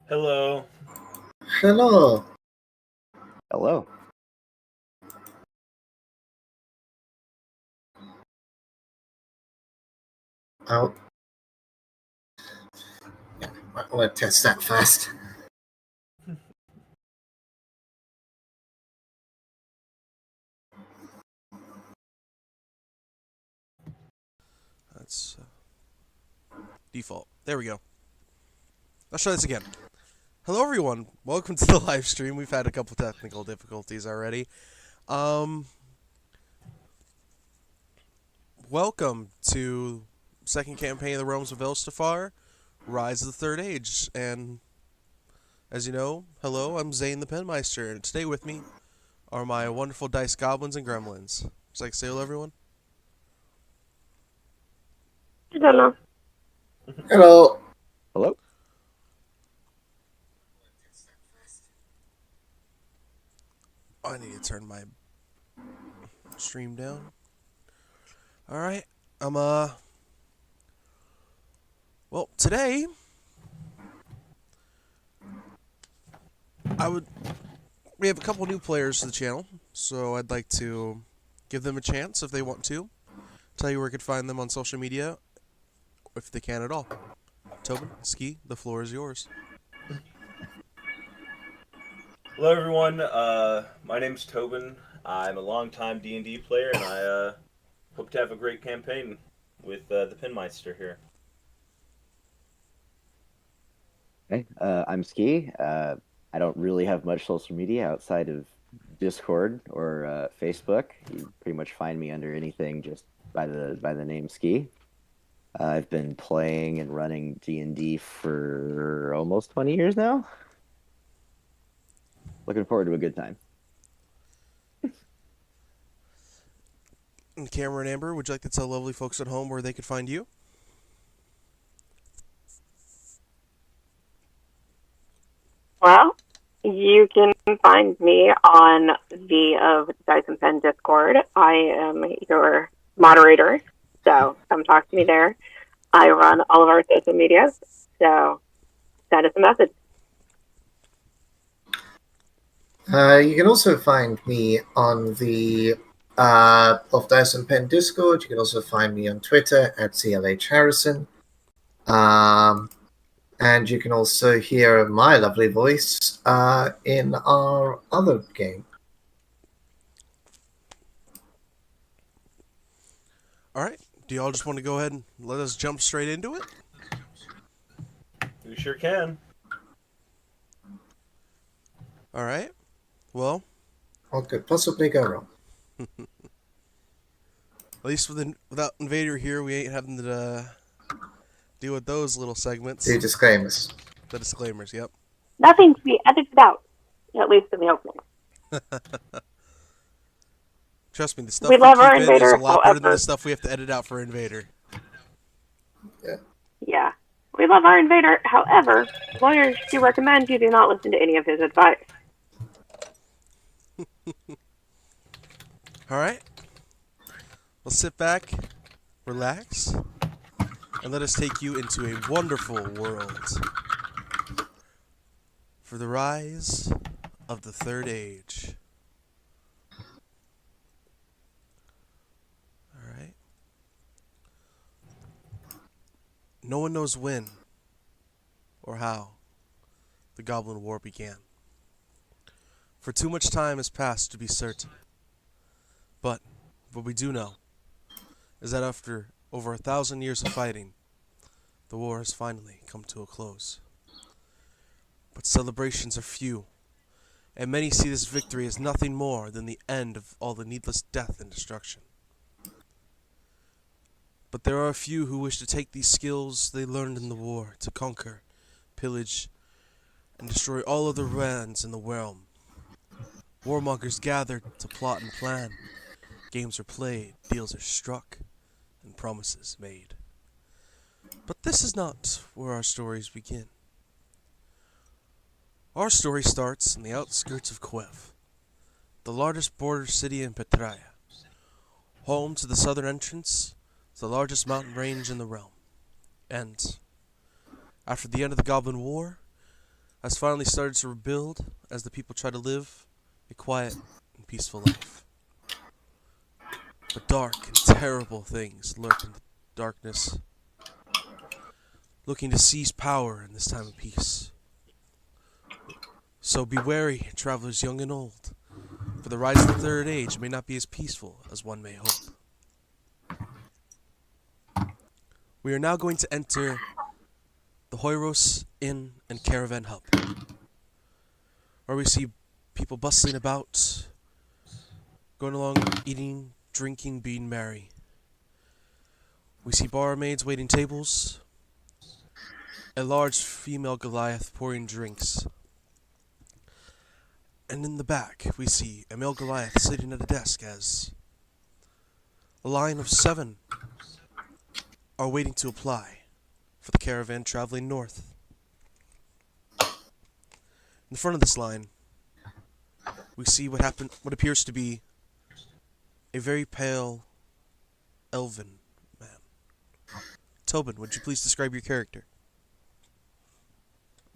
Hello. Hello. Hello. Oh. Yeah, might want to test that first. That's default. There we go. Let's try this again. Hello, everyone. Welcome to the live stream. We've had a couple technical difficulties already. Welcome to second campaign of the Realms of Elstafar, Rise of the Third Age. And as you know, hello, I'm Zane the Penmeister, and today with me are my wonderful dice goblins and gremlins. Would you like to say hello, everyone? I don't know. Hello. Hello. I need to turn my stream down. Alright, well, today, we have a couple new players to the channel, so I'd like to give them a chance if they want to. Tell you where you could find them on social media, if they can at all. Tobin, Ski, the floor is yours. Hello, everyone. My name's Tobin. I'm a longtime D&D player, and I hope to have a great campaign with the Pinmeister here. Hey, I'm Ski. I don't really have much social media outside of Discord or Facebook. You pretty much find me under anything just by the name Ski. I've been playing and running D&D for almost 20 years now. Looking forward to a good time. And Cameron and Amber, would you like to tell lovely folks at home where they could find you? Well, you can find me on the Dice and Pen Discord. I am your moderator, so come talk to me there. I run all of our social medias, so send us a message. You can also find me on the Dice and Pen Discord. You can also find me on Twitter at CLHHarrison. And you can also hear my lovely voice in our other game. Alright, do y'all just want to go ahead and let us jump straight into it? We sure can. Alright, well, What could possibly go wrong? at least without Invader here, we ain't having to deal with those little segments. Do disclaimers. The disclaimers, yep. Nothing to be edited out, at least in the opening. Trust me, the stuff We we love keep our in is Invader, a lot better than however- the stuff we have to edit out for Invader. Yeah. We love our Invader, however, lawyers do recommend you do not listen to any of his advice. Alright, well, sit back, relax, and let us take you into a wonderful world for the rise of the Third Age. Alright. No one knows when or how the Goblin War began, for too much time has passed to be certain. But what we do know is that after over 1,000 years of fighting, the war has finally come to a close. But celebrations are few, and many see this victory as nothing more than the end of all the needless death and destruction. But there are a few who wish to take these skills they learned in the war to conquer, pillage, and destroy all other lands in the realm. Warmongers gather to plot and plan. Games are played, deals are struck, and promises made. But this is not where our stories begin. Our story starts in the outskirts of Kiev, the largest border city in Petraea, home to the southern entrance to the largest mountain range in the realm. And after the end of the Goblin War, has finally started to rebuild as the people try to live a quiet and peaceful life. But dark and terrible things lurk in the darkness, looking to seize power in this time of peace. So be wary, travelers young and old, for the rise of the Third Age may not be as peaceful as one may hope. We are now going to enter the Hoyros Inn and Caravan Hub, where we see people bustling about, going along, eating, drinking, being merry. We see barmaids waiting tables, a large female Goliath pouring drinks, and in the back we see a male Goliath sitting at a desk as a line of 7 are waiting to apply for the caravan traveling north. In front of this line, we see what appears to be a very pale, elven man. Tobin, would you please describe your character?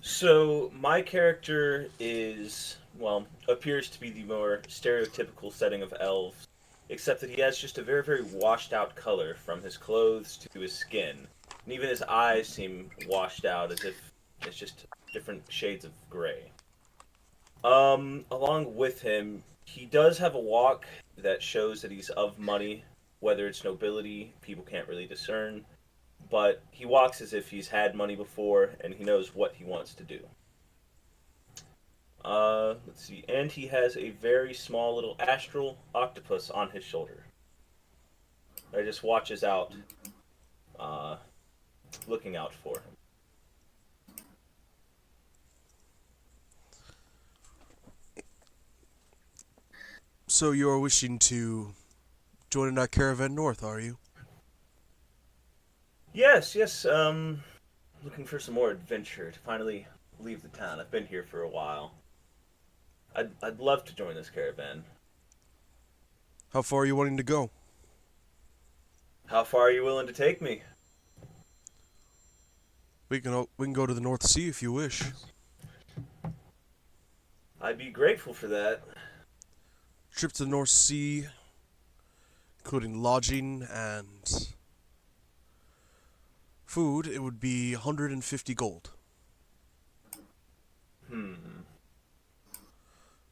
So, my character appears to be the more stereotypical setting of elves, except that he has just a very, very washed out color from his clothes to his skin. And even his eyes seem washed out as if it's just different shades of gray. Along with him, he does have a walk that shows that he's of money, whether it's nobility, people can't really discern. But he walks as if he's had money before, and he knows what he wants to do. Let's see, and he has a very small little astral octopus on his shoulder. That just watches out, looking out for him. So you are wishing to join in our caravan north, are you? Yes, looking for some more adventure to finally leave the town. I've been here for a while. I'd love to join this caravan. How far are you wanting to go? How far are you willing to take me? We can go to the North Sea if you wish. I'd be grateful for that. Trip to the North Sea, including lodging and food, it would be 150 gold.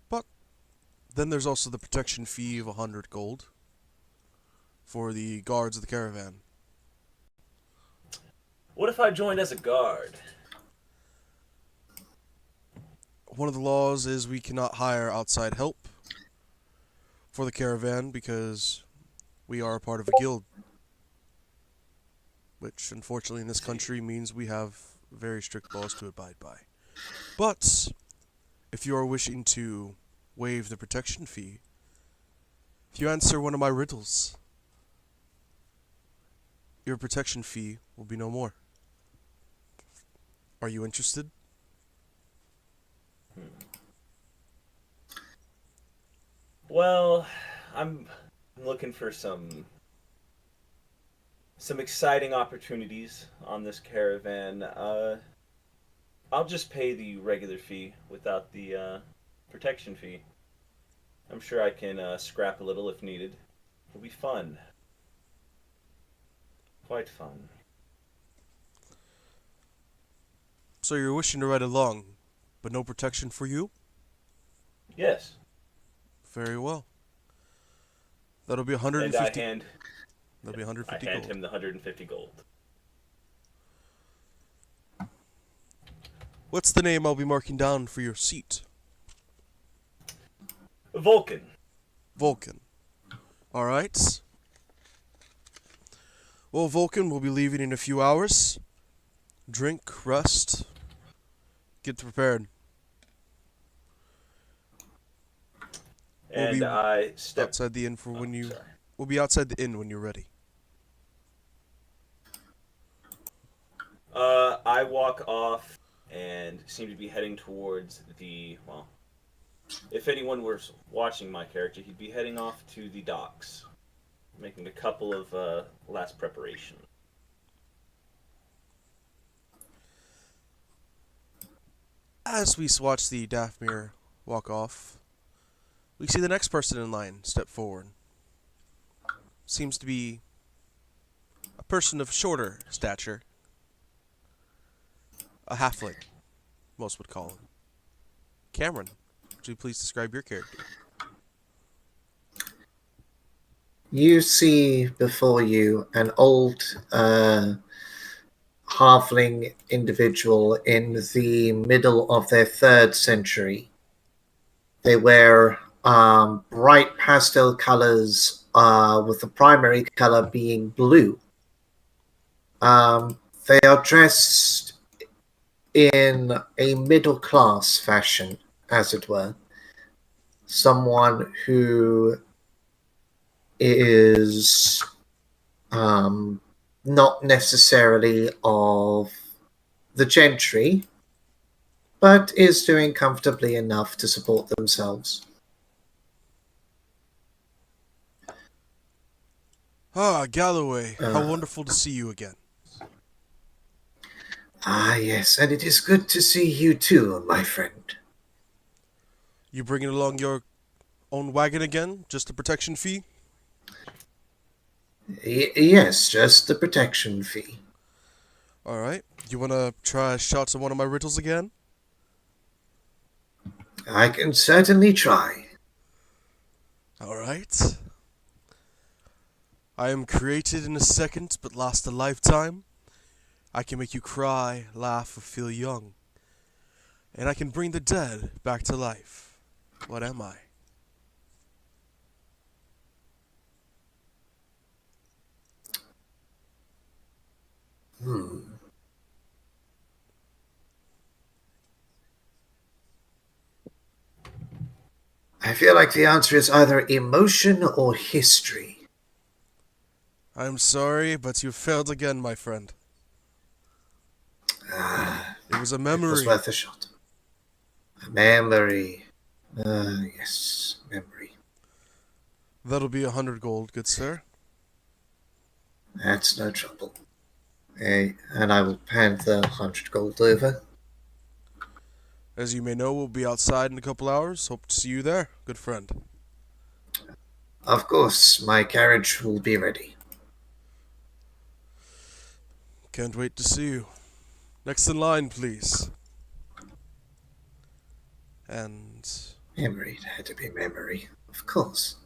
But then there's also the protection fee of 100 gold for the guards of the caravan. What if I joined as a guard? One of the laws is we cannot hire outside help for the caravan because we are a part of a guild, which unfortunately in this country means we have very strict laws to abide by. But if you are wishing to waive the protection fee, if you answer one of my riddles, your protection fee will be no more. Are you interested? Well, I'm looking for some exciting opportunities on this caravan. I'll just pay the regular fee without the protection fee. I'm sure I can scrap a little if needed. It'll be fun. Quite fun. So you're wishing to ride along, but no protection for you? Yes. Very well. That'll be And 150. I hand That'll be 150 him gold. the 150 gold. What's the name I'll be marking down for your seat? Vulcan. Vulcan. Alright. Well, Vulcan will be leaving in a few hours. Drink, rest, get prepared. And I step outside the inn for when you... Sorry. We'll be outside the inn when you're ready. I walk off and seem to be heading towards if anyone was watching my character, he'd be heading off to the docks, making a couple of last As we watch the Dathomir walk off, we see the next person in line step forward. Seems to be a person of shorter stature. A halfling, most would call him. Cameron, would you please describe your character? You see before you an old halfling individual in the middle of their 3rd century. They wear bright pastel colors, with the primary color being blue. They are dressed in a middle-class fashion, as it were. Someone who is not necessarily of the gentry, but is doing comfortably enough to support themselves. Ah, Galloway, how wonderful to see you again. Ah, yes, and it is good to see you too, my friend. You bringing along your own wagon again? Just a protection fee? Yes, just the protection fee. Alright. You wanna try shots of one of my riddles again? I can certainly try. Alright. I am created in a second, but last a lifetime. I can make you cry, laugh, or feel young. And I can bring the dead back to life. What am I? I feel like the answer is either emotion or history. I'm sorry, but you failed again, my friend. It was a It was memory. worth a shot. A memory. Yes, memory. That'll be 100 gold, good sir. That's no trouble. Hey, and I will hand the 100 gold over. As you may know, we'll be outside in a couple hours. Hope to see you there, good friend. Of course, my carriage will be ready. Can't wait to see you. Next in line, please. And Memory, it had to be memory. Of course.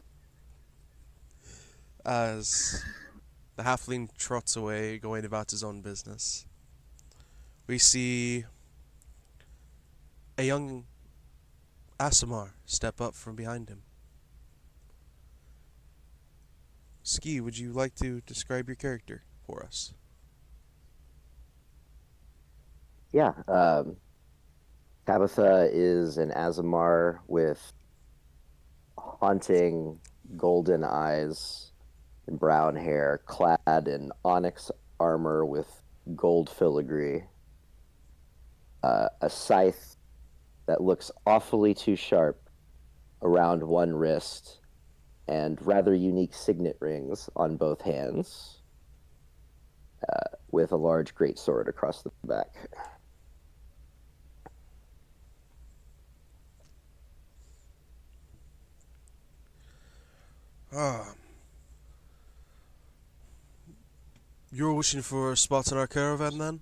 as the halfling trots away, going about his own business, we see a young Asimar step up from behind him. Ski, would you like to describe your character for us? Yeah. Tabitha is an Azamar with haunting golden eyes and brown hair, clad in onyx armor with gold filigree. A scythe that looks awfully too sharp around one wrist, and rather unique signet rings on both hands, with a large greatsword across the back. You were wishing for a spot in our caravan, then?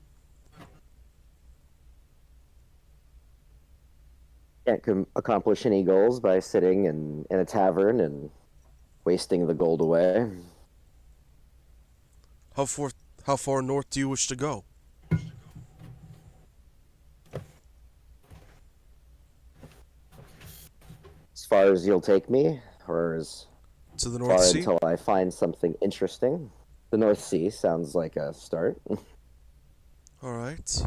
Can't accomplish any goals by sitting in a tavern and wasting the gold away. How far north do you wish to go? As far as you'll take me, or as To the North far Sea? until I find something interesting. The North Sea sounds like a start. Alright.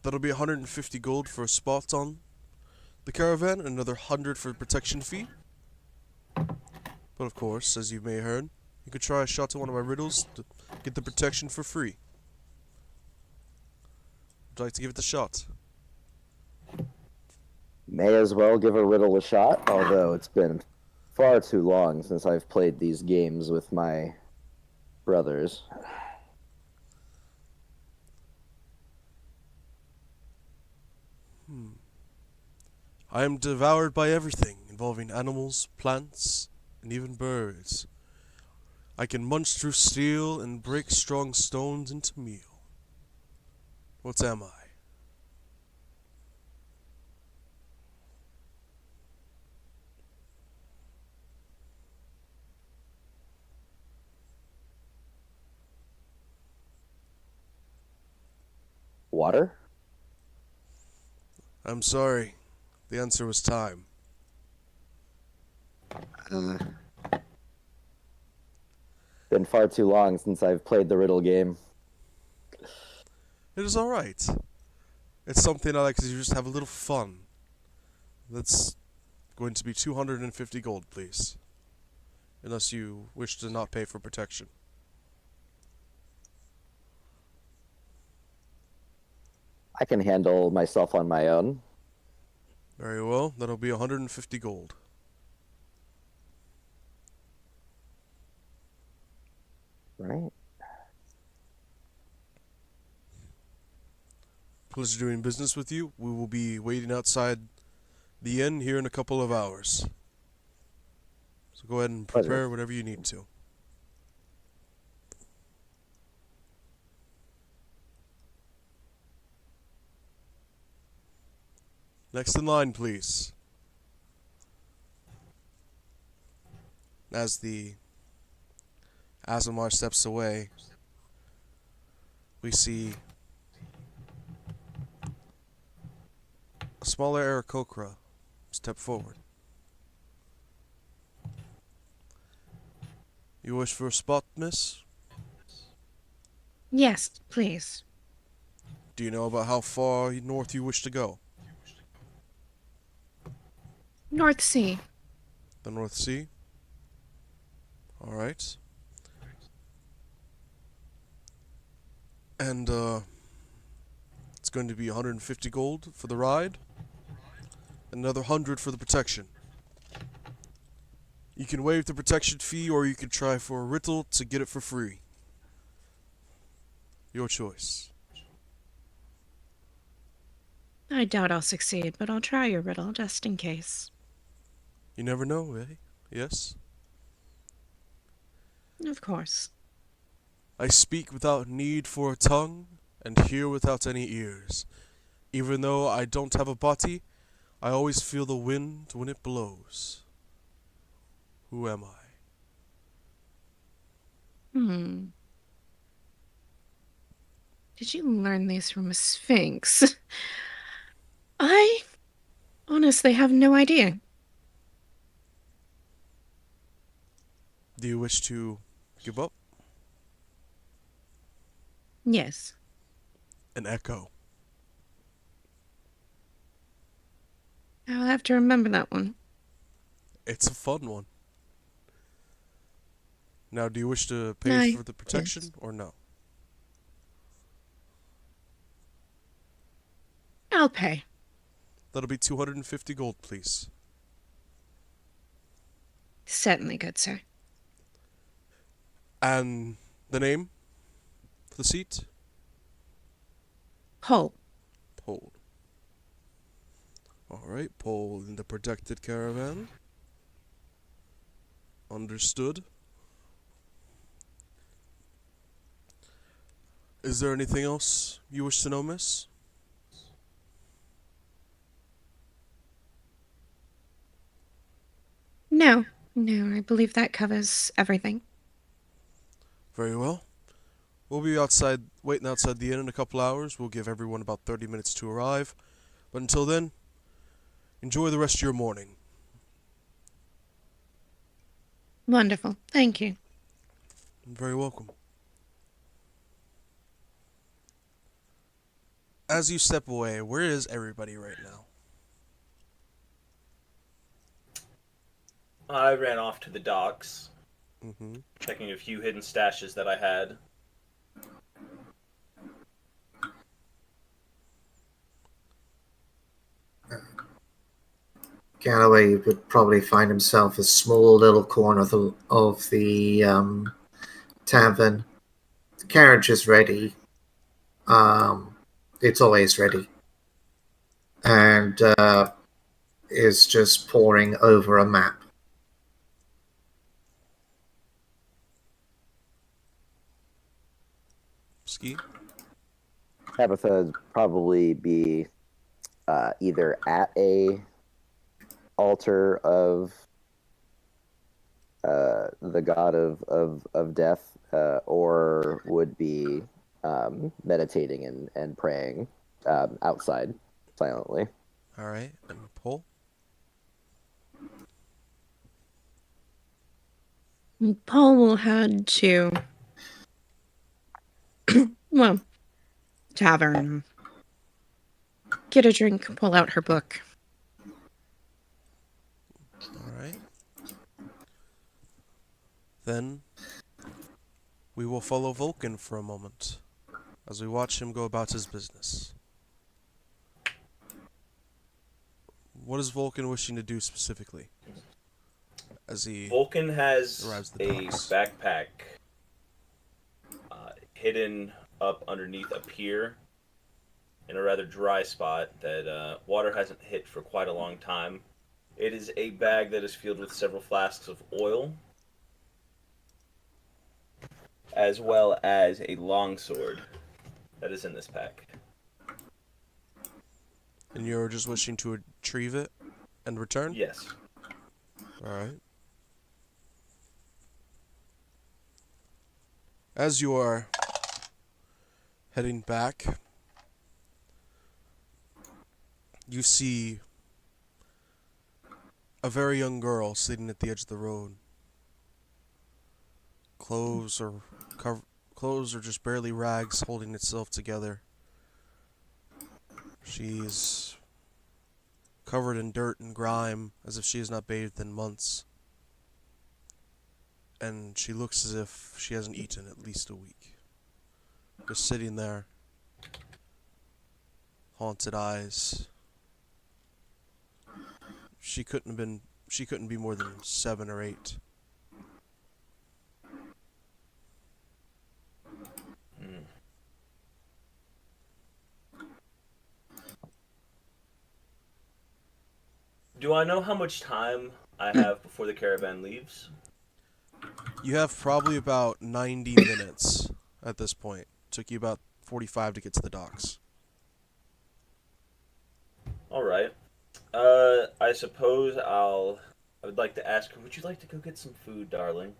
That'll be 150 gold for a spot on the caravan, and another 100 for protection fee. But of course, as you may have heard, you could try a shot at one of my riddles to get the protection for free. Would you like to give it a shot? May as well give a riddle a shot, although it's been far too long since I've played these games with my brothers. I am devoured by everything involving animals, plants, and even birds. I can munch through steel and break strong stones into meal. What am I? Water? I'm sorry. The answer was time. Been far too long since I've played the riddle game. It is alright. It's something I like to just have a little fun. That's going to be 250 gold, please. Unless you wish to not pay for protection. I can handle myself on my own. Very well, that'll be 150 gold. Right. Pleasure doing business with you. We will be waiting outside the inn here in a couple of hours. So go ahead and prepare Pleasure. whatever you need to. Next in line, please. As the Azamar steps away, we see a smaller Aarakocra step forward. You wish for a spot, miss? Yes, please. Do you know about how far north you wish to go? North Sea. The North Sea? Alright. And, it's going to be 150 gold for the ride. Another 100 for the protection. You can waive the protection fee, or you can try for a riddle to get it for free. Your choice. I doubt I'll succeed, but I'll try your riddle just in case. You never know, eh? Yes? Of course. I speak without need for a tongue, and hear without any ears. Even though I don't have a body, I always feel the wind when it blows. Who am I? Did you learn these from a sphinx? I honestly have no idea. Do you wish to give up? Yes. An echo. I'll have to remember that one. It's a fun one. Now, do you wish to pay No, for the protection, yes. or no? I'll pay. That'll be 250 gold, please. Certainly, good sir. And the name for the seat? Pole. Pole. Alright, Pole in the protected caravan. Understood. Is there anything else you wish to know, miss? No, I believe that covers everything. Very well. We'll be waiting outside the inn in a couple hours. We'll give everyone about 30 minutes to arrive. But until then, enjoy the rest of your morning. Wonderful. Thank you. You're very welcome. As you step away, where is everybody right now? I ran off to the docks, Mm-hmm. checking a few hidden stashes that I had. Galloway would probably find himself a small little corner of the tavern. The carriage is ready. It's always ready. And is just poring over a map. Ski? Tabitha would probably be either at a altar of the god of death, or would be meditating and praying outside silently. All right. And Paul? Paul will head to, well, tavern. Get a drink, pull out her book. All right. Then we will follow Vulcan for a moment as we watch him go about his business. What is Vulcan wishing to do specifically as he Vulcan has arrives at the a docks? backpack hidden up underneath a pier in a rather dry spot that water hasn't hit for quite a long time. It is a bag that is filled with several flasks of oil, as well as a longsword that is in this pack. And you're just wishing to retrieve it and return? Yes. Alright. As you are heading back, you see a very young girl sitting at the edge of the road. Clothes are just barely rags holding itself together. She's covered in dirt and grime as if she has not bathed in months. And she looks as if she hasn't eaten at least a week. Just sitting there, haunted eyes. She couldn't be more than 7 or 8. Do I know how much time I have before the caravan leaves? You have probably about 90 minutes at this point. Took you about 45 to get to the docks. Alright. I suppose I would like to ask her, would you like to go get some food, darling?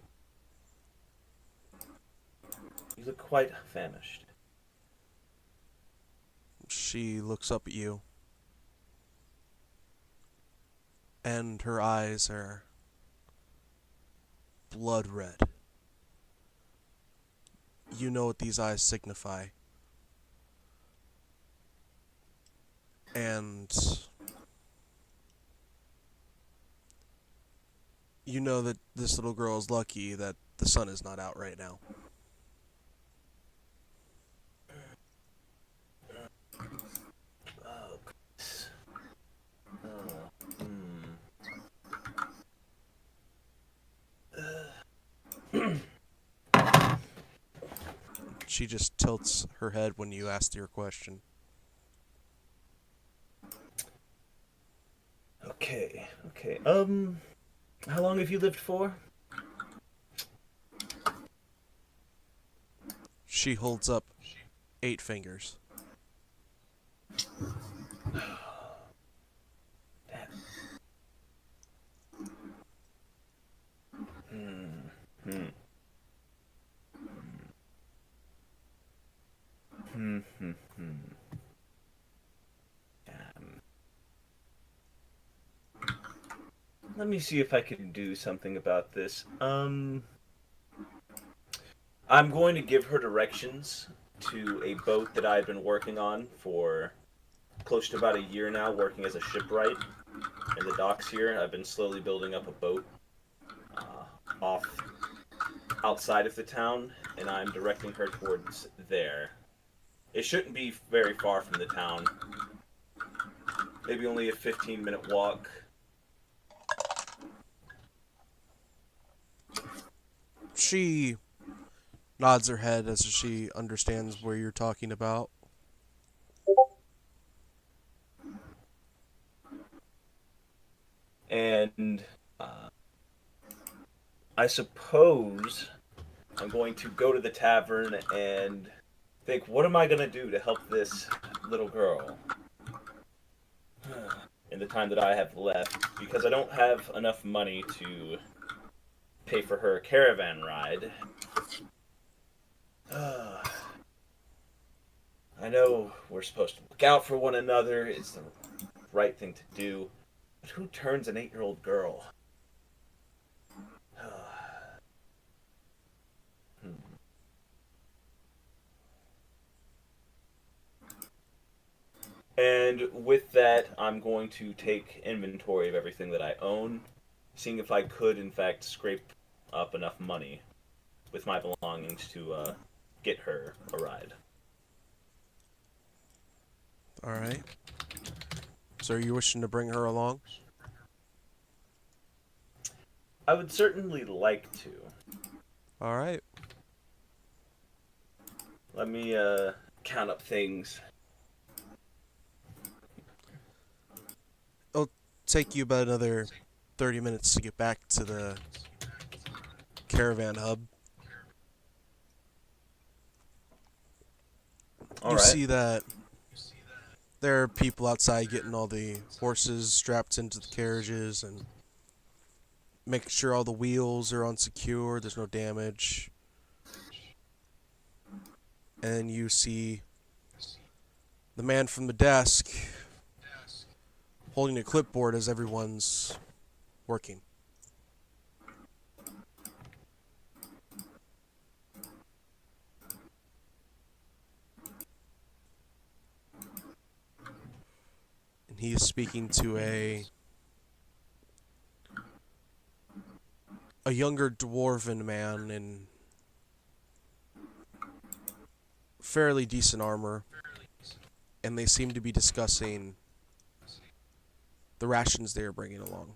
You look quite famished. She looks up at you, and her eyes are blood red. You know what these eyes signify. And you know that this little girl is lucky that the sun is not out right now. Oh, goodness. She just tilts her head when you ask your question. Okay. How long have you lived for? She holds up 8 fingers. Let me see if I can do something about this. I'm going to give her directions to a boat that I've been working on for close to about a year now, working as a shipwright in the docks here. I've been slowly building up a boat off outside of the town, and I'm directing her towards there. It shouldn't be very far from the town. Maybe only a 15-minute walk. She nods her head as she understands where you're talking about. And uh, I suppose I'm going to go to the tavern and think, what am I going to do to help this little girl in the time that I have left? Because I don't have enough money to pay for her caravan ride. I know we're supposed to look out for one another. It's the right thing to do. But who turns an 8-year-old girl? And with that, I'm going to take inventory of everything that I own, seeing if I could, in fact, scrape up enough money with my belongings to get her a ride. Alright. So are you wishing to bring her along? I would certainly like to. Alright. Let me count up things. It'll take you about another 30 minutes to get back to the caravan hub. You see that there are people outside getting all the horses strapped into the carriages and making sure all the wheels are unsecure, there's no damage. And you see the man from the desk holding a clipboard as everyone's working. And he is speaking to a younger dwarven man in fairly decent armor, and they seem to be discussing the rations they are bringing along.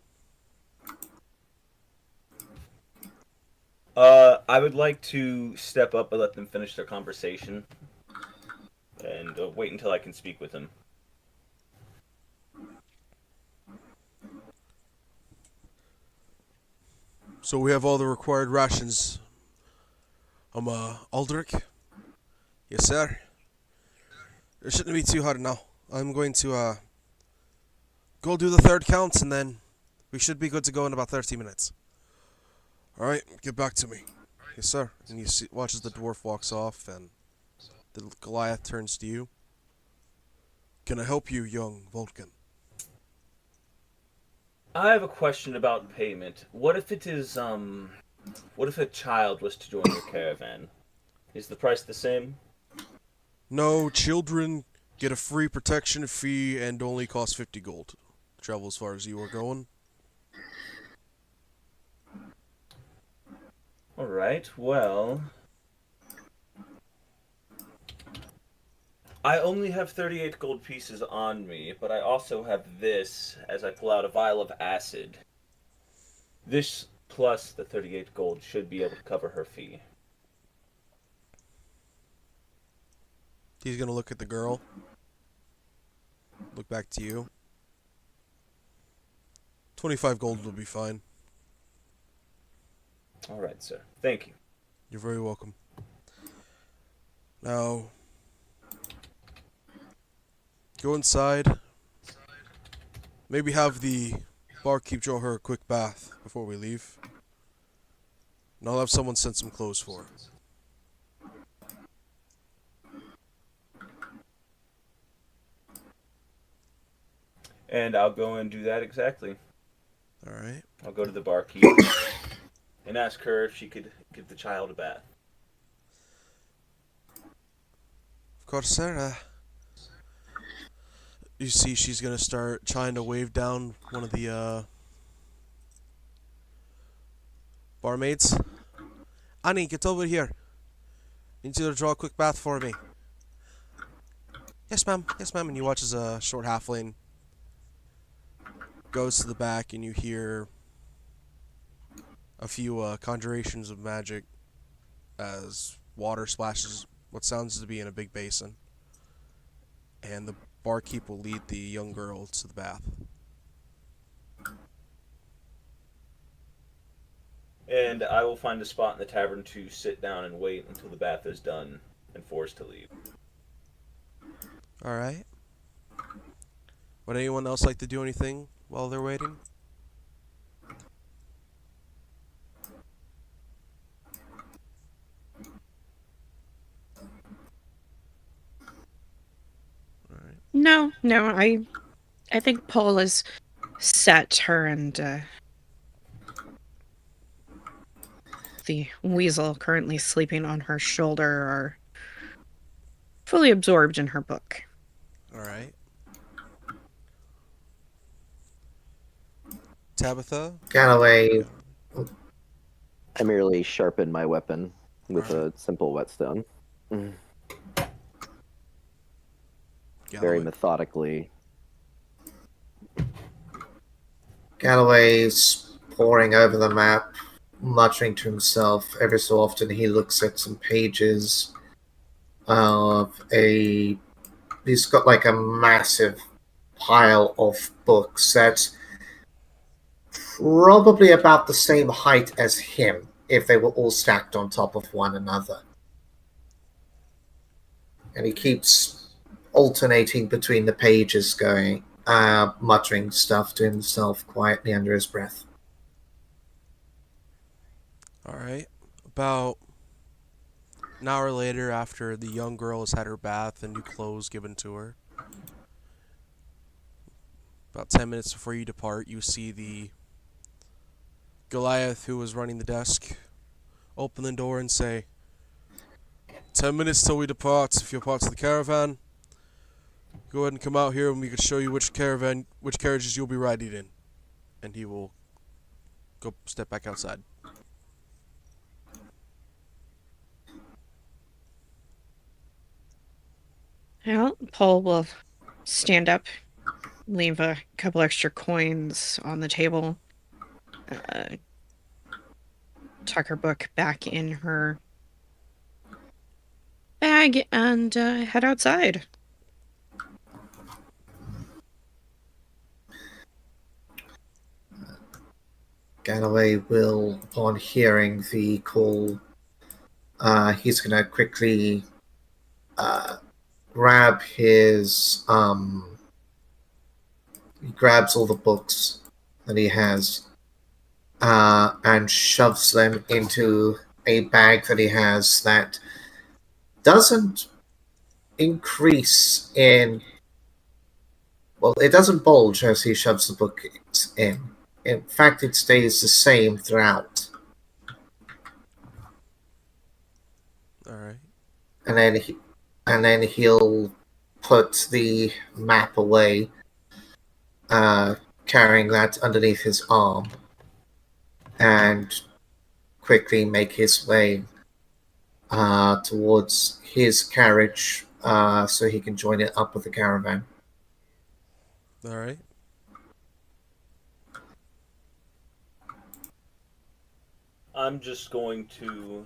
I would like to step up and let them finish their conversation, and wait until I can speak with them. So we have all the required rations. Aldrich? Yes, sir. It shouldn't be too hard now. I'm going to, go do the third count, and then we should be good to go in about 30 minutes. Alright, get back to me. Yes, sir. And you see, watch as the dwarf walks off, and the Goliath turns to you. Can I help you, young Vulcan? I have a question about payment. What if a child was to join your caravan? Is the price the same? No, children get a free protection fee and only cost 50 gold. Travel as far as you are going. Alright, well, I only have 38 gold pieces on me, but I also have this as I pull out a vial of acid. This plus the 38 gold should be able to cover her fee. He's gonna look at the girl. Look back to you. 25 gold will be fine. Alright, sir. Thank you. You're very welcome. Now, go inside. Maybe have the barkeep draw her a quick bath before we leave. And I'll have someone send some clothes for her. And I'll go and do that exactly. Alright. I'll go to the barkeep and ask her if she could give the child a bath. Of course, sir. You see she's gonna start trying to wave down one of the, barmaids. Annie, get over here. Need you to draw a quick bath for me. Yes, ma'am. Yes, ma'am. And you watch as a short halfling goes to the back, and you hear a few conjurations of magic as water splashes what sounds to be in a big basin. And the barkeep will lead the young girl to the bath. And I will find a spot in the tavern to sit down and wait until the bath is done and forced to leave. All right. Would anyone else like to do anything while they're waiting? All right. No, I think Paul has set her and the weasel currently sleeping on her shoulder are fully absorbed in her book. All right. Tabitha? Galloway, I merely sharpen my weapon with Alright. a simple whetstone. Very Galloway? methodically. Galloway's poring over the map, muttering to himself. Every so often, he looks at some pages of a. He's got like a massive pile of books that's probably about the same height as him if they were all stacked on top of one another. And he keeps alternating between the pages, going, muttering stuff to himself quietly under his breath. Alright. About an hour later, after the young girl has had her bath and new clothes given to her, about 10 minutes before you depart, you see the Goliath who was running the desk open the door and say, 10 minutes till we depart. If you're part of the caravan, go ahead and come out here and we can show you which carriages you'll be riding in. And he will go step back outside. Well, Paul will stand up, leave a couple extra coins on the table, tuck her book back in her bag, and head outside. Galloway will, upon hearing the call, he's going to quickly grab his. He grabs all the books that he has and shoves them into a bag that he has that doesn't increase in. Well, it doesn't bulge as he shoves the book in. In fact, it stays the same throughout. Alright. And then he'll put the map away, carrying that underneath his arm, and quickly make his way towards his carriage so he can join it up with the caravan. Alright. I'm just going to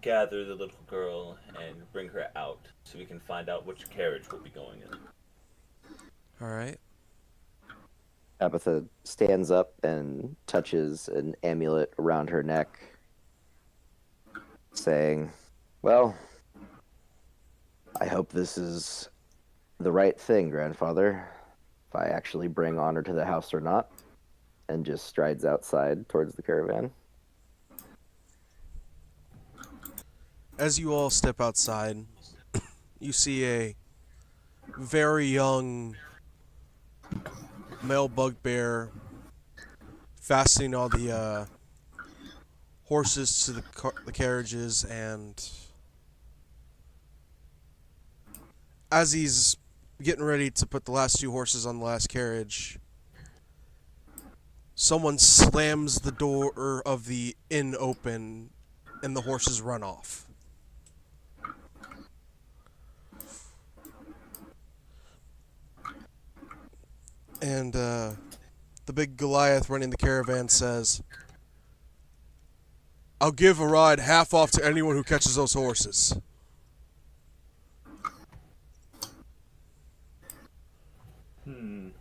gather the little girl and bring her out so we can find out which carriage we'll be going in. Alright. Tabitha stands up and touches an amulet around her neck, saying, "Well, I hope this is the right thing, grandfather, if I actually bring honor to the house or not," and just strides outside towards the caravan. As you all step outside, you see a very young male bugbear fastening all the horses to the carriages, and as he's getting ready to put the last two horses on the last carriage, someone slams the door of the inn open and the horses run off. And the big Goliath running the caravan says, "I'll give a ride half off to anyone who catches those horses." And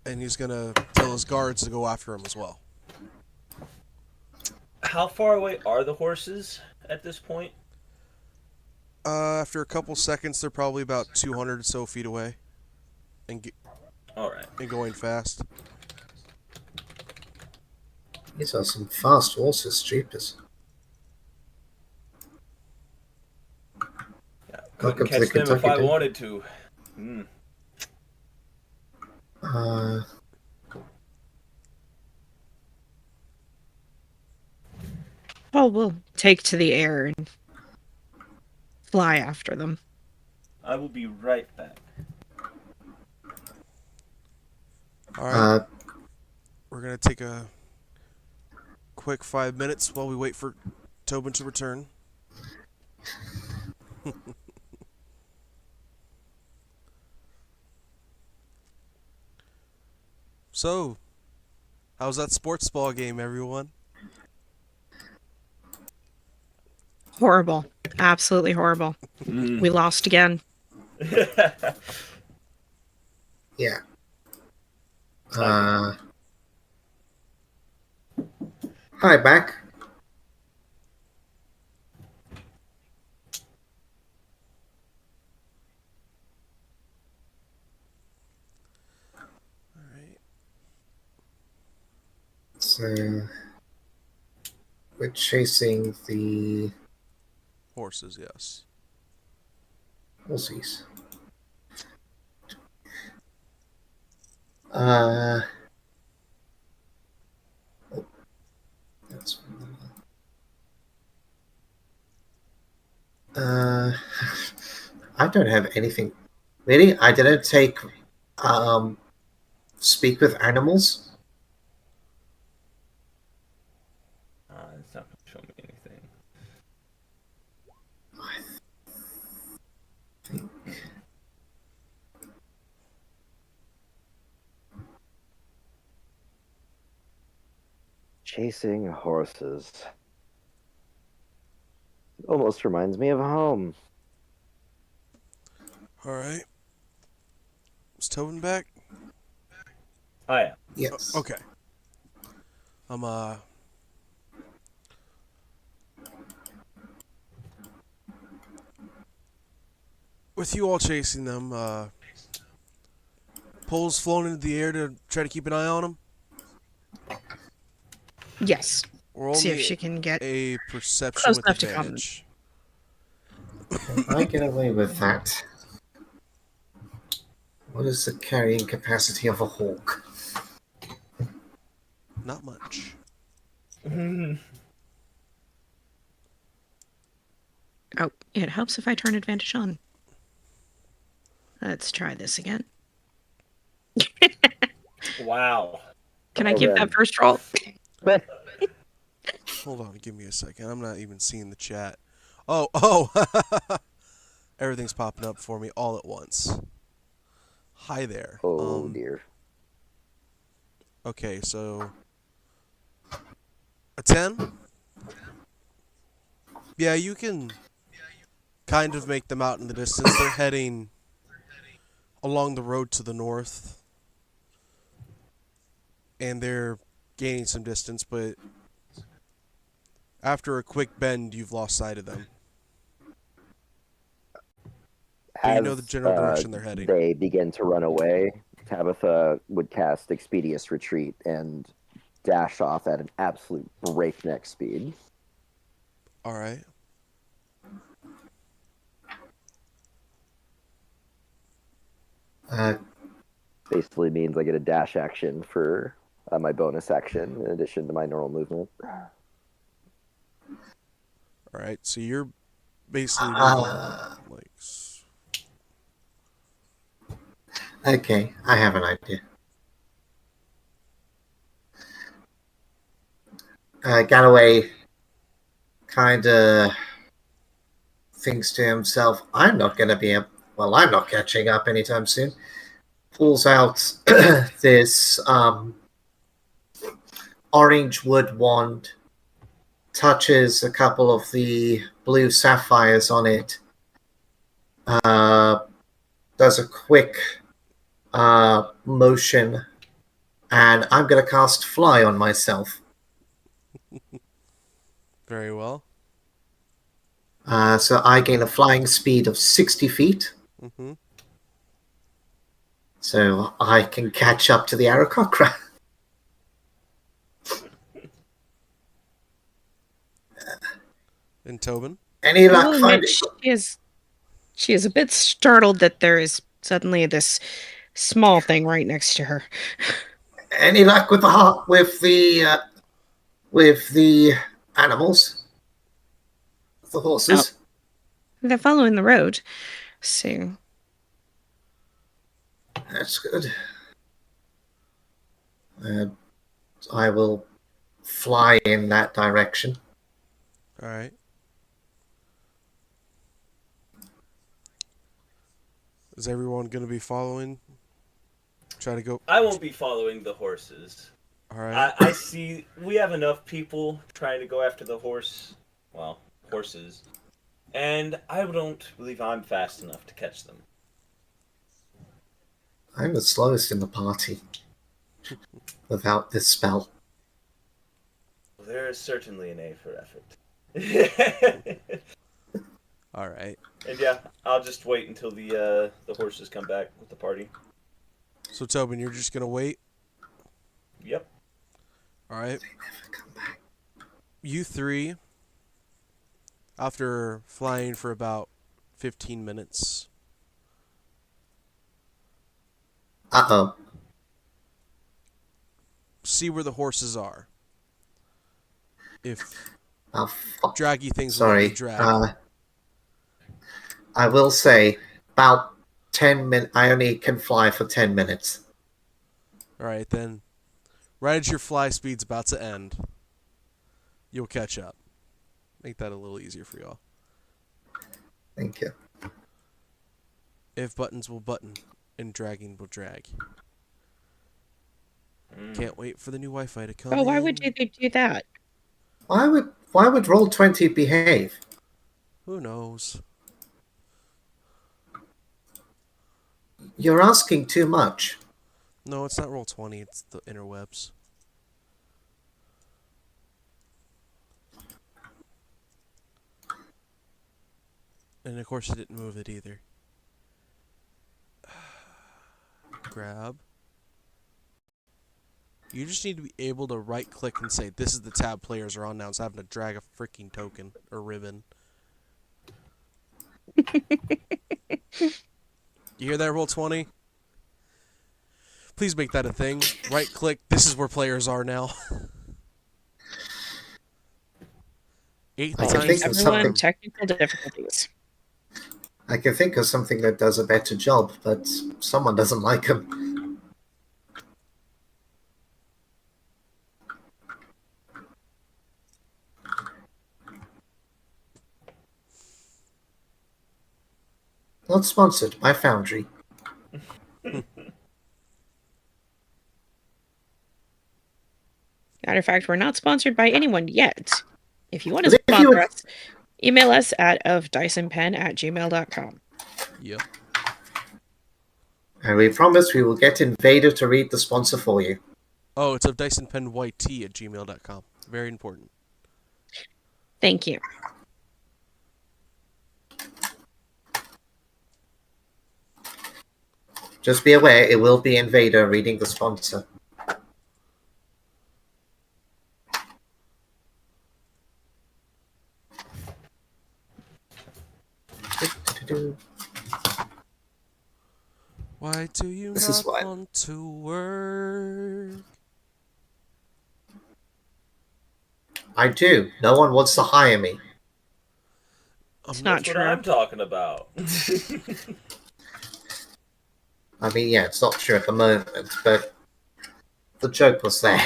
he's gonna tell his guards to go after him as well. How far away are the horses at this point? After a couple seconds, they're probably about 200 or so feet away, and All right. going fast. These are some fast horses, jeepers. Yeah, couldn't Welcome to the catch them if Kentucky I Derby. wanted to. Hmm. Uh, Well, we'll take to the air and fly after them. I will be right back. All right, uh, we're gonna take a quick 5 minutes while we wait for Tobin to return. So, how's that sports ball game, everyone? Horrible. Absolutely horrible. We lost again. yeah. Hi, back. All right. So we're chasing the Horses, yes. horses. Oh, that's I don't have anything. Really? I didn't take speak with animals. It's not going to show me anything. I think Chasing horses. Almost reminds me of home. All right. Is Tobin back? Oh, yeah. yes. Okay. With you all chasing them, poles flown into the air to try to keep an eye on them. Yes. Or See if only she can get a perception close with enough to comment. advantage. Can I get away with that? What is the carrying capacity of a hawk? Not much. Oh, it helps if I turn advantage on. Let's try this again. Wow. Can I give that first roll? Hold on, give me a second. I'm not even seeing the chat. Oh. Everything's popping up for me all at once. Hi there. Oh dear. Okay, so a 10? Yeah, you can kind of make them out in the distance. They're heading along the road to the north. And they're gaining some distance, but after a quick bend, you've lost sight of them. But you know the general direction they're heading. They begin to run away. Tabitha would cast Expeditious Retreat and dash off at an absolute breakneck speed. All right. Basically means I get a dash action for my bonus action in addition to my normal movement. All right, so you're basically moving like. Okay, I have an idea. Galloway kind of thinks to himself, I'm not catching up anytime soon. Pulls out this orange wood wand, touches a couple of the blue sapphires on it, does a quick motion, and I'm going to cast Fly on myself. Very well. So I gain a flying speed of 60 feet. Mm-hmm. So I can catch up to the Aarakocra. And Tobin? Any I will luck admit finding she is a bit startled that there is suddenly this small thing right next to her. any luck with the animals? The horses? They're following the road, so That's good. I will fly in that direction. All right. Is everyone going to be following? Try to go. I won't be following the horses. All right. I see we have enough people trying to go after the horses, and I don't believe I'm fast enough to catch them. I'm the slowest in the party without this spell. Well, there is certainly an A for effort. All right. And yeah, I'll just wait until the horses come back with the party. So, Tobin, you're just going to wait? Yep. All right. You three, after flying for about 15 minutes, Uh-oh. see where the horses are. If Oh, fuck. draggy things will let you Sorry. drag. I will say, about 10 minutes. I only can fly for 10 minutes. All right, then. Right as your fly speed's about to end, you'll catch up. Make that a little easier for y'all. Thank you. If buttons will button and dragging will drag. Can't wait for the new Wi-Fi to come oh, why in. would they do that? Why would Roll20 behave? Who knows? You're asking too much. No, it's not Roll20, it's the interwebs. And of course it didn't move it either. Grab. You just need to be able to right click and say, this is the tab players are on now, instead of having to drag a freaking token or ribbon. You hear that, Roll20? Please make that a thing. Right click, this is where players are now. Eighth I can time's think the of Everyone, something. technical difficulties. I can think of something that does a better job, but someone doesn't like them. Not sponsored by Foundry. Matter of fact, we're not sponsored by anyone yet. If you want to But if you sponsor would- us, email us at OfDiceandPen@gmail.com. Yep. And we promise we will get Invader to read the sponsor for you. Oh, it's OfDiceandPenYT at gmail.com. Very important. Thank you. Just be aware, it will be Invader reading the sponsor. Why do you This is not what- want to work? I do. No one wants to hire me. It's I'm not That's what true. I'm talking about. I mean, yeah, it's not true at the moment, but the joke was there.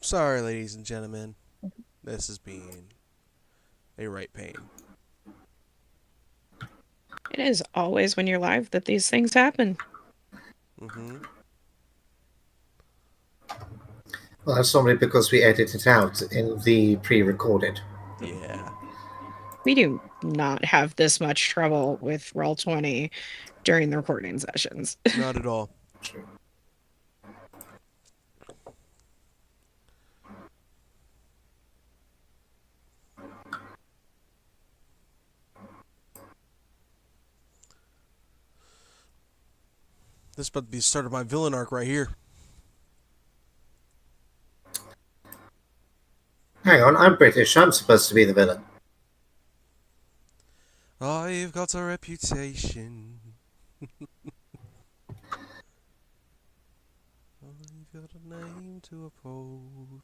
Sorry, ladies and gentlemen. This has been a right pain. It is always when you're live that these things happen. Mm-hmm. Well, that's normally because we edit it out in the pre-recorded. Yeah. We do not have this much trouble with Roll20 during the recording sessions. Not at all. True. This is about to be the start of my villain arc right here. Hang on, I'm British. I'm supposed to be the villain. I've got a reputation. I've got a name to uphold.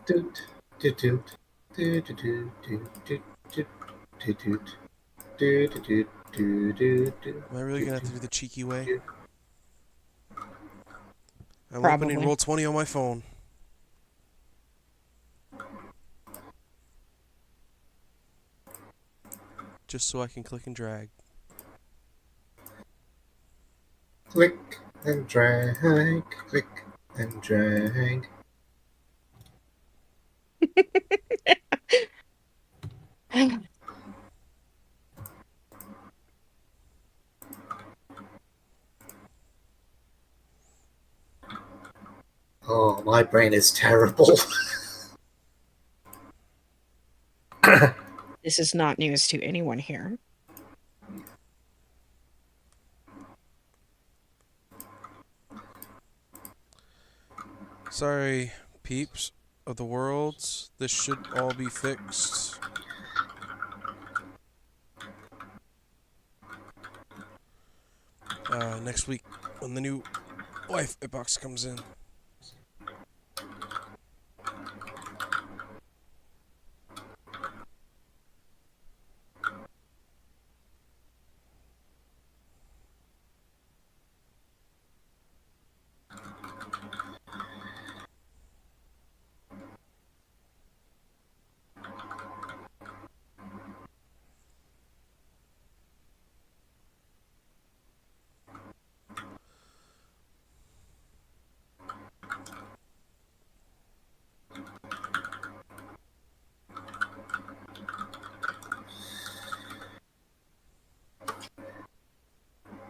Doot, doot, doot, doot, doot, doot, doot, doot, doot, doot, doot, doot, doot, doot, doot. Am I really gonna have to do the cheeky way? I'm Probably. opening Roll20 on my phone. Just so I can click and drag. Click and drag, click and drag. Oh, my brain is terrible. This is not news to anyone here. Sorry, peeps of the worlds. This should all be fixed. Next week when the new Wi-Fi box comes in.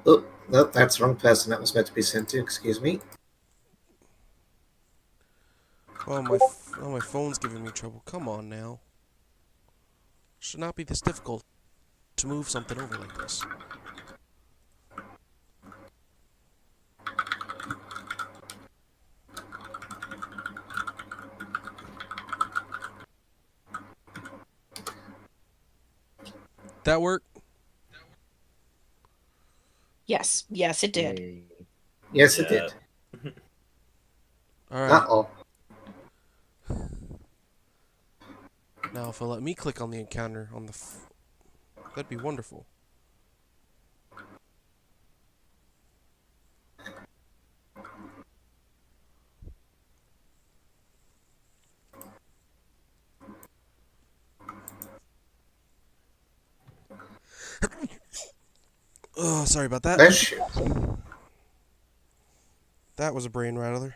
Oh, nope, that's the wrong person that was meant to be sent to. Excuse me. Oh, my phone's giving me trouble. Come on now. Should not be this difficult to move something over like this. That work? Yes, it did. Yay. Yes, it Yeah. did. Alright. Uh-oh. Now, if it'll let me click on the encounter on the... that'd be wonderful. Oh, sorry about that. Bless you. That was a brain rattler.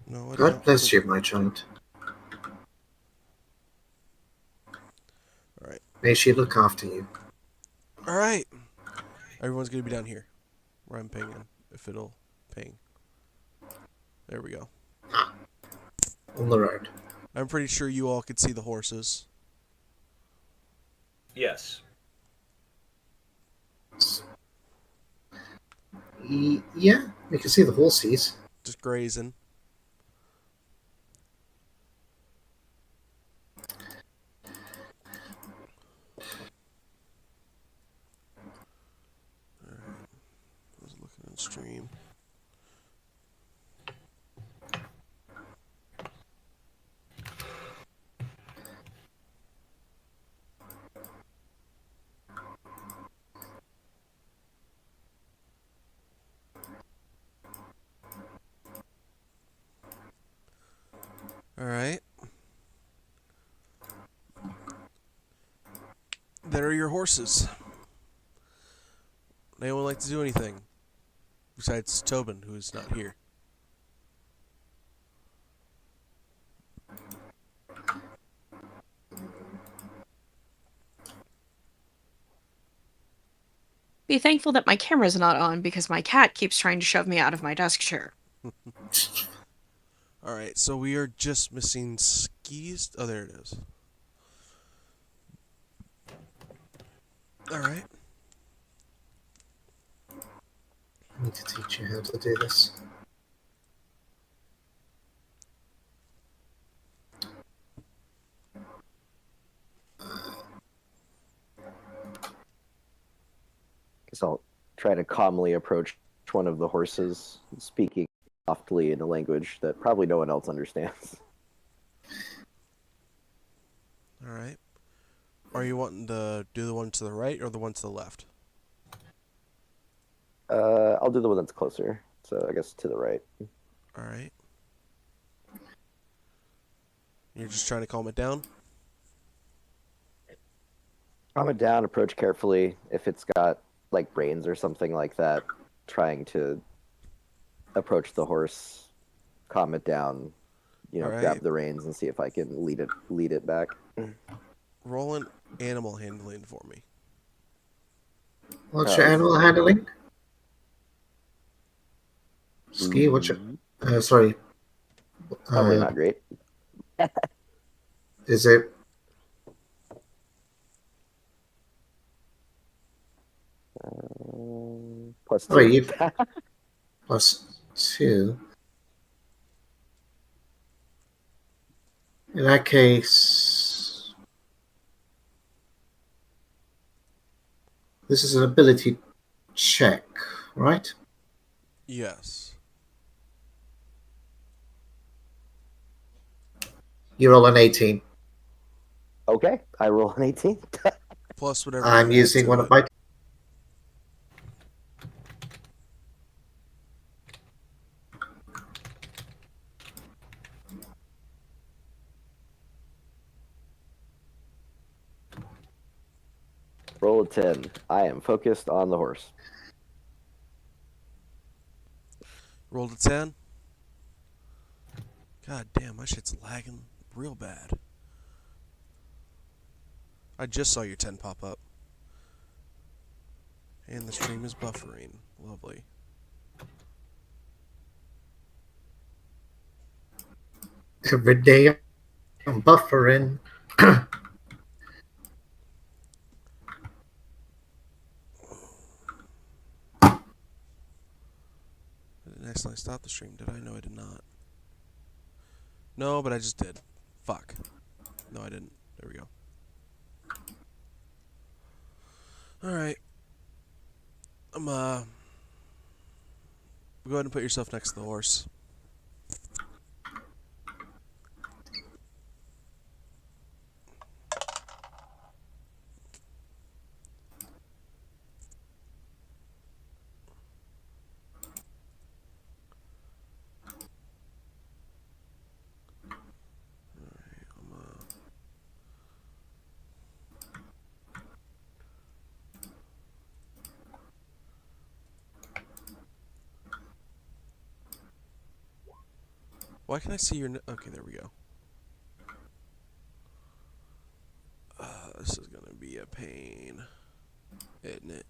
No, I did God not. bless you, my child. All right. May she look after you. All right. Everyone's gonna be down here, where I'm pinging, if it'll ping. There we go. On the road. I'm pretty sure you all could see the horses. Yes. Yeah, you can see the horses. Just grazing. Alright. I was looking on stream. Alright. There are your horses. Anyone like to do anything? Besides Tobin, who's not here. Be thankful that my camera's not on because my cat keeps trying to shove me out of my desk chair. Alright, so we are just missing skis. Oh, there it is. Alright. I need to teach you how to do this. Guess I'll try to calmly approach one of the horses, speaking softly in a language that probably no one else understands. Alright. Are you wanting to do the one to the right or the one to the left? I'll do the one that's closer, so I guess to the right. Alright. You're just trying to calm it down? Calm it down, approach carefully. If it's got like reins or something like that, trying to approach the horse, calm it down, Alright. grab the reins and see if I can lead it back. Roll an animal handling for me. What's your animal handling? Ski, what's your... sorry. Probably not great. Is it... Plus 2. Oh, you... plus 2. In that case... This is an ability check, right? Yes. You roll an 18. Okay, I roll an 18. Plus whatever I'm you add using to one it. of my... Roll a 10. I am focused on the horse. Rolled a 10. God damn, my shit's lagging real bad. I just saw your 10 pop up. And the stream is buffering. Lovely. Every day I'm buffering. Did I accidentally stop the stream? Did I? No, I did not. No, but I just did. Fuck. No, I didn't. There we go. Alright. Go ahead and put yourself next to the horse. Why can I see your... Okay, there we go. This is going to be a pain, isn't it?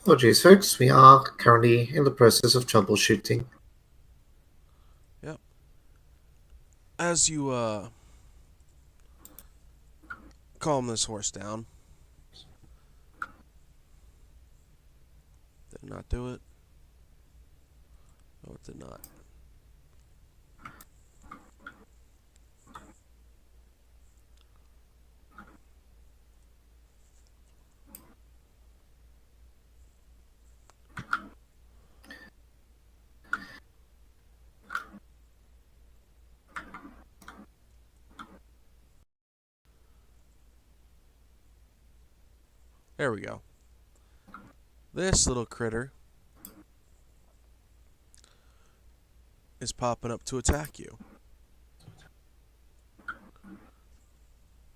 Apologies, folks. We are currently in the process of troubleshooting. Yep. As you, calm this horse down. Did it not do it? No, it did not. There we go. This little critter is popping up to attack you.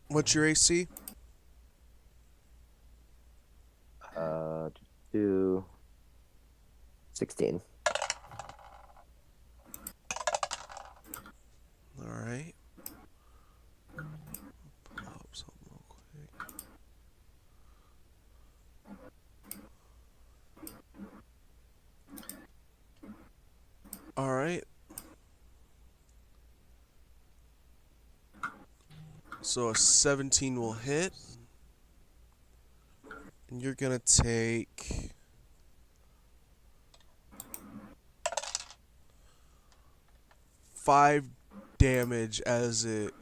What's your AC? Do 16. Alright. Pull up something real quick. Alright. So a 17 will hit. And you're gonna take 5 damage as it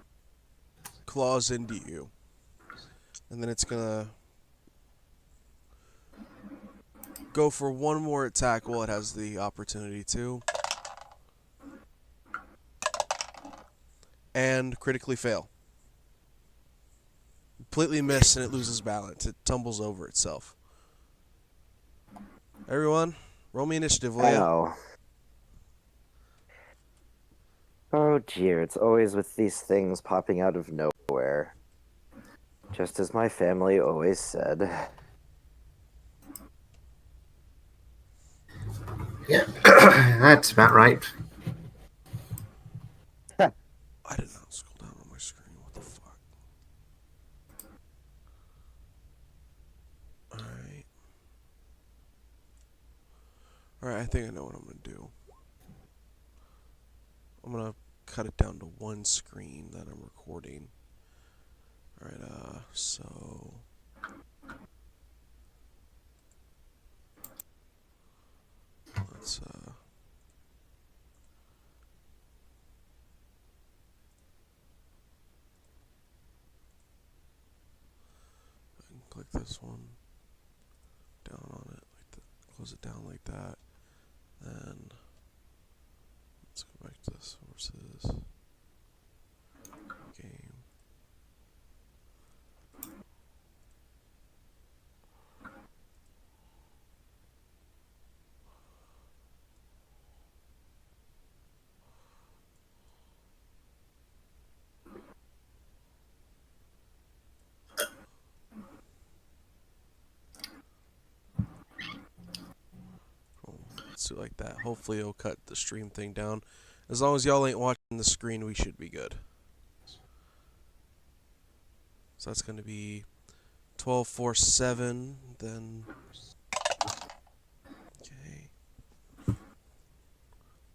claws into you. And then it's gonna go for one more attack while it has the opportunity to. And critically fail. Completely miss and it loses balance. It tumbles over itself. Everyone, roll me initiative, will ya? Oh. Oh dear, it's always with these things popping out of nowhere. Just as my family always said. Yeah, that's about right. I did not scroll down on my screen. What the fuck? Alright. Alright, I think I know what I'm gonna do. I'm gonna cut it down to one screen that I'm recording. Alright, so... let's, I can click this one, down on it, like that, close it down like that, then let's go back to sources, game. Let's do it like that. Hopefully it'll cut the stream thing down. As long as y'all ain't watching the screen, we should be good. So that's going to be 12, 4, 7, then... Okay.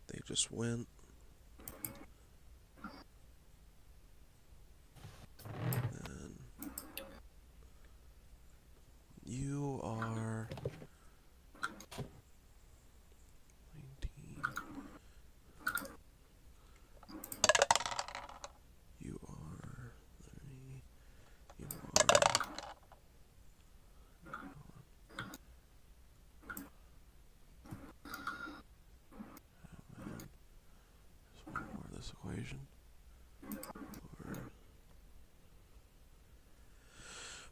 They just went. Then... You are... 19. You are 30. You are... There's one more of this equation.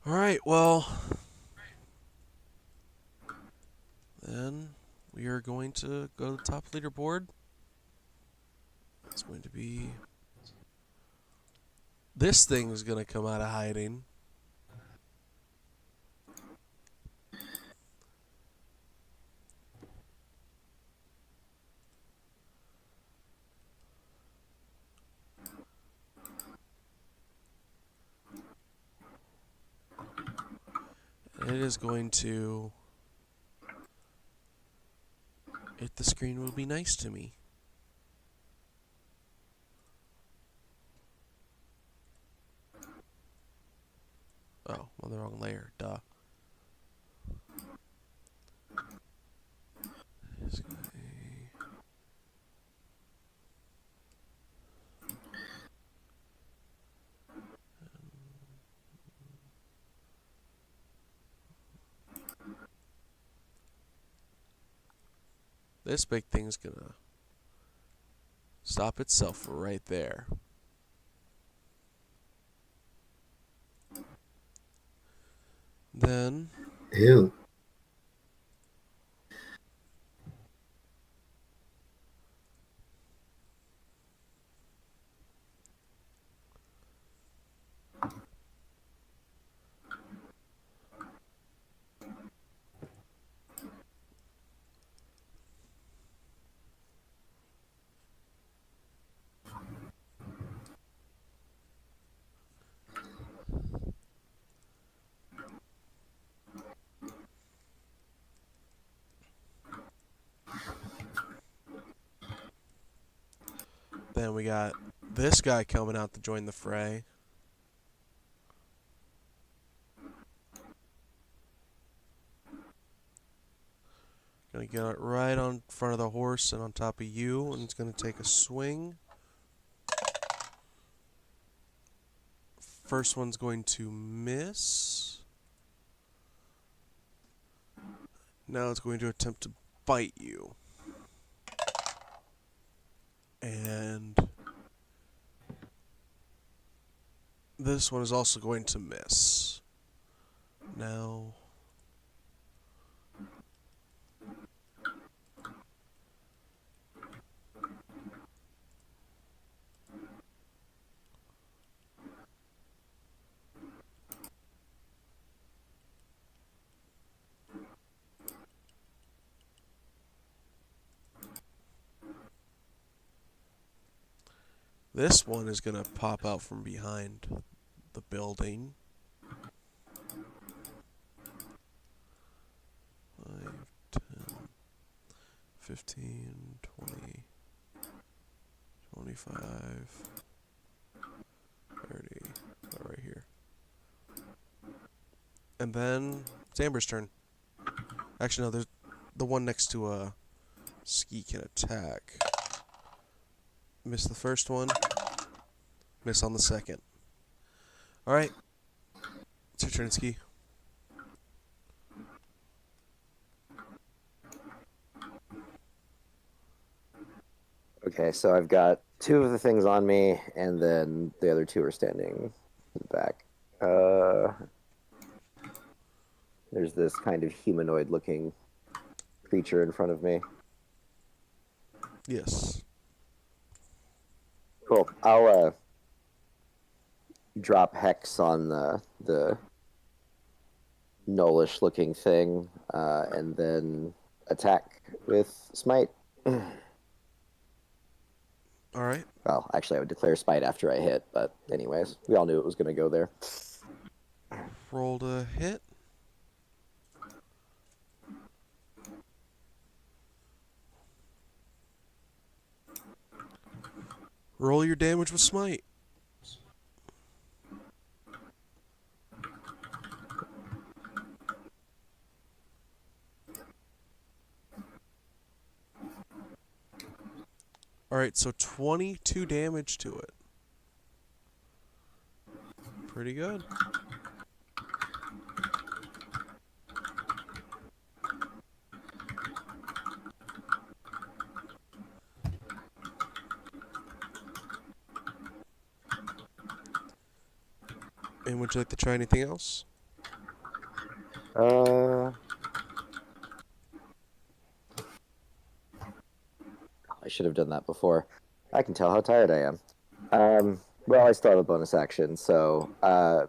Alright, well... Then we are going to go to the top leaderboard. It's going to be... This thing is going to come out of hiding. it is going to... If the screen will be nice to me. Oh, on the wrong layer, duh. This big thing's gonna stop itself right there. Then Ew. we got this guy coming out to join the fray. Gonna get it right on front of the horse and on top of you, and it's gonna take a swing. First one's going to miss. Now it's going to attempt to bite you. And this one is also going to miss. Now this one is going to pop out from behind the building. 5, 10, 15, 20, 25, 30, right here. And then it's Amber's turn. Actually, no, there's the one next to Ski can attack. Miss the first one. Miss on the second. Alright. It's your turn, Ski. Okay, so I've got 2 of the things on me, and then the other 2 are standing in the back. There's this kind of humanoid-looking creature in front of me. Yes. Cool. I'll drop Hex on the gnollish looking thing, and then attack with Smite. Alright. Well, actually, I would declare Smite after I hit, but anyways, we all knew it was going to go there. Roll to hit. Roll your damage with Smite. Alright, so 22 damage to it. Pretty good. And would you like to try anything else? I should have done that before. I can tell how tired I am. Well, I still have a bonus action, so I'll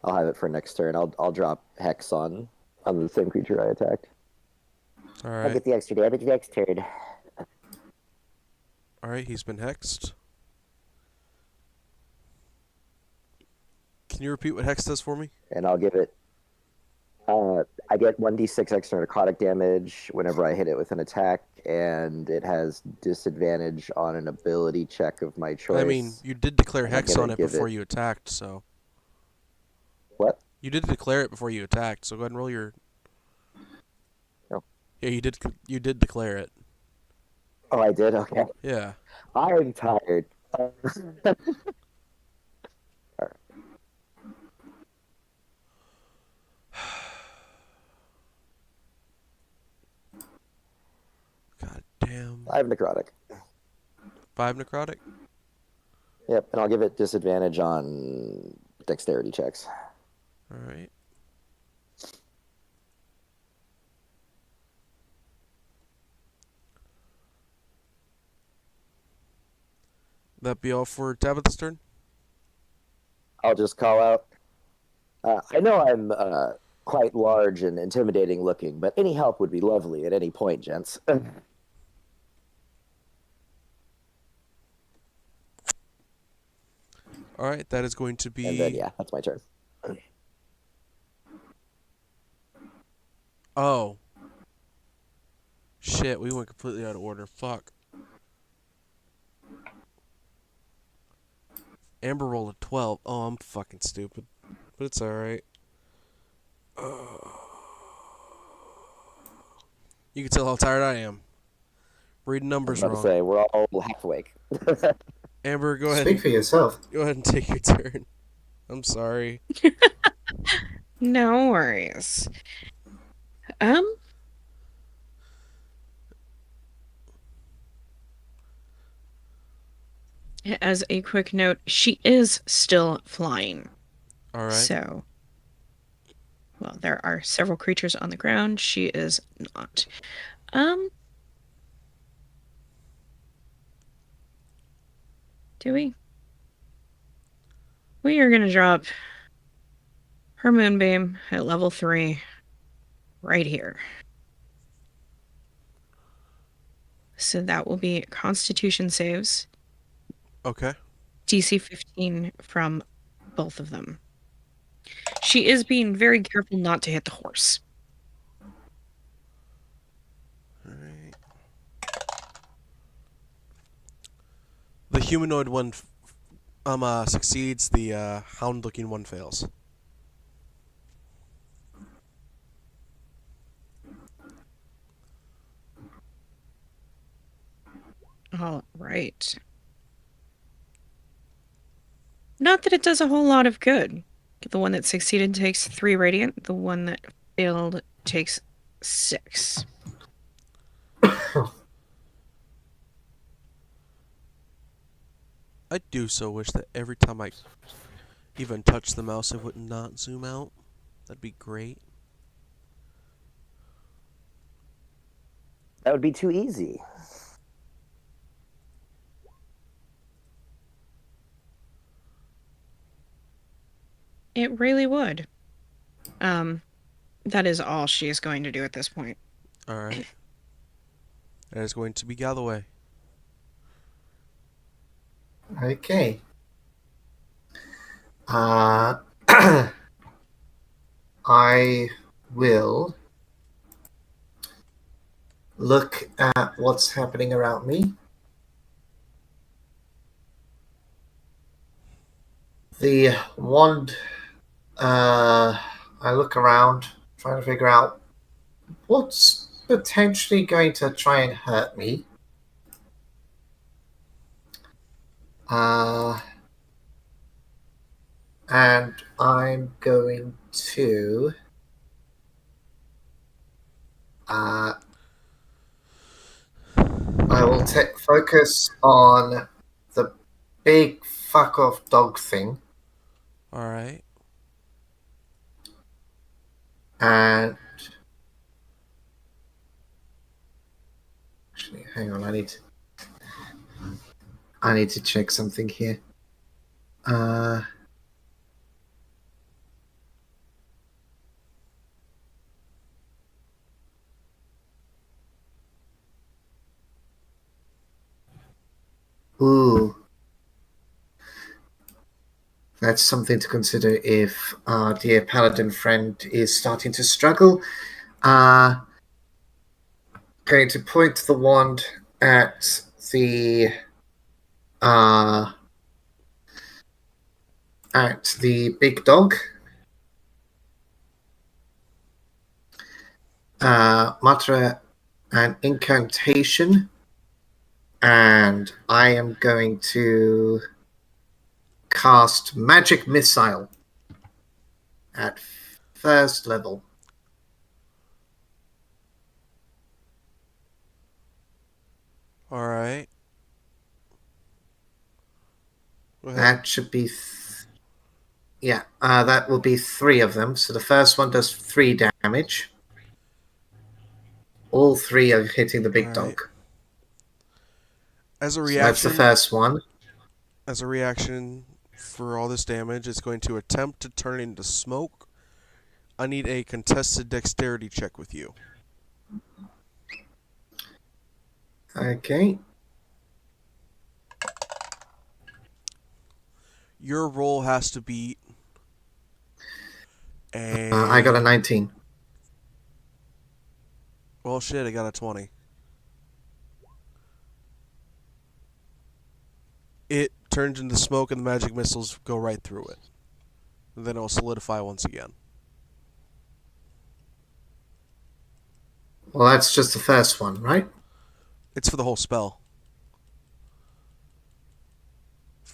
have it for next turn. I'll drop Hex on the same creature I attacked. Alright. I'll get the extra damage next turn. Alright, he's been hexed. Can you repeat what Hex does for me? And I'll give it I get 1d6 extra necrotic damage whenever I hit it with an attack, and it has disadvantage on an ability check of my choice. I mean, you did declare And I'm Hex gonna on it give before it- you attacked, so... What? You did declare it before you attacked, so go ahead and roll your... Oh. Yeah, you did declare it. Oh, I did? Okay. Yeah. I'm tired. God damn. 5 necrotic. 5 necrotic? Yep, and I'll give it disadvantage on dexterity checks. Alright. That be all for Tabitha's turn? I'll just call out. I know I'm quite large and intimidating looking, but any help would be lovely at any point, gents. Alright, that is going to be... And then, yeah, that's my turn. Oh. Shit, we went completely out of order. Fuck. Amber rolled a 12. Oh, I'm fucking stupid. But it's alright. You can tell how tired I am. Reading I numbers was about to wrong. say, we're all half awake. Amber, go ahead. Speak for yourself. Go ahead and take your turn. I'm sorry. No worries. As a quick note, she is still flying. Alright. So, well, there are several creatures on the ground. She is not. Do we? We are gonna drop her moonbeam at level 3 right here. So that will be Constitution saves. Okay. DC 15 from both of them. She is being very careful not to hit the horse. Alright. The humanoid one succeeds, the hound-looking one fails. All right. Not that it does a whole lot of good. The one that succeeded takes 3 radiant. The one that failed takes 6. I do so wish that every time I even touch the mouse, it would not zoom out. That'd be great. That would be too easy. It really would. That is all she is going to do at this point. Alright. That is going to be Galloway. Okay. I will look at what's happening around me. The wand, I look around, trying to figure out what's potentially going to try and hurt me. And I'm going to I will focus on the big fuck off dog thing, Alright. and actually, hang on, I need to check something here. Ooh. That's something to consider if our dear paladin friend is starting to struggle. Going to point the wand at the uh, big dog. Mutter an incantation, and I am going to cast Magic Missile at first level. All right. Go ahead. That should be, that will be 3 of them. So the first one does 3 damage. All 3 are hitting the big All right. dog. As a So that's the reaction, first one. For all this damage, it's going to attempt to turn into smoke. I need a contested dexterity check with you. Okay. Your roll has to beat a... I got a 19. Well, shit, I got a 20. It turns into smoke and the magic missiles go right through it. And then it'll solidify once again. Well, that's just the first one, right? It's for the whole spell.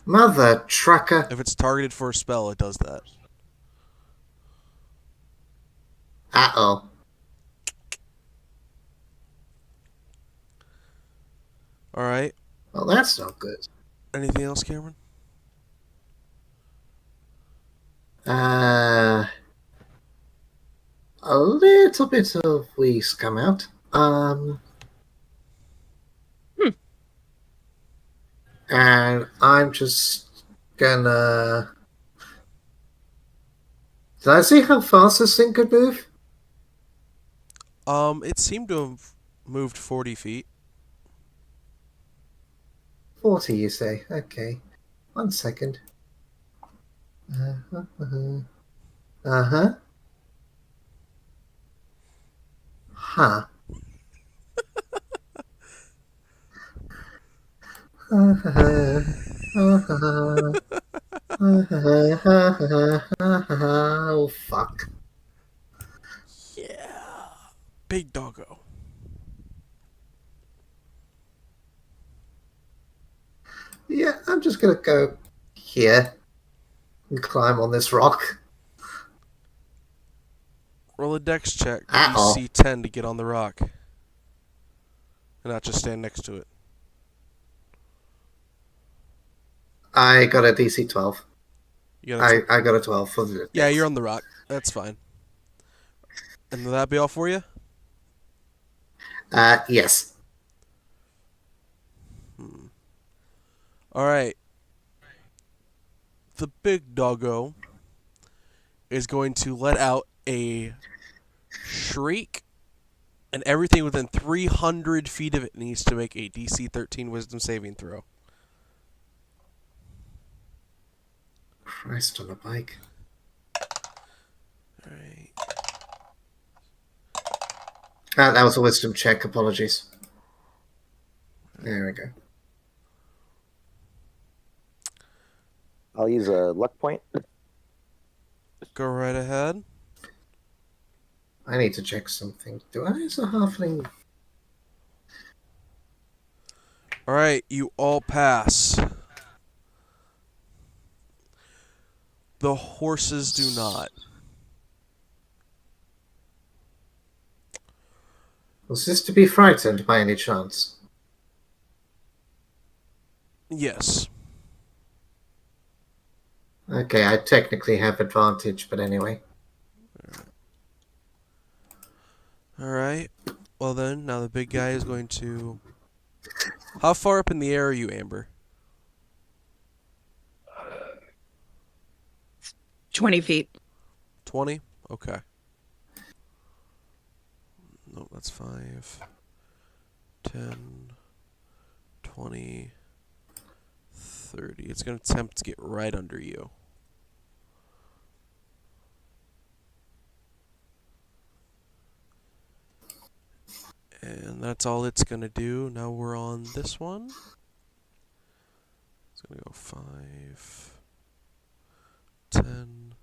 Mother trucker. If it's targeted for a spell, it does that. Uh-oh. Alright. Well, that's not good. Anything else, Cameron? A little bit of wheeze come out. And I'm just gonna... Did I see how fast this thing could move? It seemed to have moved 40 feet. 40, you say? Okay. 1 second. Uh-huh. Huh. Oh, fuck. Yeah. Big doggo. Yeah, I'm just gonna go here and climb on this rock. Roll a dex check. Uh-oh. DC 10 to get on the rock. And not just stand next to it. I got a DC 12. You got I got a 12 for the Yeah, you're on the rock. That's fine. And will that be all for you? Yes. Alright. The big doggo is going to let out a shriek, and everything within 300 feet of it needs to make a DC 13 Wisdom saving throw. Christ on a bike. Alright. That was a wisdom check. Apologies. There we go. I'll use a luck point. Go right ahead. I need to check something. Do I as a halfling? Alright, you all pass. The horses do not. Was this to be frightened by any chance? Yes. Okay, I technically have advantage, but anyway. Alright. Well then, now the big guy is going to... How far up in the air are you, Amber? 20 feet. 20? Okay. No, that's 5, 10, 20, 30. It's going to attempt to get right under you. And that's all it's going to do. Now we're on this one. It's going to go 5, 10,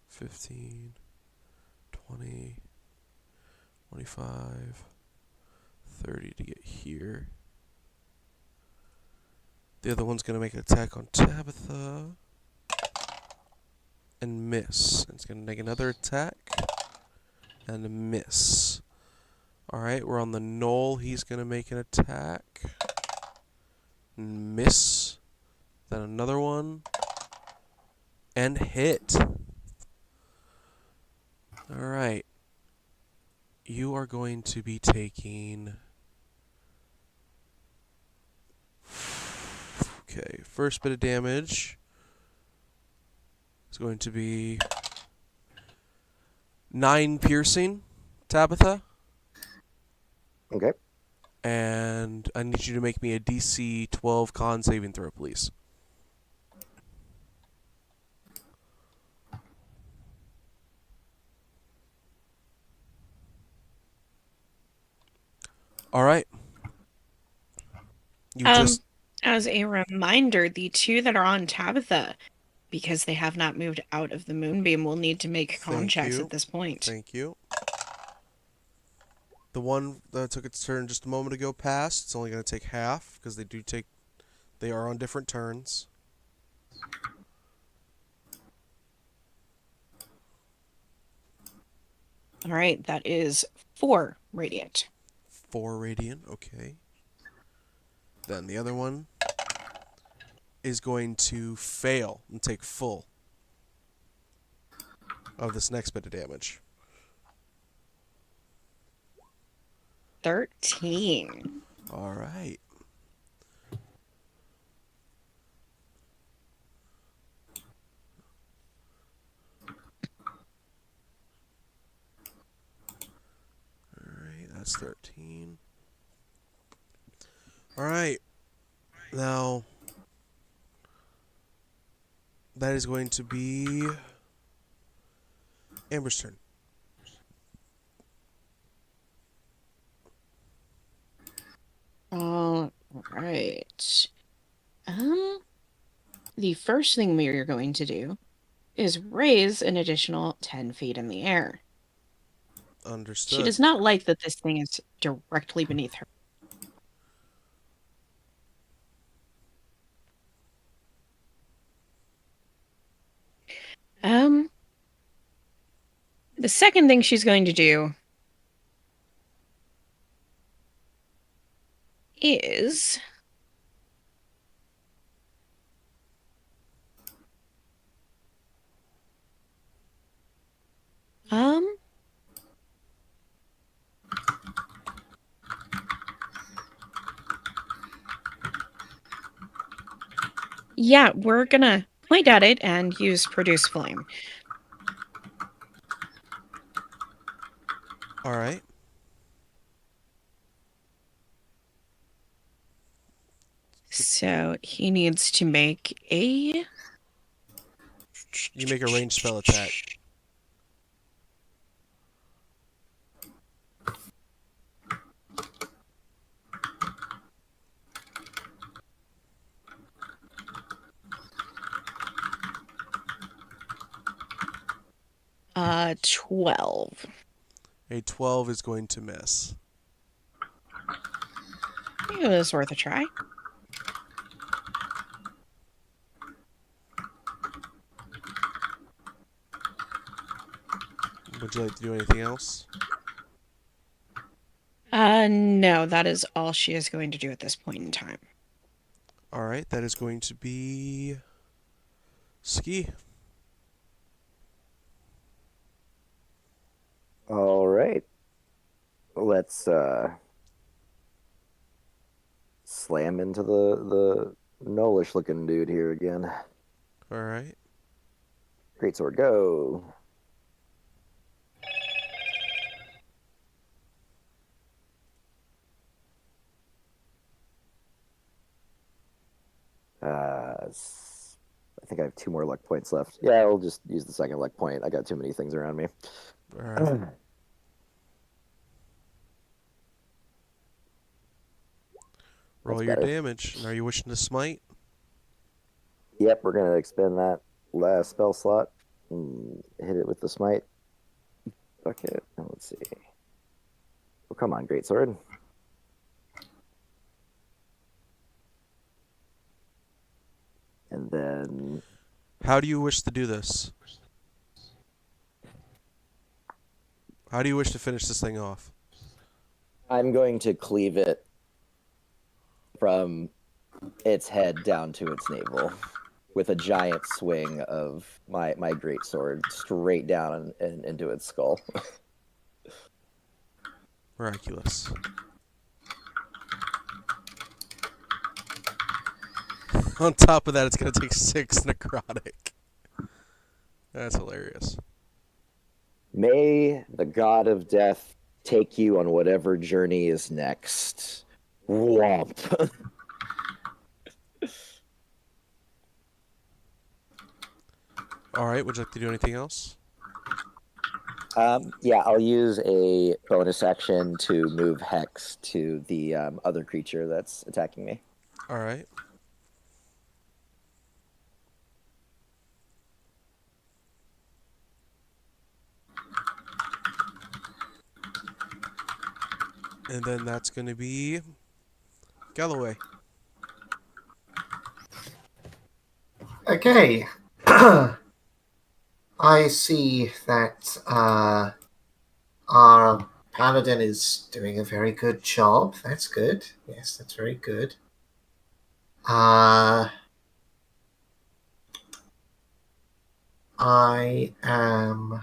15, 20, 25, 30 to get here. The other one's going to make an attack on Tabitha and miss. It's going to make another attack and a miss. Alright, we're on the Knoll. He's going to make an attack and miss. Then another one and hit. Alright. You are going to be taking... Okay, first bit of damage is going to be 9 piercing, Tabitha. Okay. And I need you to make me a DC 12 con saving throw, please. Alright. You just... As a reminder, the two that are on Tabitha, because they have not moved out of the moonbeam, will need to make con Thank checks you. at this point. Thank you. The one that took its turn just a moment ago passed. It's only going to take half, because they are on different turns. Alright, that is 4 radiant. 4 radiant, okay. Then the other one is going to fail and take full of this next bit of damage. 13. All right. All right, that's 13. All right. Now, that is going to be Amber's turn. All right. The first thing we are going to do is raise an additional 10 feet in the air. Understood. She does not like that this thing is directly beneath her. The second thing she's going to do is yeah, we're gonna point at it and use produce flame. All right. So he needs to make a... You make a ranged spell attack. Uh, 12. A 12 is going to miss. It was worth a try. Would you like to do anything else? No, that is all she is going to do at this point in time. All right, that is going to be Ski. All right. Let's slam into the Nolish looking dude here again. All right. Greatsword, go. I think I have 2 more luck points left. Yeah, I'll just use the second luck point. I got too many things around me. All right. Roll That's your better. damage. And are you wishing to smite? Yep, we're gonna expend that last spell slot and hit it with the smite. Okay, now let's see. Oh, come on, greatsword. And then How do you wish to do this? How do you wish to finish this thing off? I'm going to cleave it from its head down to its navel with a giant swing of my greatsword straight down and into its skull. Miraculous. On top of that, it's going to take 6 necrotic. That's hilarious. May the god of death take you on whatever journey is next. Womp. All right, would you like to do anything else? Yeah, I'll use a bonus action to move Hex to the other creature that's attacking me. All right. And then that's going to be Galloway. Okay. I see that our paladin is doing a very good job. That's good. Yes, that's very good. I am.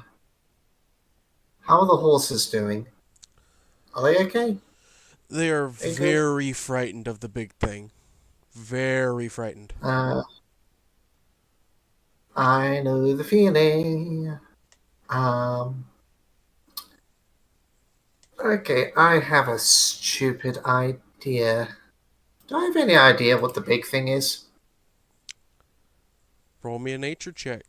How are the horses doing? Are they okay? They are They good? very frightened of the big thing. Very frightened. I know the feeling. Okay, I have a stupid idea. Do I have any idea what the big thing is? Roll me a nature check.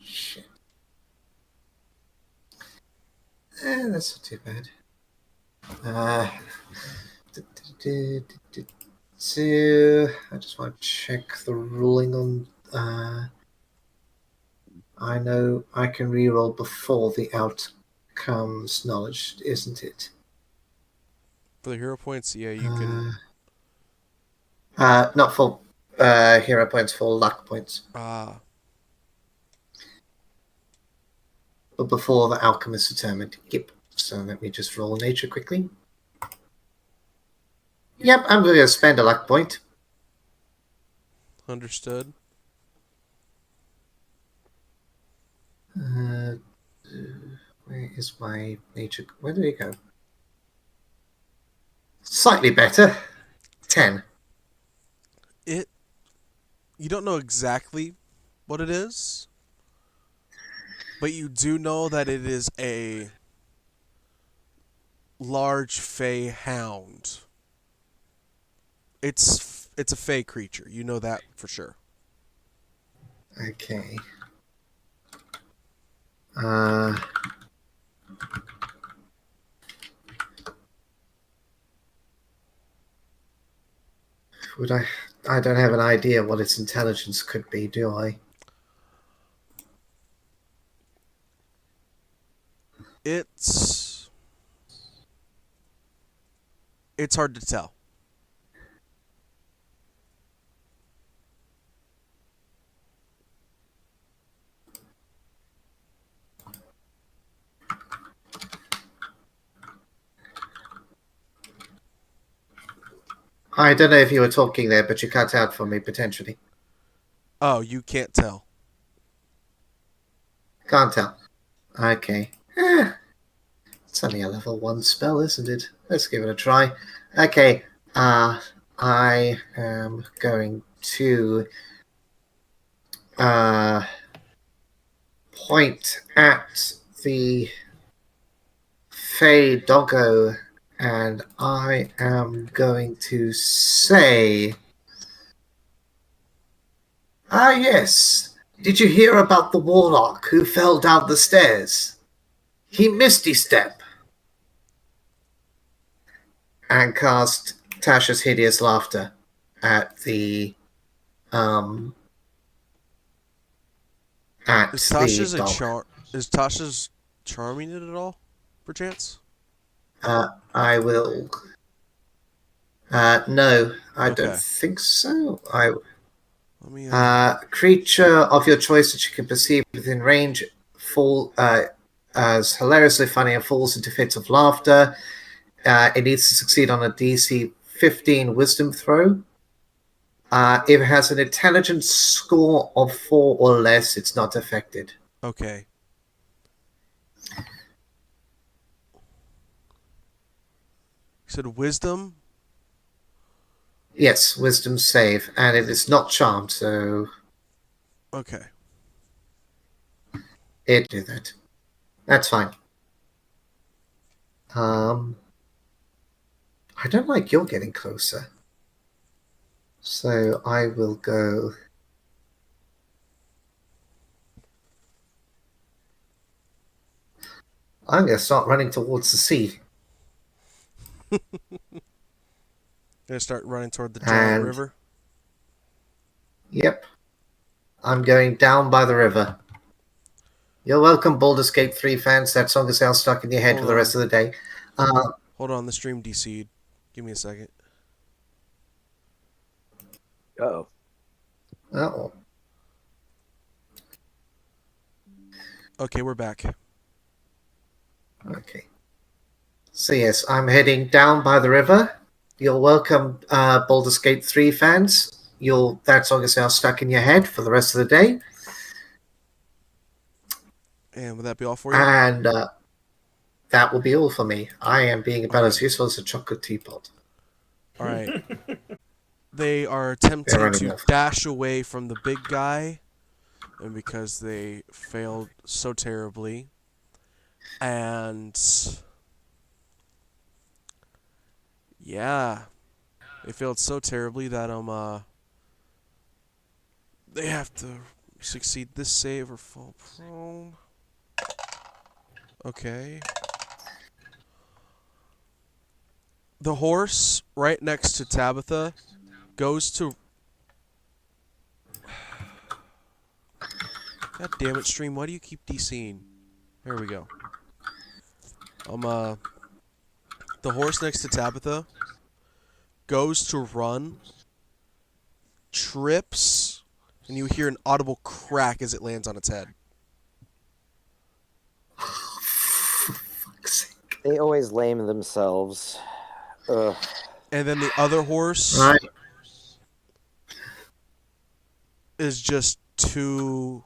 Shit. That's not too bad. I just want to check the ruling on. I know I can reroll before the outcomes knowledge, isn't it? For the hero points, yeah, you can. Not full hero points, full luck points. Ah, But before the outcome is determined. Yep. So let me just roll nature quickly. Yep, I'm going to spend a luck point. understood. Where is my nature? Where did it go? Slightly better. 10. You don't know exactly what it is, but you do know that it is a large fey hound. It's a fey creature. You know that for sure. Okay. Would I don't have an idea what its intelligence could be, do I? It's hard to tell. I don't know if you were talking there, but you cut out for me, potentially. Oh, you can't tell. Can't tell. Okay. It's only a level 1 spell, isn't it? Let's give it a try. Okay. I am going to point at the Fey Doggo, and I am going to say, yes. Did you hear about the warlock who fell down the stairs? He misty step. and cast Tasha's Hideous Laughter at the Is Tasha's dog. Is Tasha's charming it at all, perchance? I will. No, I don't Okay. think so. Let me. Creature of your choice that you can perceive within range fall as hilariously funny and falls into fits of laughter. It needs to succeed on a DC 15 Wisdom throw. If it has an intelligence score of 4 or less, it's not affected. Okay. You said wisdom? Yes, Wisdom save, and it is not charmed, so Okay. it do that. That's fine. I don't like you're getting closer. So I will go. I'm going to start running towards the sea. Gonna start running toward the giant And river. yep, I'm going down by the river. You're welcome, Baldur's Gate 3 fans. That song is now stuck in your head for the rest of the day. Hold on, the stream DC'd. Give me a second. Oh. Oh. Okay, we're back. Okay. So yes, I'm heading down by the river. You're welcome, Baldur's Gate 3 fans. That song is now stuck in your head for the rest of the day. And would that be all for you? And that will be all for me. I am being about Okay. as useful as a chocolate teapot. All right. They are attempting to dash away from the big guy, and because they failed so terribly, and yeah, they failed so terribly that they have to succeed this save or fall prone. Okay. The horse right next to Tabitha goes to... God damn it, stream. Why do you keep DCing? There we go. The horse next to Tabitha goes to run, trips, and you hear an audible crack as it lands on its head. They always lame themselves. Ugh. And then the other horse is just too...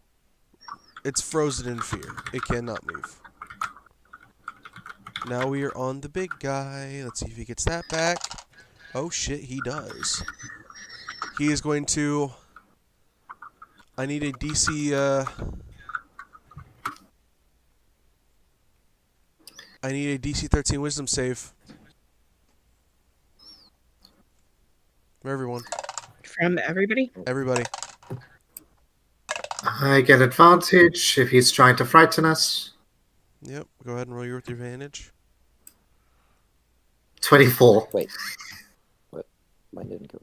It's frozen in fear. It cannot move. Now we are on the big guy. Let's see if he gets that back. Oh shit, he does. He is going to... I need a DC... I need a DC 13 Wisdom save. For everyone. From everybody? Everybody. I get advantage if he's trying to frighten us. Yep, go ahead and roll your with advantage. 24. Wait. What? Mine didn't go.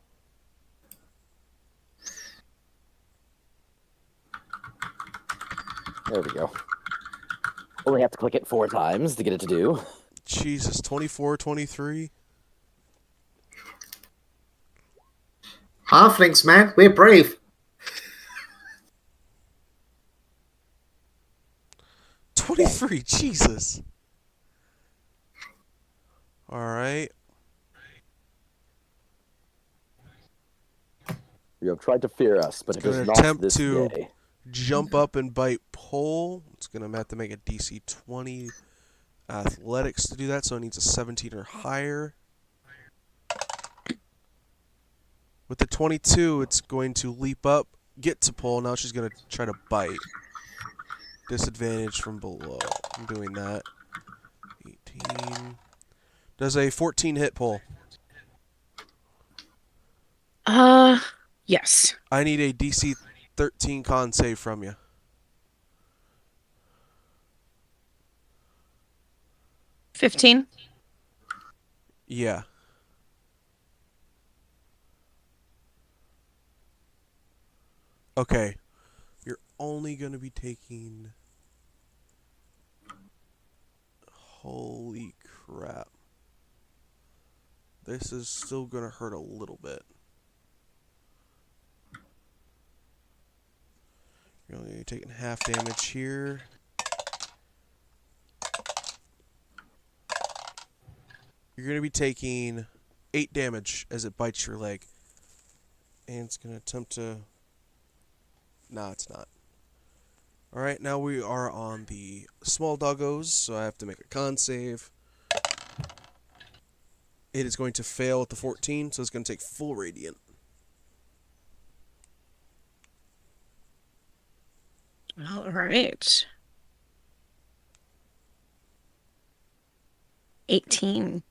There we go. Only have to click it 4 times to get it to do. Jesus, 24, 23. Halflings, man, we're brave. 23, Jesus. Alright. You have tried to fear us, but It's it is gonna not attempt this to day. jump up and bite pole. It's going to have to make a DC 20 athletics to do that, so it needs a 17 or higher. With the 22, it's going to leap up, get to pole. Now she's going to try to bite. Disadvantage from below. I'm doing that. 18. Does a 14 hit pole? Yes. I need a DC 13 con save from you. $15. Yeah. Okay. You're only going to be taking... Holy crap. This is still going to hurt a little bit. You're only taking half damage here. You're going to be taking 8 damage as it bites your leg. And it's going to attempt to... Nah, it's not. Alright, now we are on the small doggos, so I have to make a con save. It is going to fail at the 14, so it's going to take full radiant. All right. 18.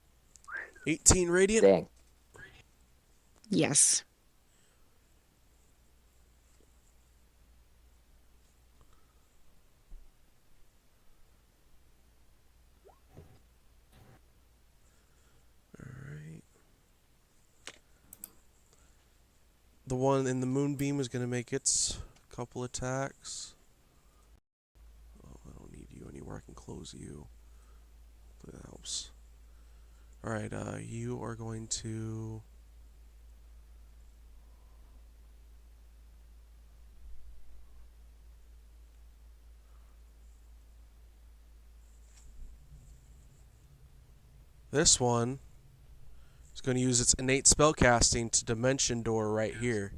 18 radiant? Dang. Yes. Alright. The one in the moonbeam is going to make its couple attacks. Oh, I don't need you anywhere. I can close you. That helps. Alright, you are going to... This one is going to use its innate spellcasting to Dimension Door right here.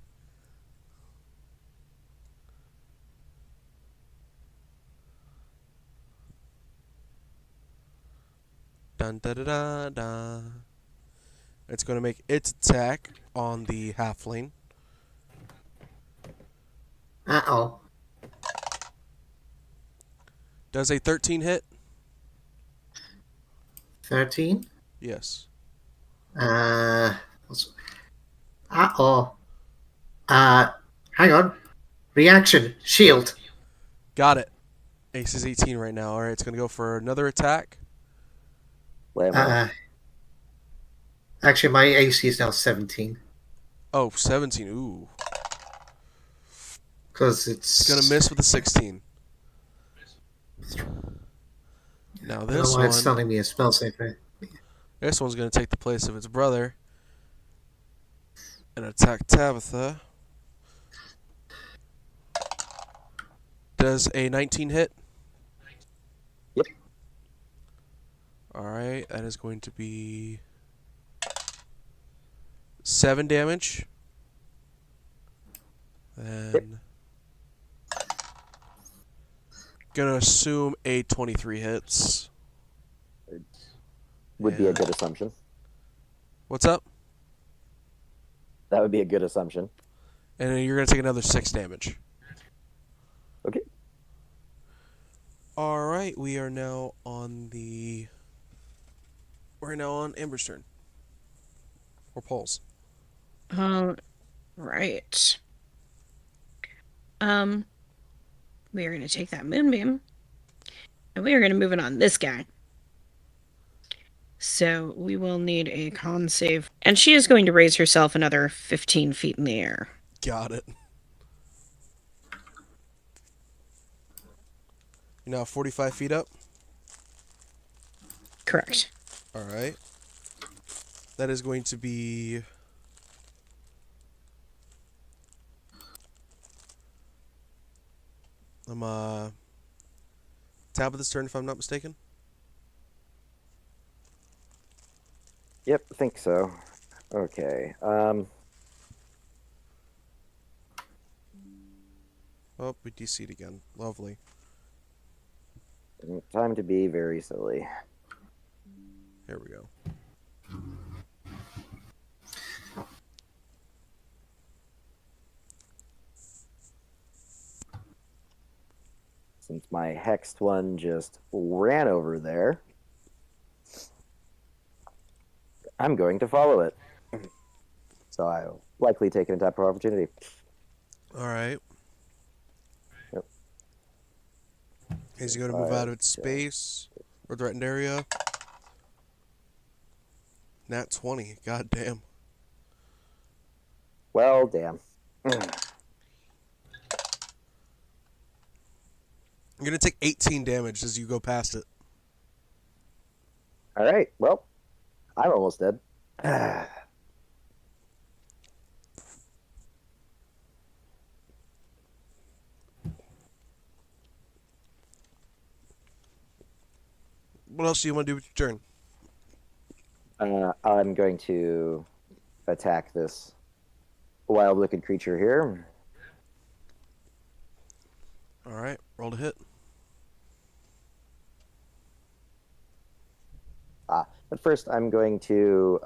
Dun da da da da. It's going to make its attack on the halfling. Uh-oh. Does a 13 hit? 13? Yes. Uh-oh. Hang on. Reaction. Shield. Got it. Ace is 18 right now. Alright, it's going to go for another attack. Actually, my AC is now 17. Oh, 17. Ooh. Because it's... It's going to miss with a 16. Now I don't this know why it's one... telling me a spell save. This one's going to take the place of its brother and attack Tabitha. Does a 19 hit? Yep. Alright, that is going to be 7 damage. Then gonna assume a 23 hits. Would be a good assumption. What's up? That would be a good assumption. And then you're gonna take another 6 damage. Okay. Alright, we are now on we're now on Amber's turn. Or Paul's. Right. We are going to take that moonbeam, and we are going to move it on this guy. So we will need a con save, and she is going to raise herself another 15 feet in the air. Got it. You're now 45 feet up? Correct. Alright. That is going to be... Tabitha's turn, if I'm not mistaken. Yep, I think so. Okay. Oh, we DC'd again. Lovely. Time to be very silly. Here we go. Since my hexed one just ran over there, I'm going to follow it. So I'll likely take an attack of opportunity. Alright. Yep. Is he going to move out of its space or threatened area? Nat 20. God damn. Well, damn. You're gonna take 18 damage as you go past it. All right. Well, I'm almost dead. What else do you want to do with your turn? I'm going to attack this wild-looking creature here. All right, roll to hit. But first, I'm going to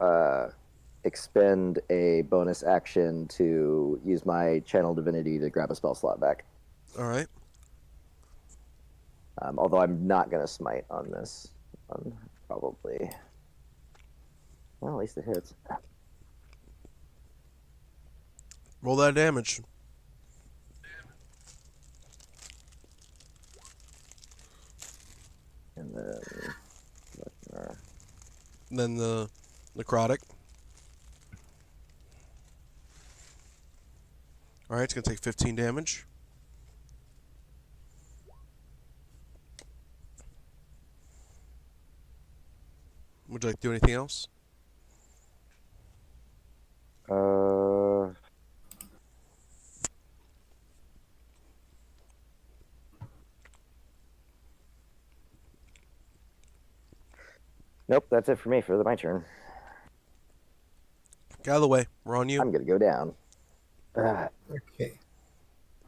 expend a bonus action to use my Channel Divinity to grab a spell slot back. All right. Although I'm not going to smite on this one, probably. Well, at least it hits. Roll that damage. And then... Then the necrotic. All right, it's gonna take 15 damage. Would you like to do anything else? Nope, that's it for me for my turn. Get out of the way. We're on you. I'm gonna go down. Okay.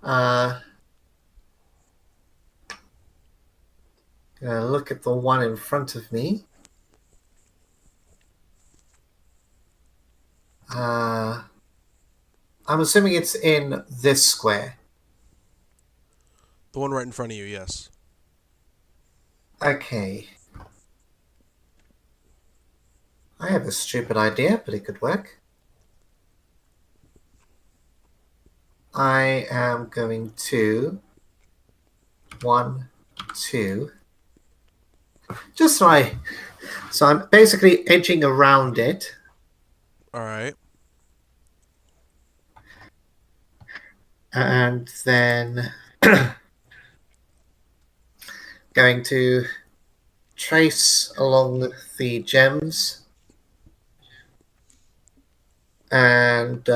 Gonna look at the one in front of me. I'm assuming it's in this square. The one right in front of you, yes. Okay. I have a stupid idea, but it could work. I am going to 1, 2. Just so I'm basically edging around it. All right. And then going to trace along the gems. And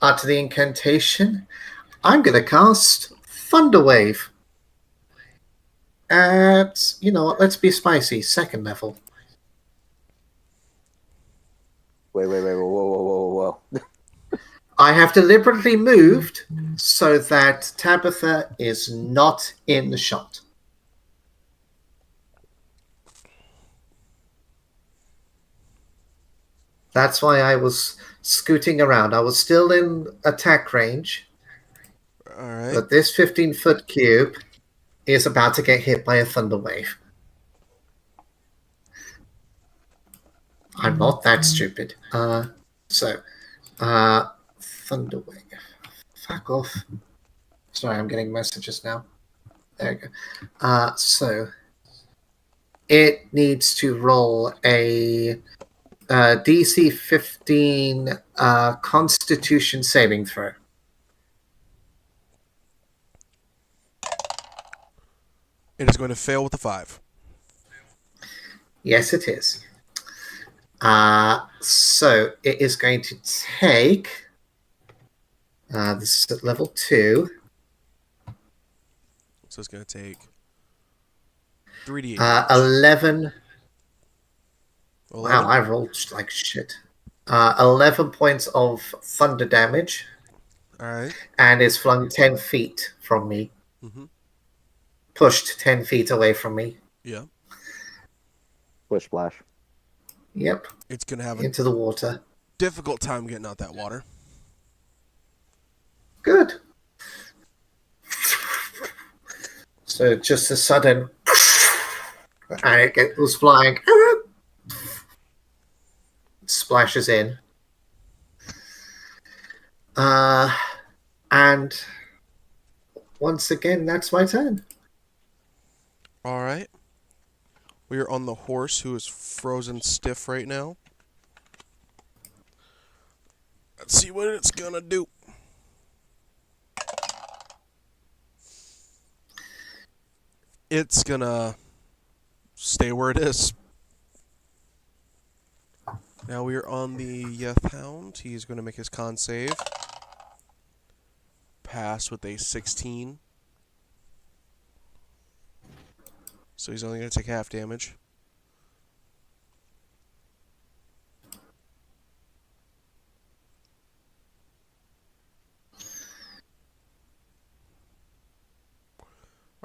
after the incantation, I'm going to cast Thunderwave. At, you know what, let's be spicy, 2nd level. Wait, whoa. I have deliberately moved so that Tabitha is not in the shot. That's why I was scooting around. I was still in attack range. All right. But this 15-foot cube is about to get hit by a thunder wave. I'm not that stupid. Thunder wave. Fuck off. Sorry, I'm getting messages now. There you go. So it needs to roll a DC 15 Constitution saving throw. It is going to fail with a 5. Yes, it is. So it is going to take. This is at level 2. So it's going to take 3d8. 11. 11. Wow, I rolled like shit. 11 points of thunder damage. All right. And is flung 10 feet from me. Mm-hmm. Pushed 10 feet away from me. Yeah. Push splash. Yep. It's going to have a into the water. difficult time getting out that water. Good. So just a sudden, and it goes flying, splashes in, and once again, that's my turn. All right. We are on the horse, who is frozen stiff right now. Let's see what it's gonna do. It's gonna stay where it is. Now we are on the Hound. He's going to make his con save. Pass with a 16. So he's only going to take half damage.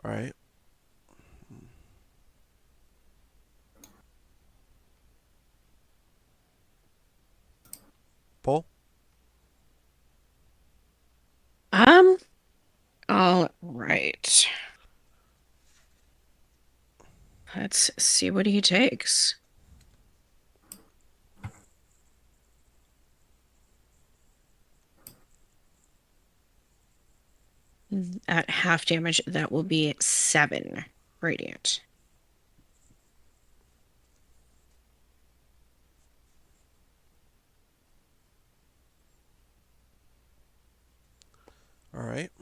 Alright. Paul? All right. Let's see what he takes. At half damage, that will be 7 radiant. Alright.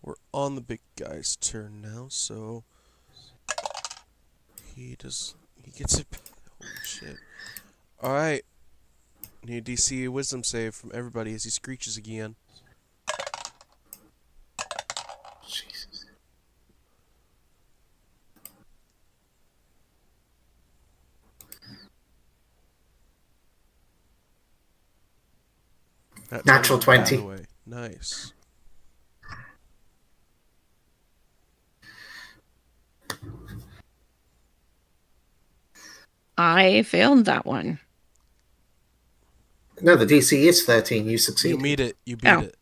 We're on the big guy's turn now, so he gets it. Holy shit. Alright. Need a DC wisdom save from everybody as he screeches again. Jesus. Natural 20. Away. Nice. I failed that one. No, the DC is 13. You You succeeded. beat it. You beat Oh. it.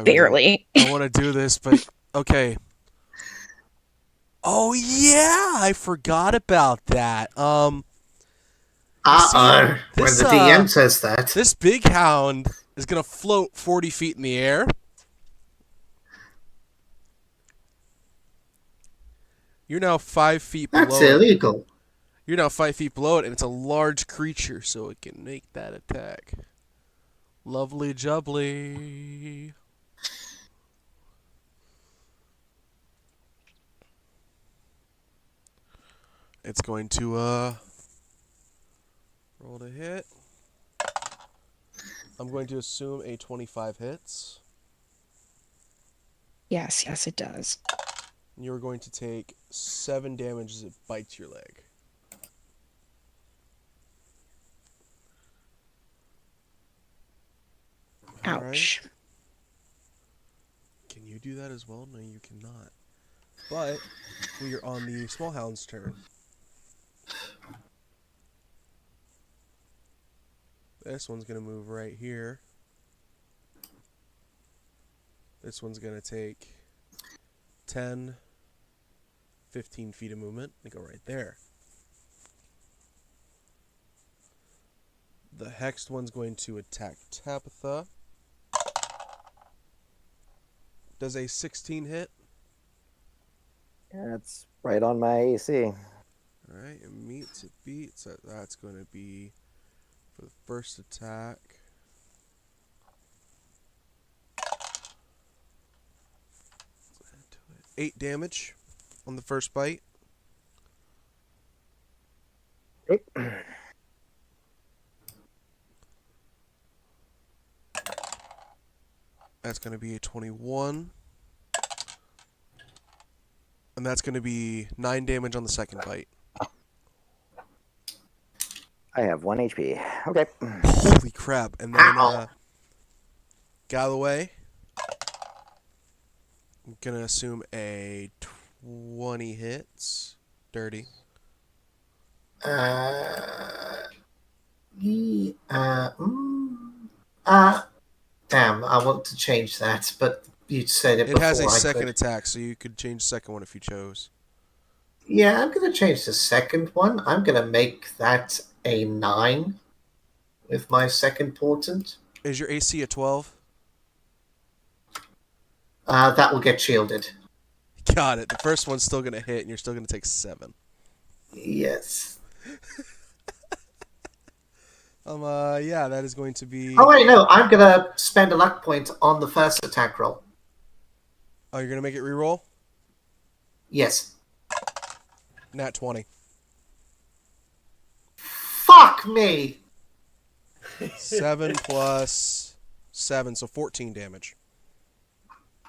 Barely. I want to do this, but okay. Oh yeah, I forgot about that. Uh-oh. When this, the DM says that. This big hound is gonna float 40 feet in the air. You're now 5 feet below. That's illegal. You're now 5 feet below it, and it's a large creature, so it can make that attack. Lovely jubbly. It's going to roll to hit. I'm going to assume a 25 hits. Yes, it does. And you're going to take 7 damage as it bites your leg. Ouch. Right. Can you do that as well? No, you cannot. But we are on the small hound's turn. This one's going to move right here. This one's going to take 10, 15 feet of movement and go right there. The hexed one's going to attack Tabitha. Does a 16 hit? That's right on my AC. Alright, it meets, it beats. That's going to be for the first attack. Let's add to it. 8 damage on the first bite. Okay. That's going to be a 21. And that's going to be 9 damage on the second bite. I have 1 HP. Okay. Holy crap. And then, get out of the way. I'm going to assume a 20 hits. Dirty. Damn, I want to change that, but you said it before. It has a I second could. attack, so you could change the second one if you chose. Yeah, I'm going to change the second one. I'm going to make that a 9 with my second portent. Is your AC a 12? That will get shielded. Got it. The first one's still going to hit, and you're still going to take 7. Yes. Yeah, that is going to be. Oh wait, no, I'm gonna spend a luck point on the first attack roll. Oh, you're gonna make it reroll? Yes. Nat 20. Fuck me! 7 plus 7, so 14 damage.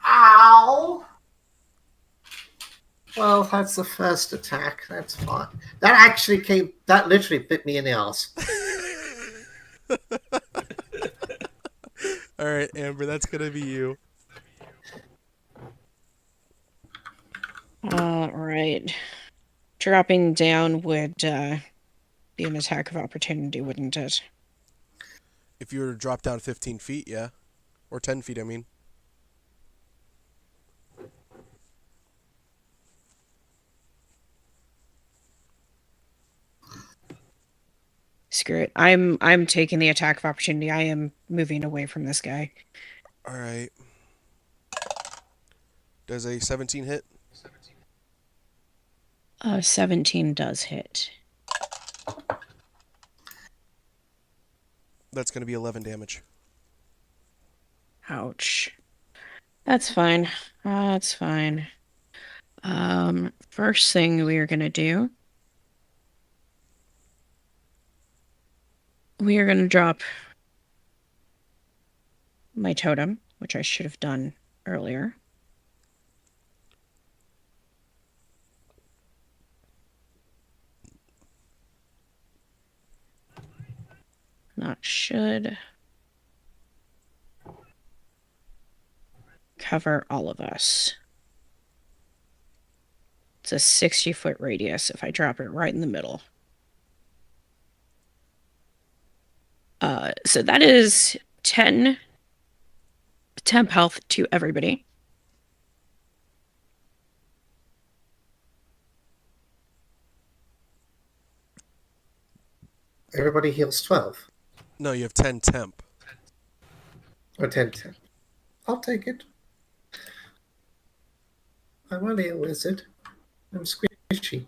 Ow! Well, that's the first attack. That's fine. That literally bit me in the ass. Alright, Amber, that's gonna be you. Alright. Dropping down would be an attack of opportunity, wouldn't it? If you were to drop down 15 feet, yeah. Or 10 feet, I mean. Screw it. I'm taking the attack of opportunity. I am moving away from this guy. Alright. Does a 17 hit? 17 does hit. That's gonna be 11 damage. Ouch. That's fine. That's fine. First thing we are gonna do, we are gonna drop my totem, which I should have done earlier. Not should. Cover all of us. It's a 60-foot radius if I drop it right in the middle. So that is 10 temp health to everybody. Everybody heals 12. No, you have 10 temp. Or 10 temp. I'll take it. I'm only a wizard. I'm squishy.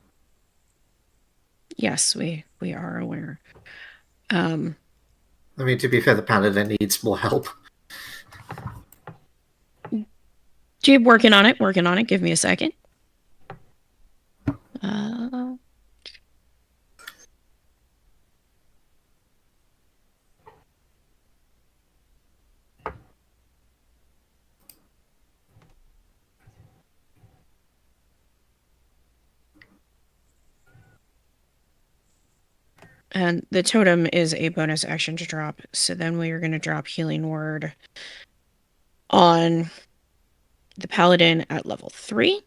Yes, we are aware. I mean, to be fair, the paladin needs more help. Keep working on it. Give me a second. And the totem is a bonus action to drop. So then we are going to drop Healing Word on the Paladin at level 3.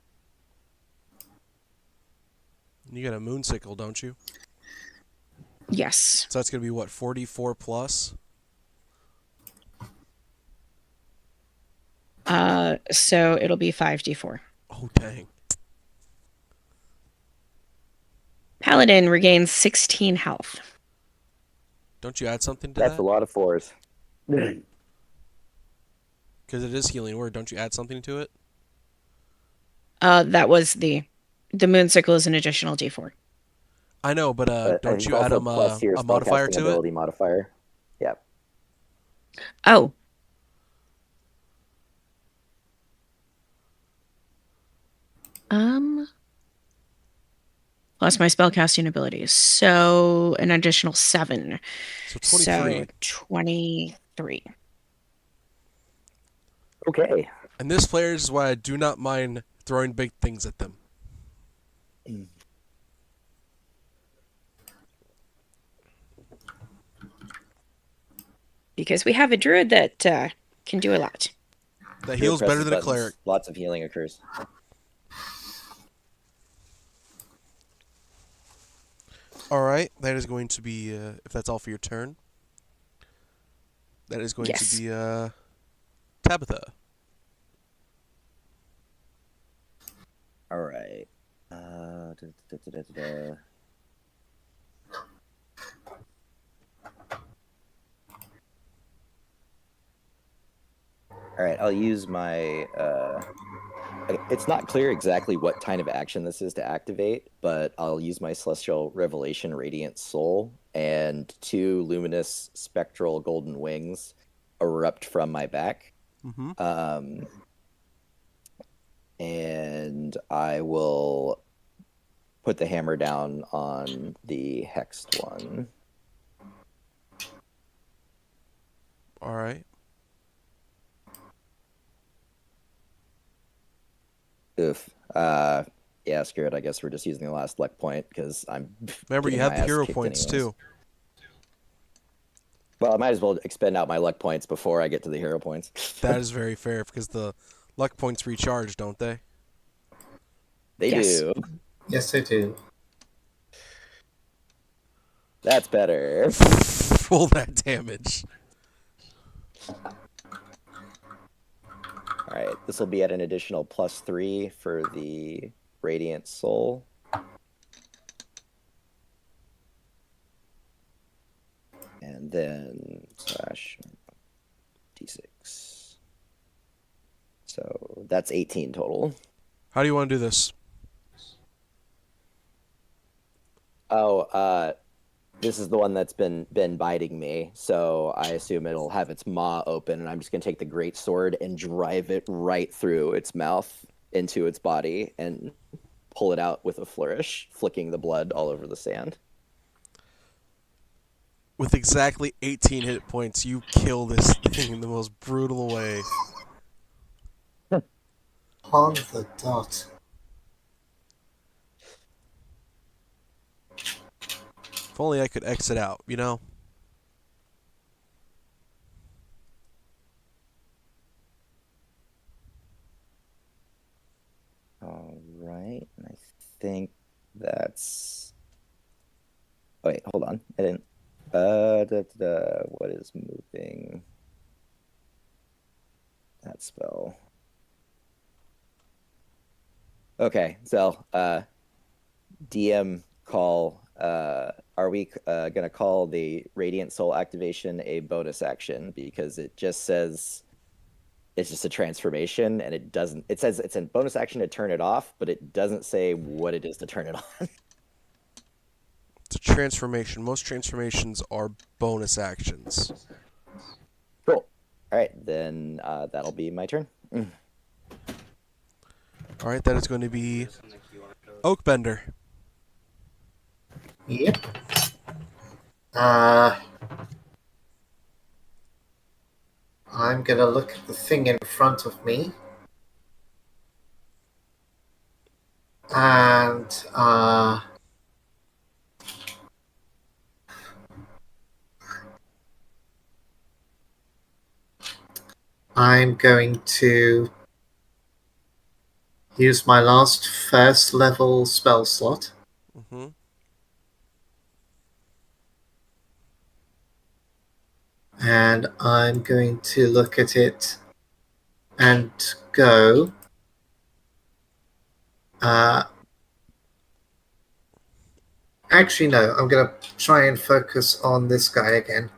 You got a moon sickle, don't you? Yes. So that's gonna be what, 44 plus? So it'll be 5d4. Oh, dang. Paladin regains 16 health. Don't you add something to That's that? a lot of 4s. Because it is Healing Word. Don't you add something to it? That was the Moonsicle is an additional d4. I know, but I don't think you add also them plus your a modifier spellcasting to it? ability modifier. Yeah. Oh. Plus my spellcasting abilities. So an additional 7. So 23. So 23. Okay. And this player is why I do not mind throwing big things at them. Because we have a druid that can do a lot. That heals Presses better than a buttons. cleric. Lots of healing occurs. Alright, that is going to be, if that's all for your turn, that is going to be Tabitha. All right. All right, I'll use my. It's not clear exactly what kind of action this is to activate, but I'll use my Celestial Revelation Radiant Soul and 2 luminous spectral golden wings erupt from my back. Mm-hmm. And I will put the hammer down on the hexed one. All right. Oof. Yeah, screw it. I guess we're just using the last luck point because I'm. Remember, you getting have my the ass hero kicked points anyways. too. Well, I might as well expend out my luck points before I get to the hero points. That is very fair because the luck points recharge, don't they? They Yes. do. Yes, they do. That's better. Roll that damage. All right, this will be at an additional +3 for the Radiant Soul. And then slash d6. So that's 18 total. How do you want to do this? Oh, this is the one that's been biting me, so I assume it'll have its maw open, and I'm just gonna take the great sword and drive it right through its mouth into its body and pull it out with a flourish, flicking the blood all over the sand. With exactly 18 hit points, you kill this thing in the most brutal way. On the dot. If only I could exit out, you know? All right, and I think that's. Oh, wait, hold on. I didn't. What is moving? That spell. Okay, so DM call. Are we gonna call the Radiant Soul activation a bonus action because it just says it's just a transformation and it doesn't. It says it's a bonus action to turn it off, but it doesn't say what it is to turn it on. It's a transformation. Most transformations are bonus actions. Cool. All right, then that'll be my turn. All right, that is going to be Oakbender. Yep. I'm gonna look at the thing in front of me. And I'm going to use my last first level spell slot. Mm-hmm. And I'm going to look at it and go. Actually, no. I'm going to try and focus on this guy again.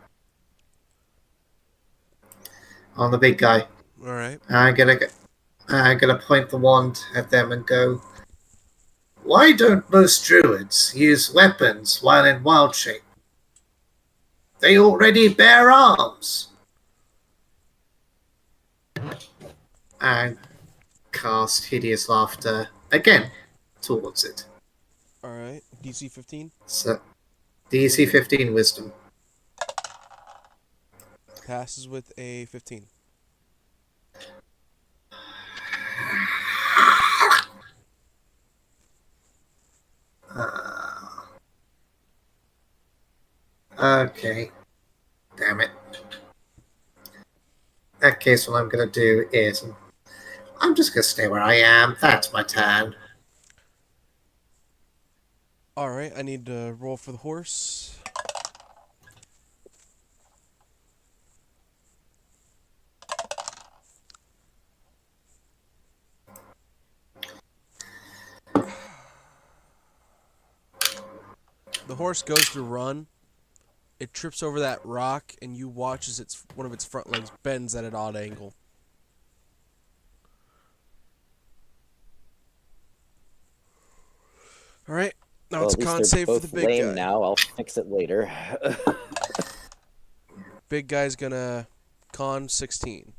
On the big guy. All right. I'm gonna point the wand at them and go. Why don't most druids use weapons while in wild shape? They already bear arms. And cast hideous laughter again towards it. All right. DC 15. So, DC 15 wisdom. Passes with a 15. Okay. Damn it. In that case, what I'm going to do is I'm just going to stay where I am. That's my turn. All right. I need to roll for the horse. The horse goes to run. It trips over that rock, and you watch as one of its front legs bends at an odd angle. All right. Now Well, it's at a least con they're save for the both big lame guy. now. I'll fix it later. Big guy's gonna con 16.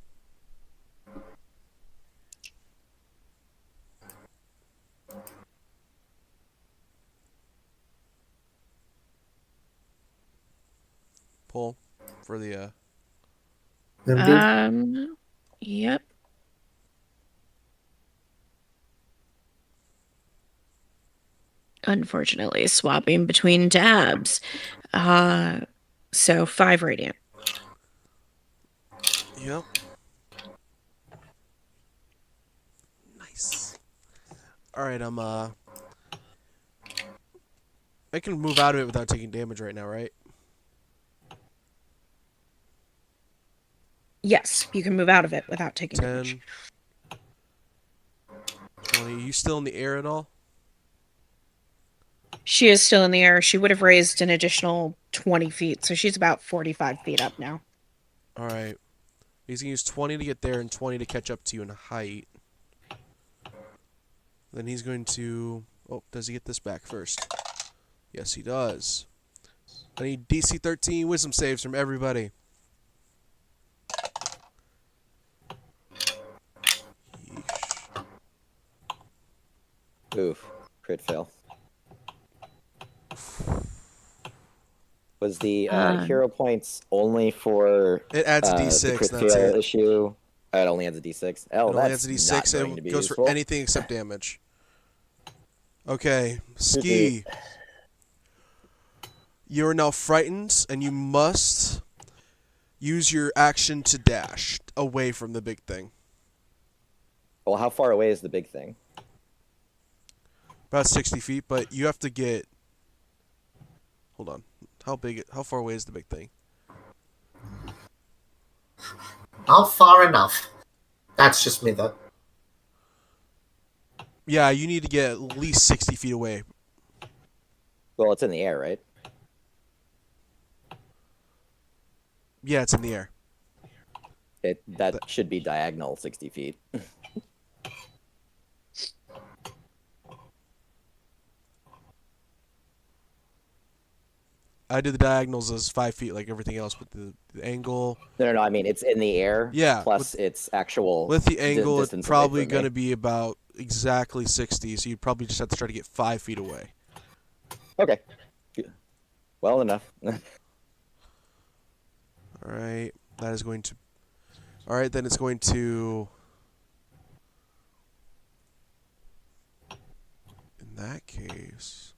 Pull for the Moonbeam? Yep. Unfortunately, swapping between tabs. So 5 radiant. Yep. Nice. Alright, I can move out of it without taking damage right now, right? Yes, you can move out of it without taking damage. 10, 20. You still in the air at all? She is still in the air. She would have raised an additional 20 feet, so she's about 45 feet up now. Alright. He's gonna use 20 to get there and 20 to catch up to you in height. Then he's going to... Oh, does he get this back first? Yes, he does. I need DC 13 wisdom saves from everybody. Yeesh. Oof. Crit fail. Was the hero points only for It adds a the D6, crit that's fail it. issue? It only adds a D6. Oh, It only that's adds a not D6 going to and be goes useful. for anything except damage. Okay, Ski. You are now frightened, and you must use your action to dash away from the big thing. Well, how far away is the big thing? About 60 feet, but you have to get... Hold on. How far away is the big thing? Not far enough. That's just me, though. Yeah, you need to get at least 60 feet away. Well, it's in the air, right? Yeah, it's in the air. That should be diagonal 60 feet. I did the diagonals as 5 feet like everything else, but the angle... No, I mean, it's in the air. Yeah, Plus its actual With the angle, it's distance probably away from going to me. be about exactly 60, so you'd probably just have to try to get 5 feet away. Okay. Well enough. Alright, that is going to... Alright, then it's going to... In that case...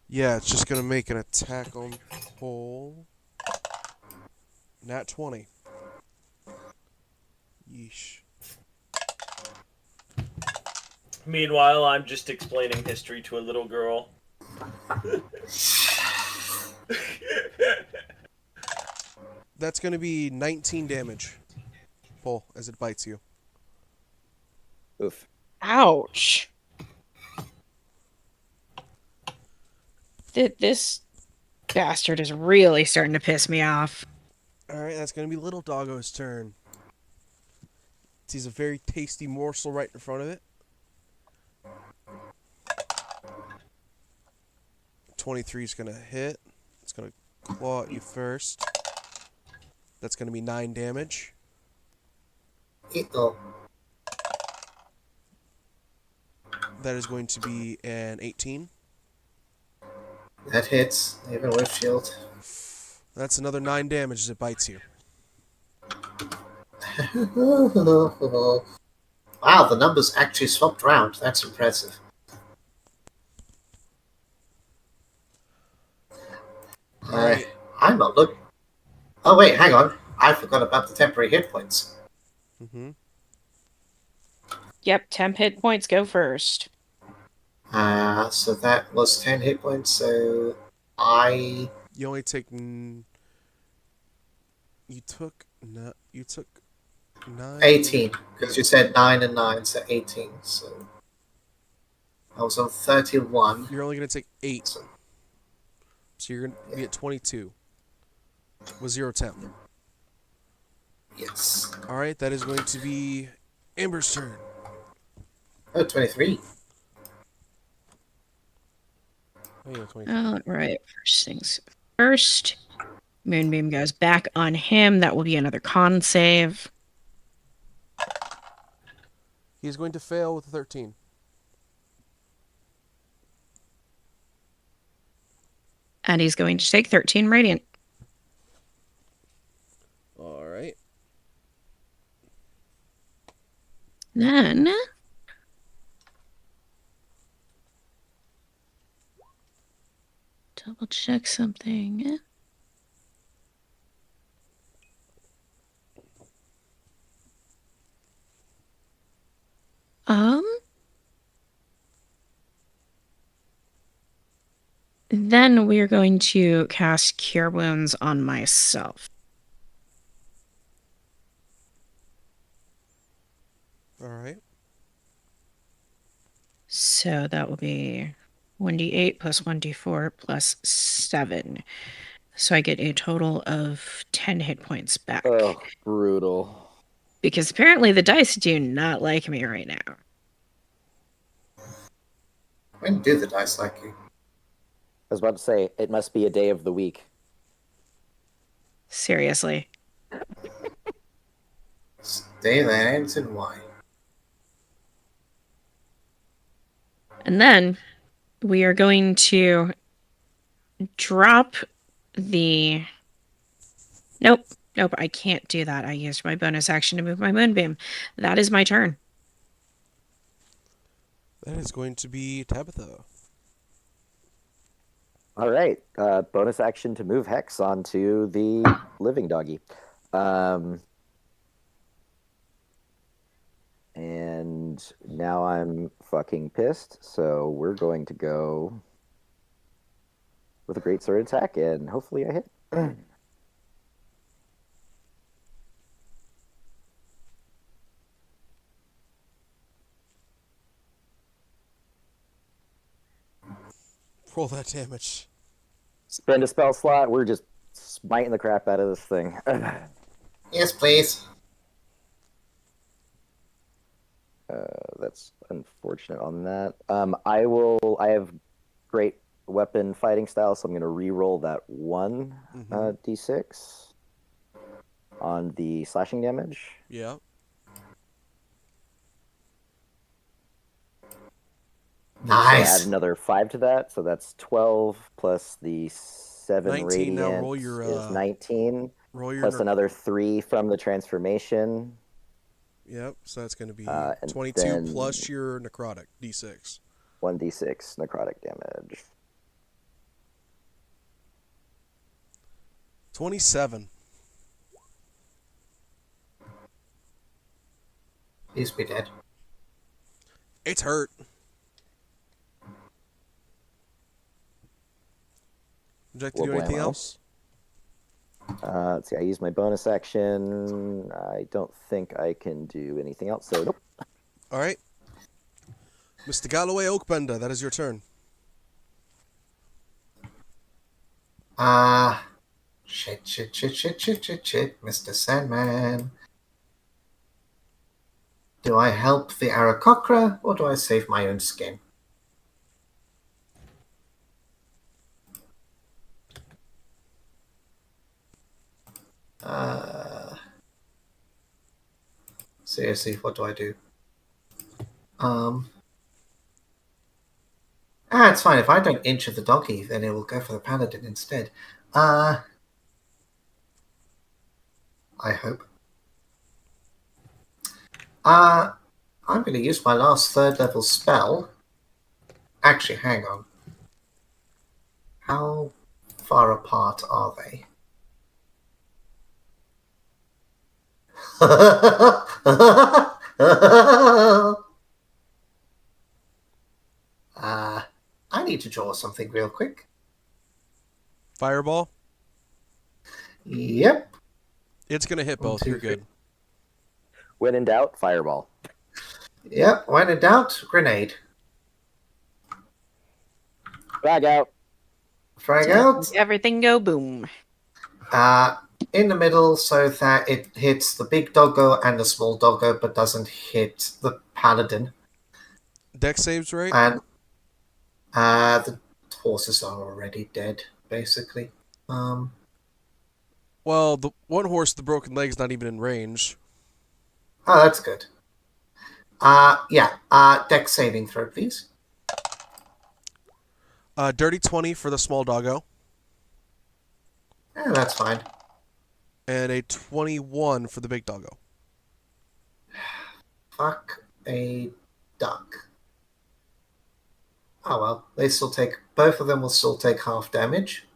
Yeah, it's just going to make an attack on Pole. Nat 20. Yeesh. Meanwhile, I'm just explaining history to a little girl. That's going to be 19 damage. Pole, as it bites you. Oof. Ouch. This bastard is really starting to piss me off. Alright, that's going to be Little Doggo's turn. Sees a very tasty morsel right in front of it. 23 is going to hit. It's going to claw at you first. That's going to be 9 damage. Oh, That is going to be an 18. that hits. Even with shield. That's another 9 damage as it bites you. Wow, the numbers actually swapped around. That's impressive. Alright. I'm not looking. Oh wait, hang on. I forgot about the temporary hit points. Mm-hmm. Yep, temp hit points go first. So that was 10 hit points. So I You only take... You took 9... 18 because you said 9 and 9, so 18. So I was on 31. You're only going to take 8. So, So you're going to be at 22. With 0 temp. Yes. All right, that is going to be Amber's turn. Oh, 23. Oh, yeah, 23. All right. First things first. Moonbeam goes back on him. That will be another con save. He's going to fail with a 13. And he's going to take 13 radiant. All right. Then double check something. Then we are going to cast Cure Wounds on myself. All right. So that will be 1d8 plus 1d4 plus 7. So I get a total of 10 hit points back. Oh, brutal. Because apparently the dice do not like me right now. When do the dice like you? I was about to say, it must be a day of the week. Seriously. Stay there, ends in Y. And then we are going to drop the... Nope, I can't do that. I used my bonus action to move my moonbeam. That is my turn. That is going to be Tabitha. All right. Bonus action to move Hex onto the living doggy. And now I'm fucking pissed, so we're going to go with a great sword attack, and hopefully I hit. Roll that damage. Spend a spell slot. We're just smiting the crap out of this thing. Yes, please. That's unfortunate on that. I have great weapon fighting style, so I'm going to re-roll that one d6 on the slashing damage. Yeah. Nice. So add another 5 to that, so that's 12 plus the 7 19. radiant Now roll your, is 19. Roll your Plus another 3 from the transformation. Yep, so that's going to be And 22 then plus your necrotic, d6. 1d6 necrotic damage. 27. Please be dead. It's hurt. Would you like to do anything else? Let's see, I use my bonus action. I don't think I can do anything else, so nope. All right. Mr. Galloway Oakbender, that is your turn. Shit, Mr. Sandman. Do I help the Aarakocra, or do I save my own skin? Seriously, what do I do? It's fine. If I don't injure the doggy, then it will go for the paladin instead. I hope. I'm going to use my last 3rd level spell. Actually, hang on. How far apart are they? I need to draw something real quick. Fireball? Yep. It's going to hit both. You're good. When in doubt, fireball. Yep. When in doubt, grenade. Frag out. Frag out. Everything go boom. in the middle so that it hits the big doggo and the small doggo, but doesn't hit the paladin. Dex saves, right? And the horses are already dead, basically. Well, the one horse with the broken leg's not even in range. Oh, that's good. Dex saving throw, please. Dirty 20 for the small doggo. Yeah, that's fine. And a 21 for the big doggo. Fuck a duck. Oh well, they still take, both of them will still take half damage.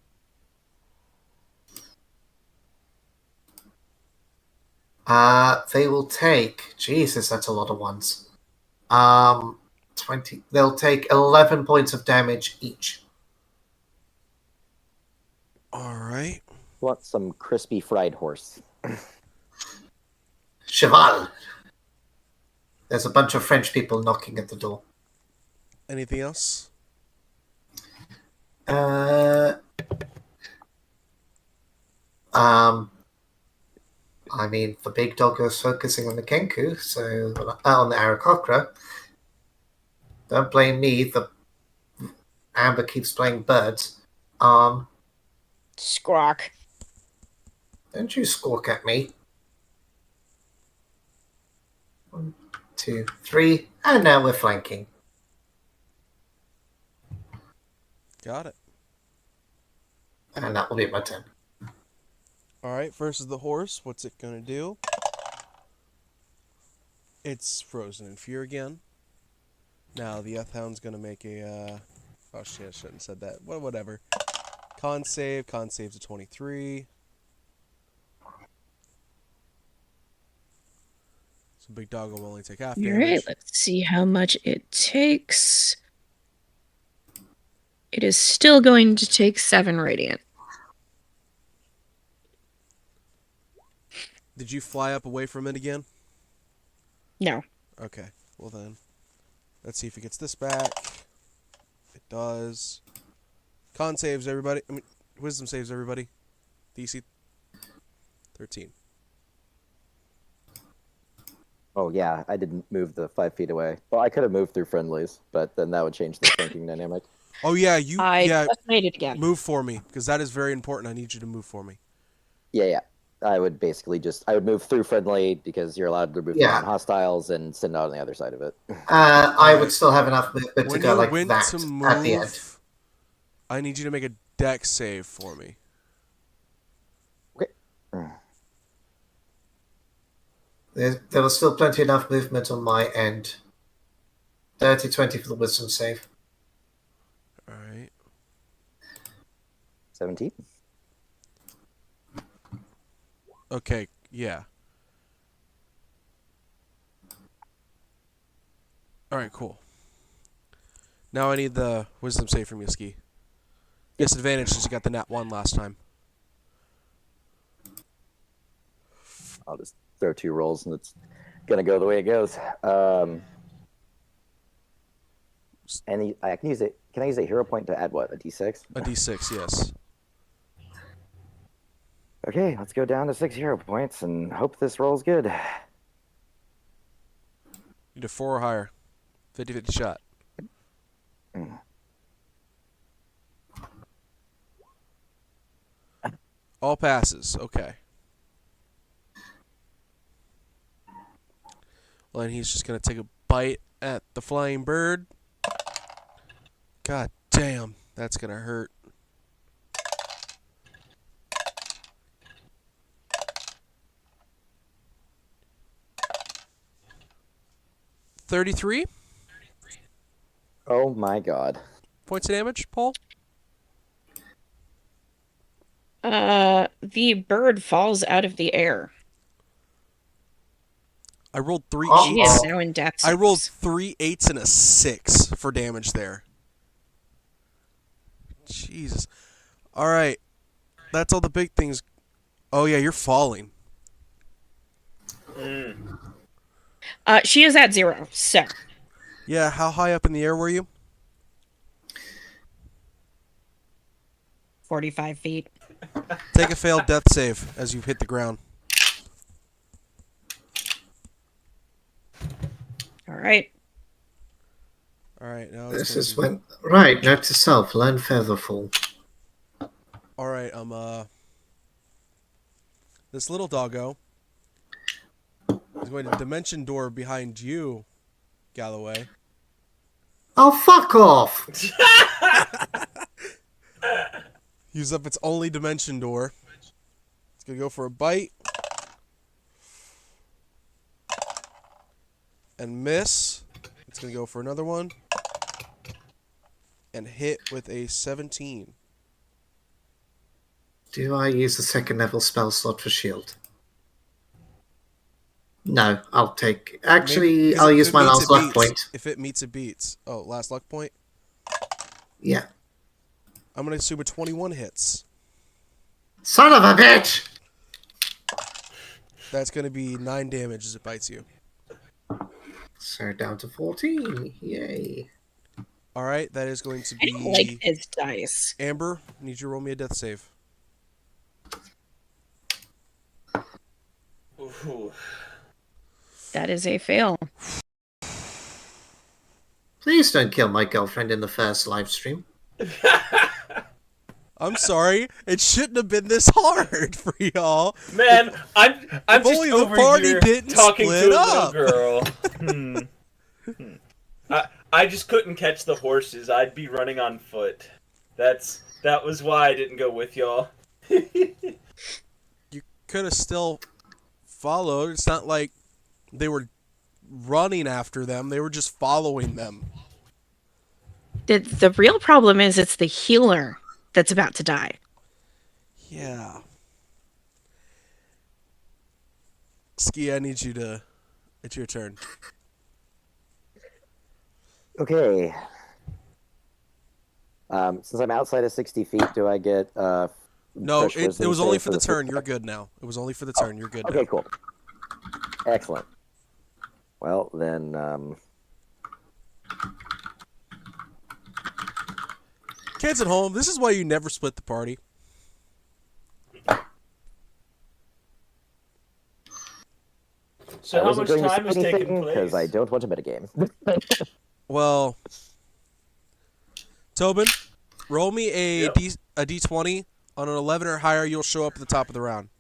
They will take, Jesus, that's a lot of ones. 20, they'll take 11 points of damage each. Alright. Want some crispy fried horse. Cheval! There's a bunch of French people knocking at the door. Anything else? I mean, the big dog is focusing on the Kenku, so on the Aarakocra. Don't blame me. The Amber keeps playing birds. Squawk. Don't you squawk at me. 1, 2, 3, and now we're flanking. Got it. And that will be my turn. Alright, first is the horse. What's it gonna do? It's frozen in fear again. Now the F-Hound's gonna make a oh shit, I shouldn't have said that. Well, whatever. Con save's a 23. So big dog will only take half damage. Alright, let's see how much it takes. It is still going to take 7 radiant. Did you fly up away from it again? No. Okay, well then. Let's see if it gets this back. It does. Con saves everybody. I mean, wisdom saves everybody. DC 13. Oh yeah, I didn't move the 5 feet away. Well, I could have moved through friendlies, but then that would change the flanking dynamic. Oh yeah, I just made it again. Move for me, because that is very important. I need you to move for me. Yeah. I would basically I would move through friendly because you're allowed to move on hostiles and send out on the other side of it. I would still have enough movement to When go you like went that to at the end. move, I need you to make a dex save for me. Okay. There was still plenty enough movement on my end. 30-20 for the wisdom save. Alright. 17. Okay, yeah. Alright, cool. Now I need the wisdom save from you, Ski. Disadvantage since you got the nat 1 last time. I'll just throw 2 rolls and it's gonna go the way it goes. I can use it. Can I use a hero point to add what? A D6? A d6, yes. Okay, let's go down to 6 hero points and hope this rolls good. You need a 4 or higher. 50-50 shot. All passes. Okay. Well, and he's just going to take a bite at the flying bird. God damn, that's going to hurt. $33 Oh my god. points of damage, Paul? The bird falls out of the air. I rolled 3 She is 8s. now in death. I rolled 3 8s and a 6 for damage there. Jesus. Alright. That's all the big things. Oh yeah, you're falling. She is at 0, so. Yeah, how high up in the air were you? 45 feet. Take a failed death save as you hit the ground. All right. All right, now This is when... Right, note to self, learn Featherfall. All right, this little doggo is going to dimension door behind you, Galloway. Oh, fuck off! Use up its only dimension door. It's going to go for a bite. And miss. It's going to go for another one. And hit with a 17. Do I use the second level spell slot for shield? No, I'll take... Actually, I'll use my last luck point. If it meets, it beats. Oh, last luck point? Yeah. I'm going to assume a 21 hits. Son of a bitch! That's going to be 9 damage as it bites you. So down to 14. Yay. All right, that is going to I be... don't like this dice. Amber, I need you to roll me a death save. Ooh. That is a fail. Please don't kill my girlfriend in the first live stream. I'm sorry. It shouldn't have been this hard for y'all. Man, I'm If just only the over party here didn't talking to a split little up. girl. I just couldn't catch the horses. I'd be running on foot. That was why I didn't go with y'all. You could have still followed. It's not like they were running after them. They were just following them. The real problem is it's the healer that's about to die. Yeah. Ski, I need you to... It's your turn. Okay. Since I'm outside of 60 feet, do I get No, fresh it wisdom was only save for the first turn. attack? You're good now. It was only for the turn. You're good Okay, now. cool. Excellent. Well, then, Kids at home, this is why you never split the party. So I how wasn't much going to time say is taking anything because I place? don't want to metagame. Well, Tobin, roll me a Yep. a d20. On an 11 or higher, you'll show up at the top of the round.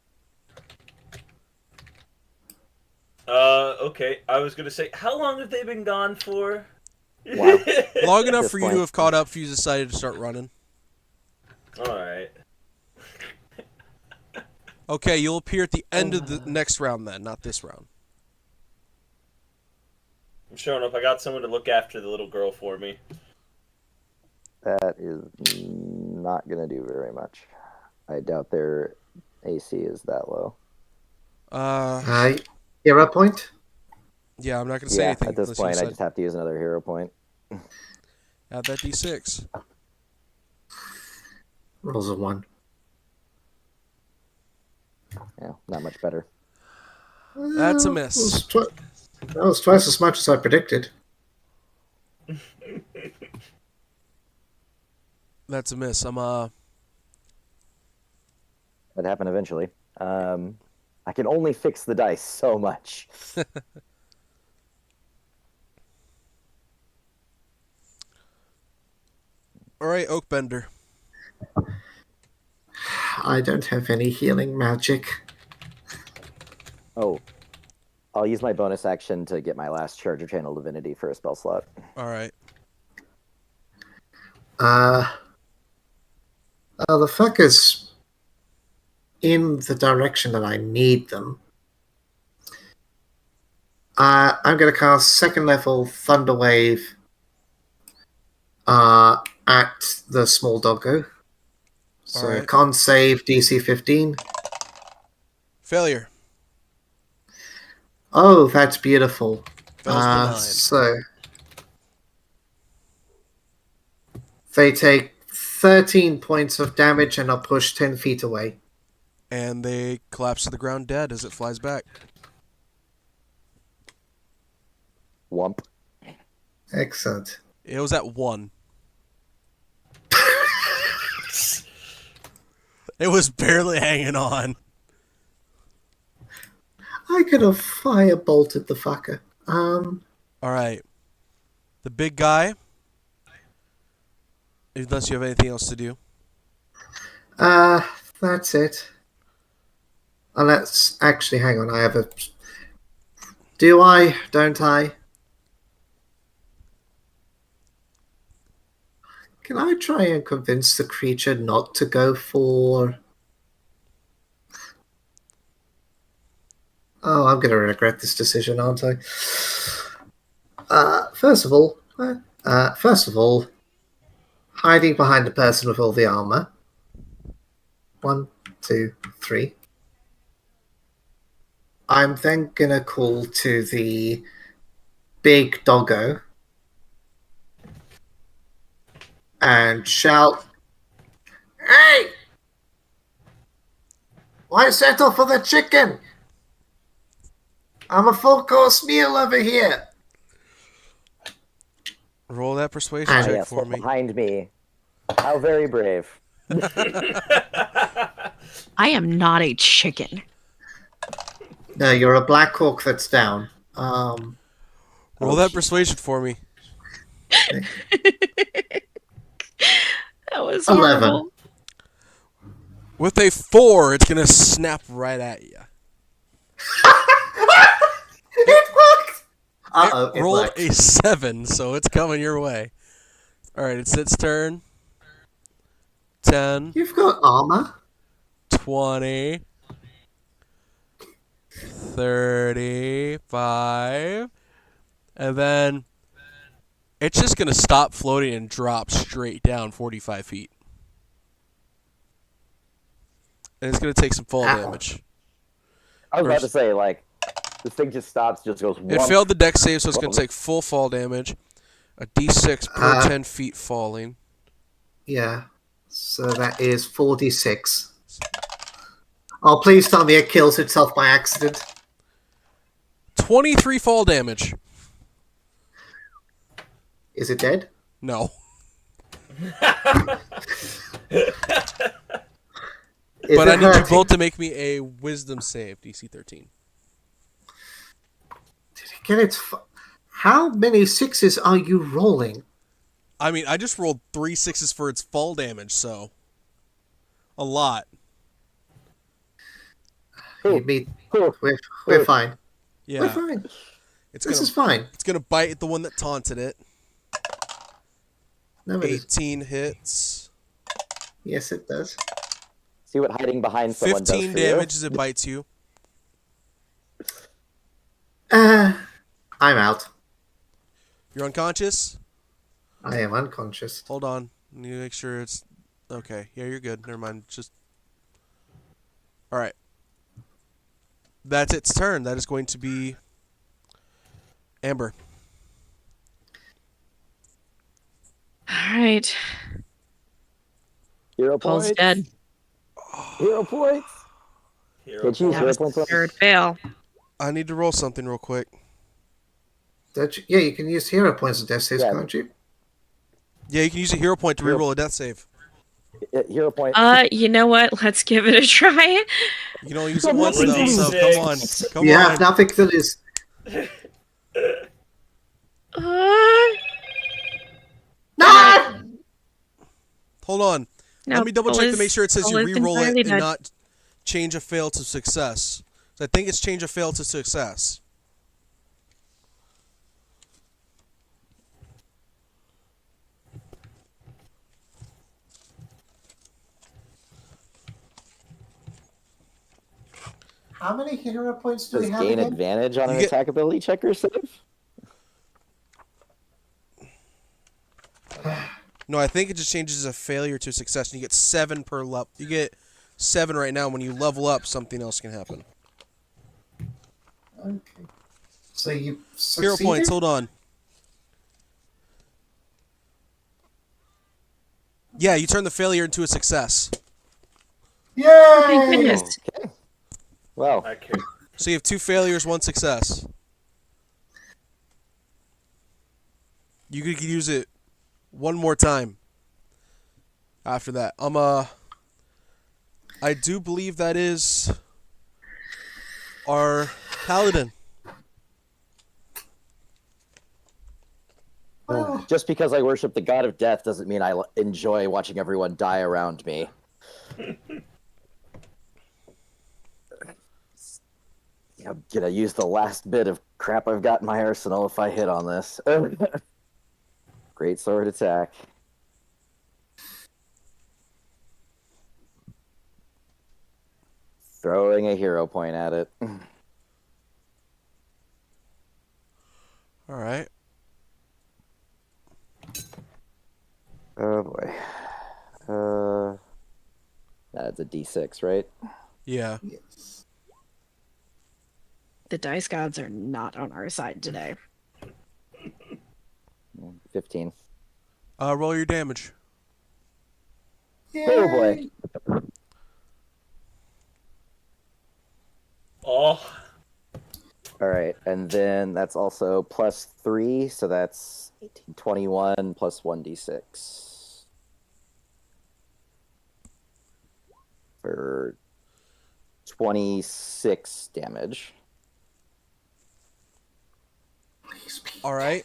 Okay. I was gonna say, how long have they been gone for? Wow. Long enough This for you to point. have caught up if you decided to start running. Alright. Okay, you'll appear at the end of the next round then, not this round. I'm showing up. I got someone to look after the little girl for me. That is not going to do very much. I doubt their AC is that low. Hero point? Yeah, I'm not going to say Yeah, anything. at this unless you point, I decide- just have to use another hero point. Add that d6. Rolls a 1. Yeah, not much better. That's a miss. That was twice as much as I predicted. That's a miss. That happened eventually. I can only fix the dice so much. All right, Oakbender. I don't have any healing magic. Oh, I'll use my bonus action to get my last charge of Channel Divinity for a spell slot. All right. The fuckers in the direction that I need them. I'm going to cast second level Thunder Wave at the small doggo. So Alright. con save DC 15. Failure. Oh, that's beautiful. Fails benign. So they take 13 points of damage and are pushed 10 feet away. And they collapse to the ground dead as it flies back. Wump. Excellent. It was at 1. It was barely hanging on. I could have fire-bolted the fucker. All right. The big guy. Unless you have anything else to do. That's it. And let's actually hang on. I have a. Do I? Don't I? Can I try and convince the creature not to go for? Oh, I'm going to regret this decision, aren't I? First of all, hiding behind the person with all the armor. 1, 2, 3. I'm then going to call to the big doggo and shout, "Hey! Why settle for the chicken? I'm a full-course meal over here." Roll that persuasion Ah, check Yes, for me. behind me. How very brave. I am not a chicken. No, you're a black hawk that's down. Roll that persuasion for me. That was 11. horrible. With a 4, it's going to snap right at you. It worked! Uh-oh, it rolled worked. a 7, so it's coming your way. Alright, it's its turn. 10, You've got armor. 20, 35, and then it's just going to stop floating and drop straight down 45 feet. And it's going to take some fall Ow. damage. I was about to say, like, this thing just stops, just goes. It whomp. failed the dex save, so it's going to take full fall damage. A d6 per 10 feet falling. Yeah. So that is 46. Oh, please tell me it kills itself by accident. 23 fall damage. Is it dead? No. Is But it I need you hurting? both to make me a wisdom save, DC 13. Did it get its... How many 6s are you rolling? I mean, I just rolled 3 6s for its fall damage, so... A lot. You mean, we're fine. Yeah. We're fine. It's This gonna, is fine. It's gonna bite at the one that taunted it. No, it is. 18 hits. Yes, it does. See what hiding behind someone does 15 for damage as it bites you. I'm out. You're unconscious? I am unconscious. Hold on. I need to make sure it's... Okay. Yeah, you're good. Never mind. Just... Alright. That's its turn. That is going to be... Amber. All right. Hero Paul's points. dead. Hero points. Hero Can't you use That hero was the points? on- third fail. I need to roll something real quick. Yeah, you can use hero points and death saves, Yeah. can't you? Yeah, you can use a hero point to reroll a death save. Hero point. You know what? Let's give it a try. You can only use it once, though, so D6. come on. Come You on. have nothing to lose. No! Hold on. No, Let me double check to make sure it says you Paul is re-roll it entirely and dead. not change a fail to success. So I think it's change a fail to success. How many hero points do Does we have gain again? advantage on You an get- attack ability check or save? No, I think it just changes a failure to success, and you get 7 per level. You get 7 right now. When you level up, something else can happen. Okay. So you Hero succeeded? points. Hold on. Yeah, you turn the failure into a success. Yay! Thank goodness. Okay. Well, I care. So you have 2 failures, 1 success. You could use it one more time. After that, I do believe that is our paladin. Just because I worship the god of death doesn't mean I enjoy watching everyone die around me. I'm gonna use the last bit of crap I've got in my arsenal if I hit on this. Great sword attack. Throwing a hero point at it. All right. Oh boy. That's a D6, right? Yeah. Yes. The dice gods are not on our side today. 15. Roll your damage. Oh boy. Oh, All right, and then that's also +3, so that's 18, 21 plus 1d6 for 26 damage. Please be All right.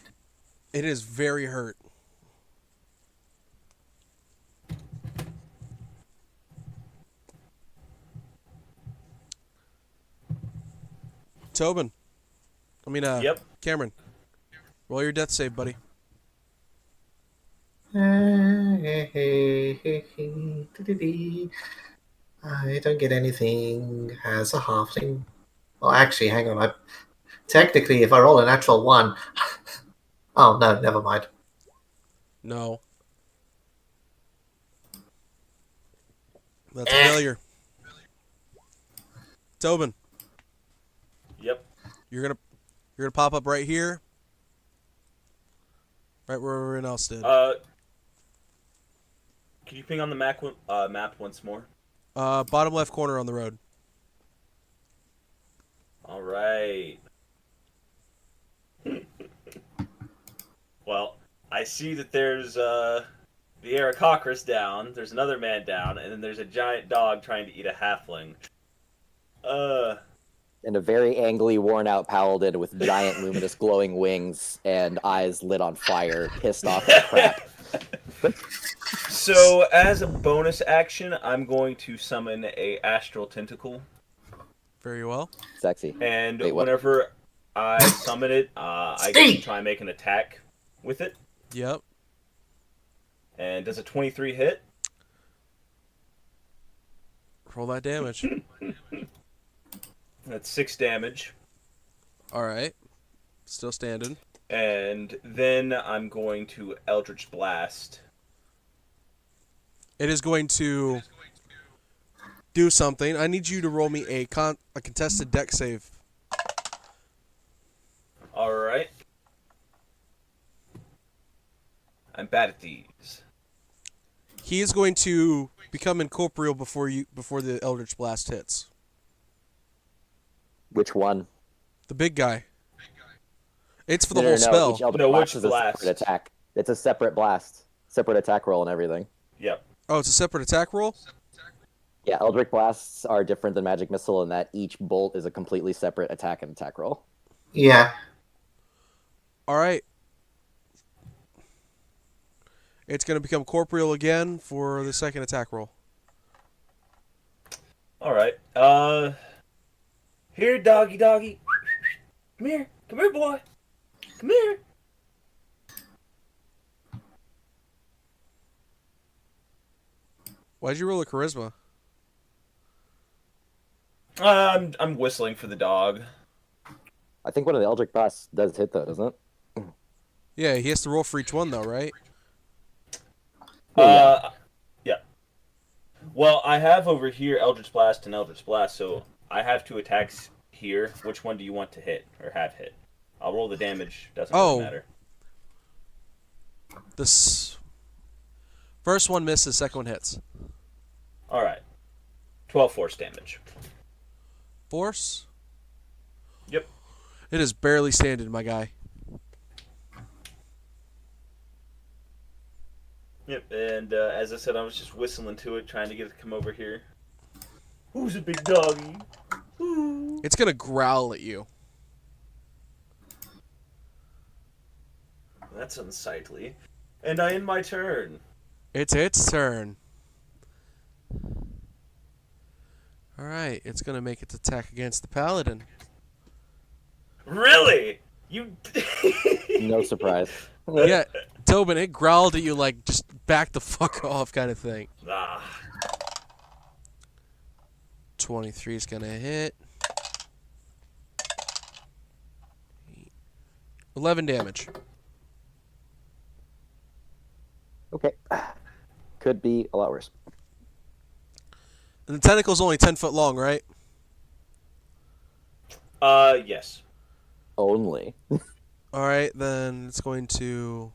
It is very hurt. Tobin. yep. Cameron. Roll your death save, buddy. I don't get anything as a halfling. Well, actually, hang on. Technically, if I roll a natural 1... Oh, no, never mind. No. That's a failure. Tobin, Yep. you're gonna pop up right here. Right where everyone else did. Can you ping on the map once more? Bottom left corner on the road. All right. Well, I see that there's the Aarakocras down. There's another man down, and then there's a giant dog trying to eat a halfling. And a very angry, worn-out paladin with giant, luminous, glowing wings and eyes lit on fire, pissed off as crap. So, as a bonus action, I'm going to summon a astral tentacle, Very well. Sexy. and Wait, what? whenever I summon it, I get to try and make an attack with it. Yep. And does a 23 hit? Roll that damage. That's 6 damage. All right. Still standing. And then I'm going to Eldritch Blast. It is going to do something. I need you to roll me a contested deck save. Alright. I'm bad at these. He is going to become incorporeal before the Eldritch Blast hits. Which one? The big guy. It's for the No, whole no, no. spell. Each Eldritch No, blast which is a blast? separate attack. It's a separate blast. Separate attack roll and everything. Yep. Oh, it's a separate attack roll? Yeah, Eldritch Blasts are different than Magic Missile in that each bolt is a completely separate attack and attack roll. Yeah. All right. It's going to become corporeal again for the second attack roll. Alright. Here, doggy. Come here, boy. Come here. Why'd you roll a charisma? I'm whistling for the dog. I think one of the Eldritch Blasts does hit though, doesn't it? Yeah, he has to roll for each one though, right? Yeah. Well, I have over here Eldritch Blast and Eldritch Blast, so I have 2 attacks here. Which one do you want to hit or have hit? I'll roll the damage. Doesn't really matter. This first one misses, second one hits. All right. 12 force damage. Force? Yep. It is barely standing, my guy. Yep. And as I said, I was just whistling to it, trying to get it to come over here. Who's a big doggy? Ooh. It's gonna growl at you. That's unsightly. And I end my turn. It's its turn. Alright, it's gonna make its attack against the paladin. Really? You. No surprise. Yeah, Tobin, it growled at you like, just back the fuck off kind of thing. Ah. 23 is gonna hit. 11 damage. Okay. Could be a lot worse. And the tentacle's only 10 foot long, right? Yes. Only. Alright, then it's going to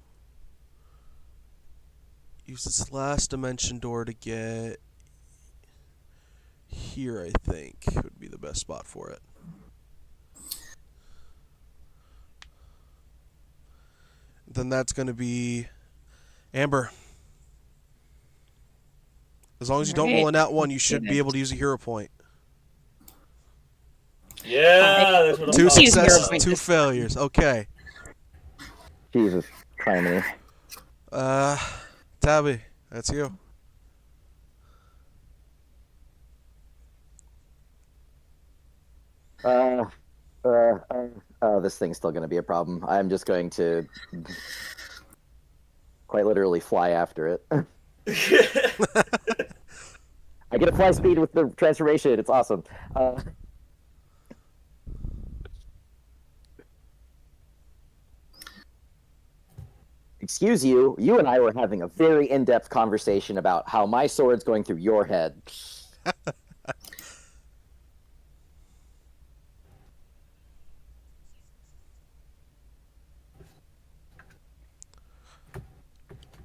use its last dimension door to get here, I think, would be the best spot for it. Then that's going to be Amber. As long as you don't roll a nat 1, you should be able to use a hero point. Yeah, that's what I'm 2 talking successes, about. 2 failures. Okay. Jesus, criminy. Tabby, that's you. This thing's still going to be a problem. I'm just going to quite literally fly after it. I get a fly speed with the transformation. It's awesome. Excuse you. You and I were having a very in-depth conversation about how my sword's going through your head.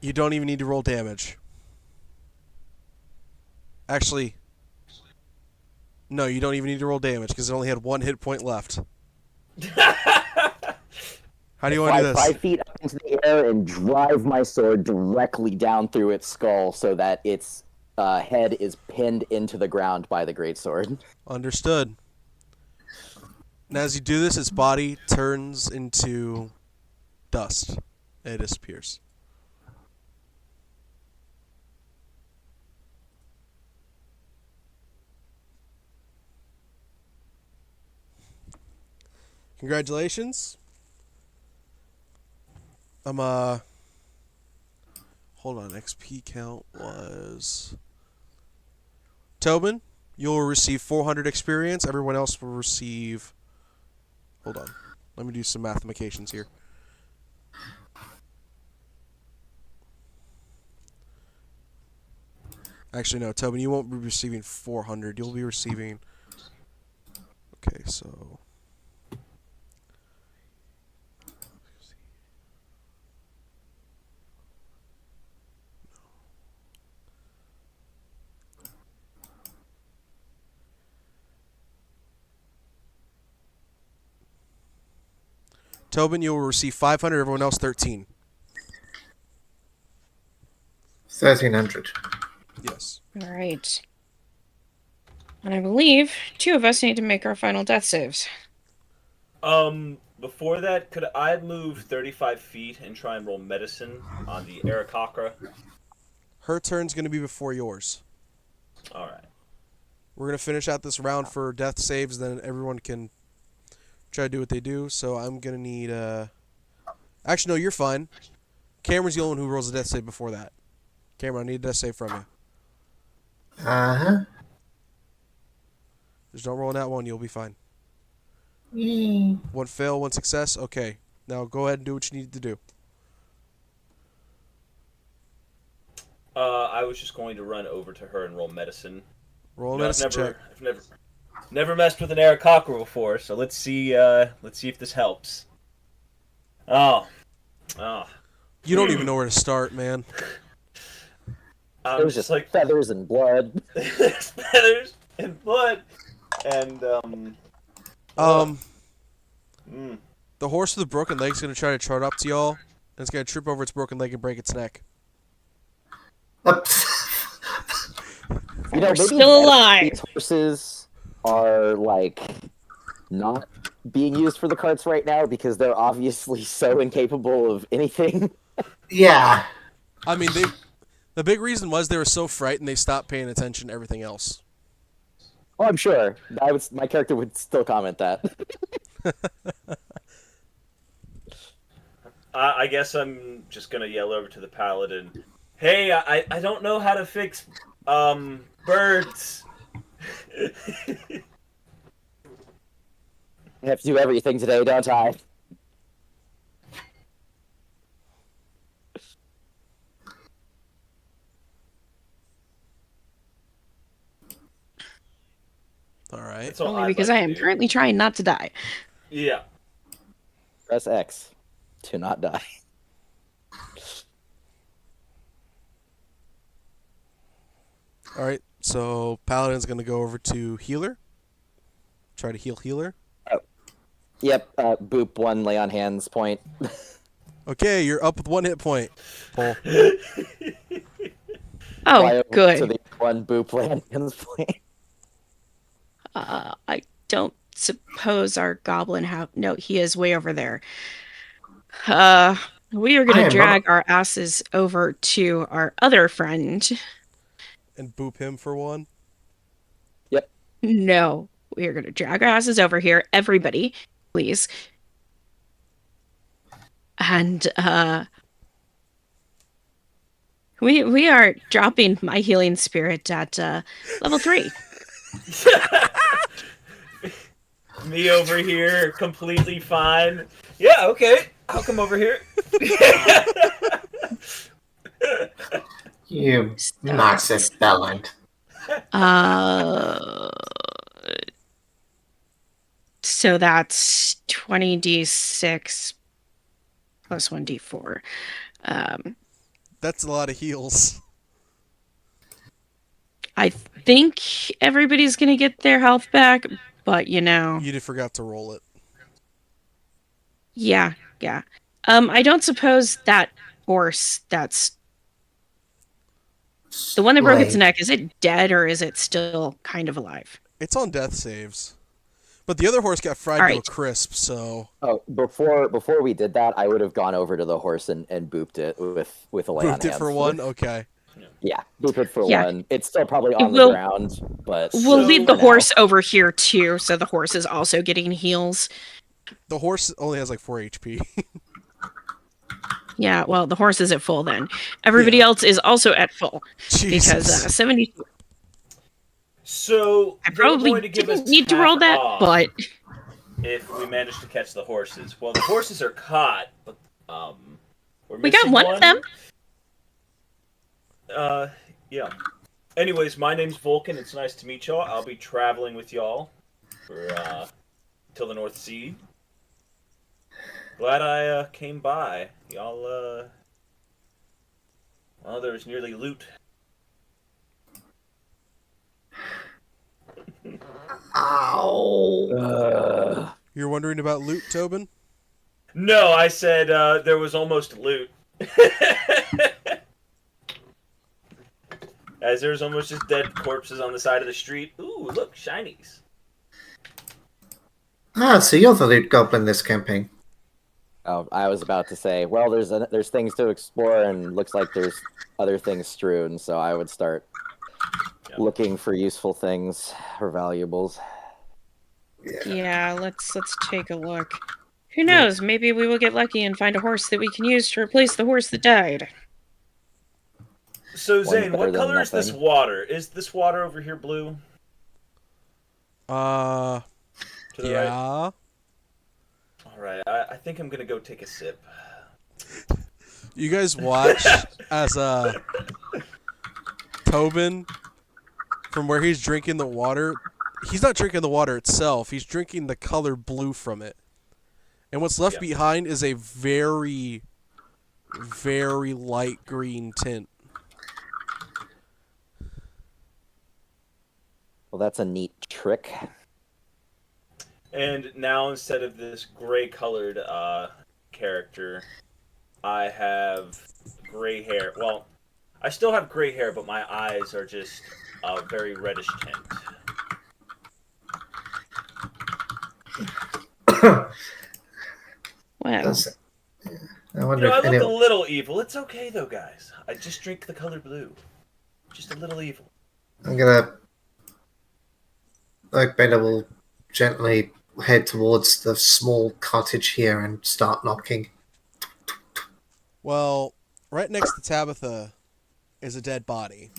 You don't even need to roll damage. Actually, no, you don't even need to roll damage because it only had 1 hit point left. How do you want to do Fly this? 5 feet up into the air and drive my sword directly down through its skull so that its head is pinned into the ground by the greatsword. Understood. And as you do this, its body turns into dust. And it disappears. Congratulations. Hold on, XP count was... Tobin, you'll receive 400 experience. Everyone else will receive... Hold on. Let me do some mathematications here. Actually, no, Tobin, you won't be receiving 400. You'll be receiving... Okay, so... Tobin, you will receive 500. Everyone else, 13. 1,300. Yes. All right. And I believe 2 of us need to make our final death saves. Before that, could I move 35 feet and try and roll medicine on the Aarakocra? Her turn's going to be before yours. Alright. We're going to finish out this round for death saves, then everyone can try to do what they do. So I'm going to need... Actually, no, you're fine. Cameron's the only one who rolls a death save before that. Cameron, I need a death save from you. Uh-huh. Just don't roll on that one, you'll be fine. Mm. 1 fail, 1 success. Okay. Now go ahead and do what you need to do. I was just going to run over to her and roll medicine. Roll a medicine check. I've never messed with an Aarakocra before, so let's see if this helps. Oh. You don't even know where to start, man. I'm It was just like feathers and blood. feathers and blood, and The horse with the broken leg is going to try to trot up to y'all, and it's going to trip over its broken leg and break its neck. You know, We're maybe still better alive. these horses are like not being used for the carts right now because they're obviously so incapable of anything. Yeah. I mean, the big reason was they were so frightened they stopped paying attention to everything else. Oh, I'm sure. My character would still comment that. I guess I'm just gonna yell over to the paladin. Hey, I don't know how to fix birds. I have to do everything today, don't I? All right. That's all Only I'd because like I to am do. currently trying not to die. Yeah. Press X to not die. All right. So Paladin's gonna go over to healer. Try to heal healer. Yep, boop 1, lay on hands point. Okay, you're up with 1 hit point. Pull. Oh, Fly over to good. the 1, boop, lay on hands point. I don't suppose our goblin have. No, he is way over there. We are I gonna am drag our asses over to our other friend. And boop him for 1. Yep. No, we are gonna drag our asses over here. Everybody, please. And we are dropping my healing spirit at level 3. Me over here, completely fine. Yeah, okay. I'll come over here. You massive bellend. So that's 20d6 plus 1d4. That's a lot of heals. I think everybody's gonna get their health back, but you know. You forgot to roll it. Yeah. I don't suppose that horse that's the one that broke its Slay. neck, is it dead or is it still kind of alive? It's on death saves. But the other horse got fried All to a right. crisp, so Oh, before we did that, I would have gone over to the horse and booped it with a lay on booped it hands. for 1. Okay. Yeah, boop it for Yeah. 1. It's still probably on the We'll- ground, but We'll So- leave the for now. horse over here too, so the horse is also getting heals. The horse only has like 4 HP. Yeah, well, the horse is at full then. Everybody Yeah. else is also at full Jesus. because 70. So I they're probably going to give us didn't need to half roll that, off but if we manage to catch the horses. Well, the horses are caught, but we're we got missing one of them. Yeah. Anyways, my name's Vulcan. It's nice to meet y'all. I'll be traveling with y'all for till the North Sea. Glad I came by. Y'all well, there was nearly loot. Ow. You're wondering about loot, Tobin? No, I said there was almost loot. As there's almost just dead corpses on the side of the street. Ooh, look, shinies. Ah, so you're the loot goblin this campaign. Oh, I was about to say, well, there's things to explore, and looks like there's other things strewn, so I would start looking for useful things or valuables. Yeah, let's take a look. Who knows? Maybe we will get lucky and find a horse that we can use to replace the horse that died. So, One's Zane, better what than color is this nothing. water? Is this water over here blue? Uh, To the right? yeah. Alright, I think I'm gonna go take a sip. You guys watch as Tobin, from where he's drinking the water, he's not drinking the water itself, he's drinking the color blue from it. And what's left Yep. behind is a very, very light green tint. Well, that's a neat trick. And now, instead of this gray-colored character, I have gray hair. Well, I still have gray hair, but my eyes are just a very reddish tint. Wow. Does- I You wonder know, I if look a anyone. little evil. It's okay though, guys. I just drink the color blue. Just a little evil. I'm gonna. Like Beta will gently head towards the small cottage here and start knocking. Well, right next to Tabitha is a dead body.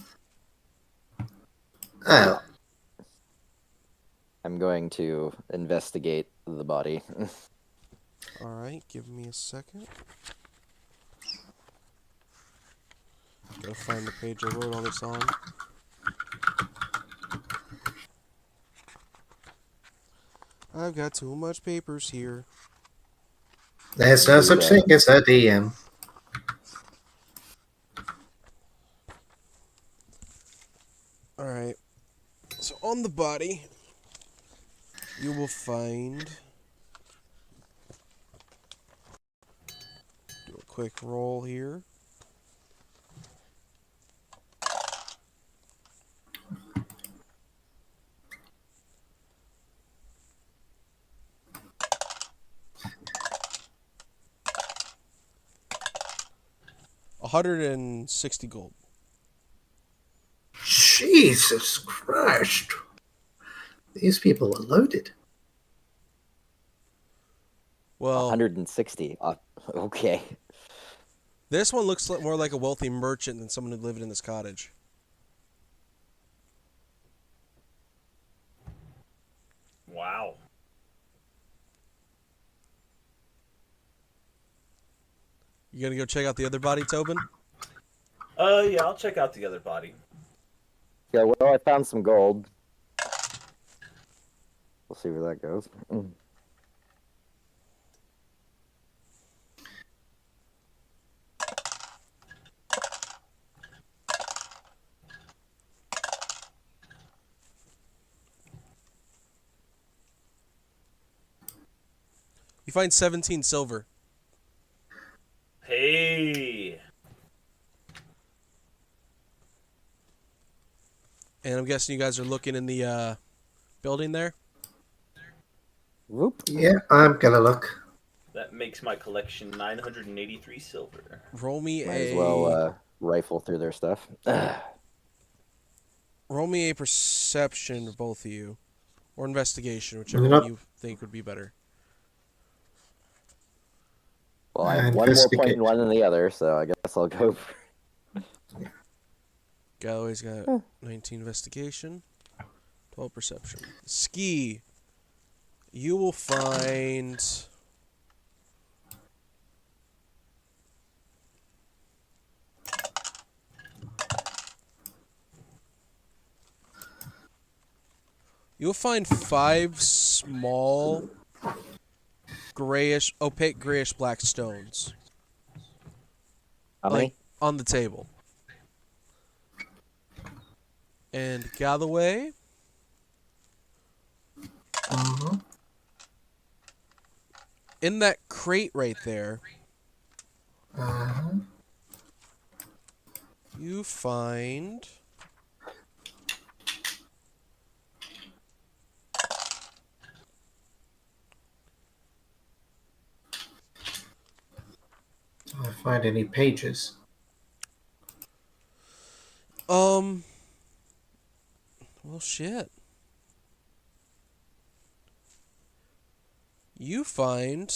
Oh, I'm going to investigate the body. All right, give me a second. Gotta find the page I wrote all this on. I've got too much papers here. there's no such thing as a DM. All right. So on the body, you will find. Do a quick roll here. $160 gold. Jesus Christ. These people are loaded. Well, 160. Okay. this one looks more like a wealthy merchant than someone who lived in this cottage. Wow. You gonna go check out the other body, Tobin? Yeah, I'll check out the other body. Yeah, well, I found some gold. We'll see where that goes. You find 17 silver. Hey. And I'm guessing you guys are looking in the building there? Whoop. Yeah, I'm gonna look. That makes my collection 983 silver. Roll me Might a as well rifle through their stuff. roll me a perception, both of you, or investigation, whichever Nope. one you think would be better. Well, I have one more Investigate. point in one than the other, so I guess I'll go for... Galloway's got 19 investigation, 12 perception. Ski, you will find you'll find 5 small grayish, opaque grayish black stones. How many? On the table. And Galloway, Mhm. in that crate right there, Uh-huh. you find Do I find any pages? well, shit. You find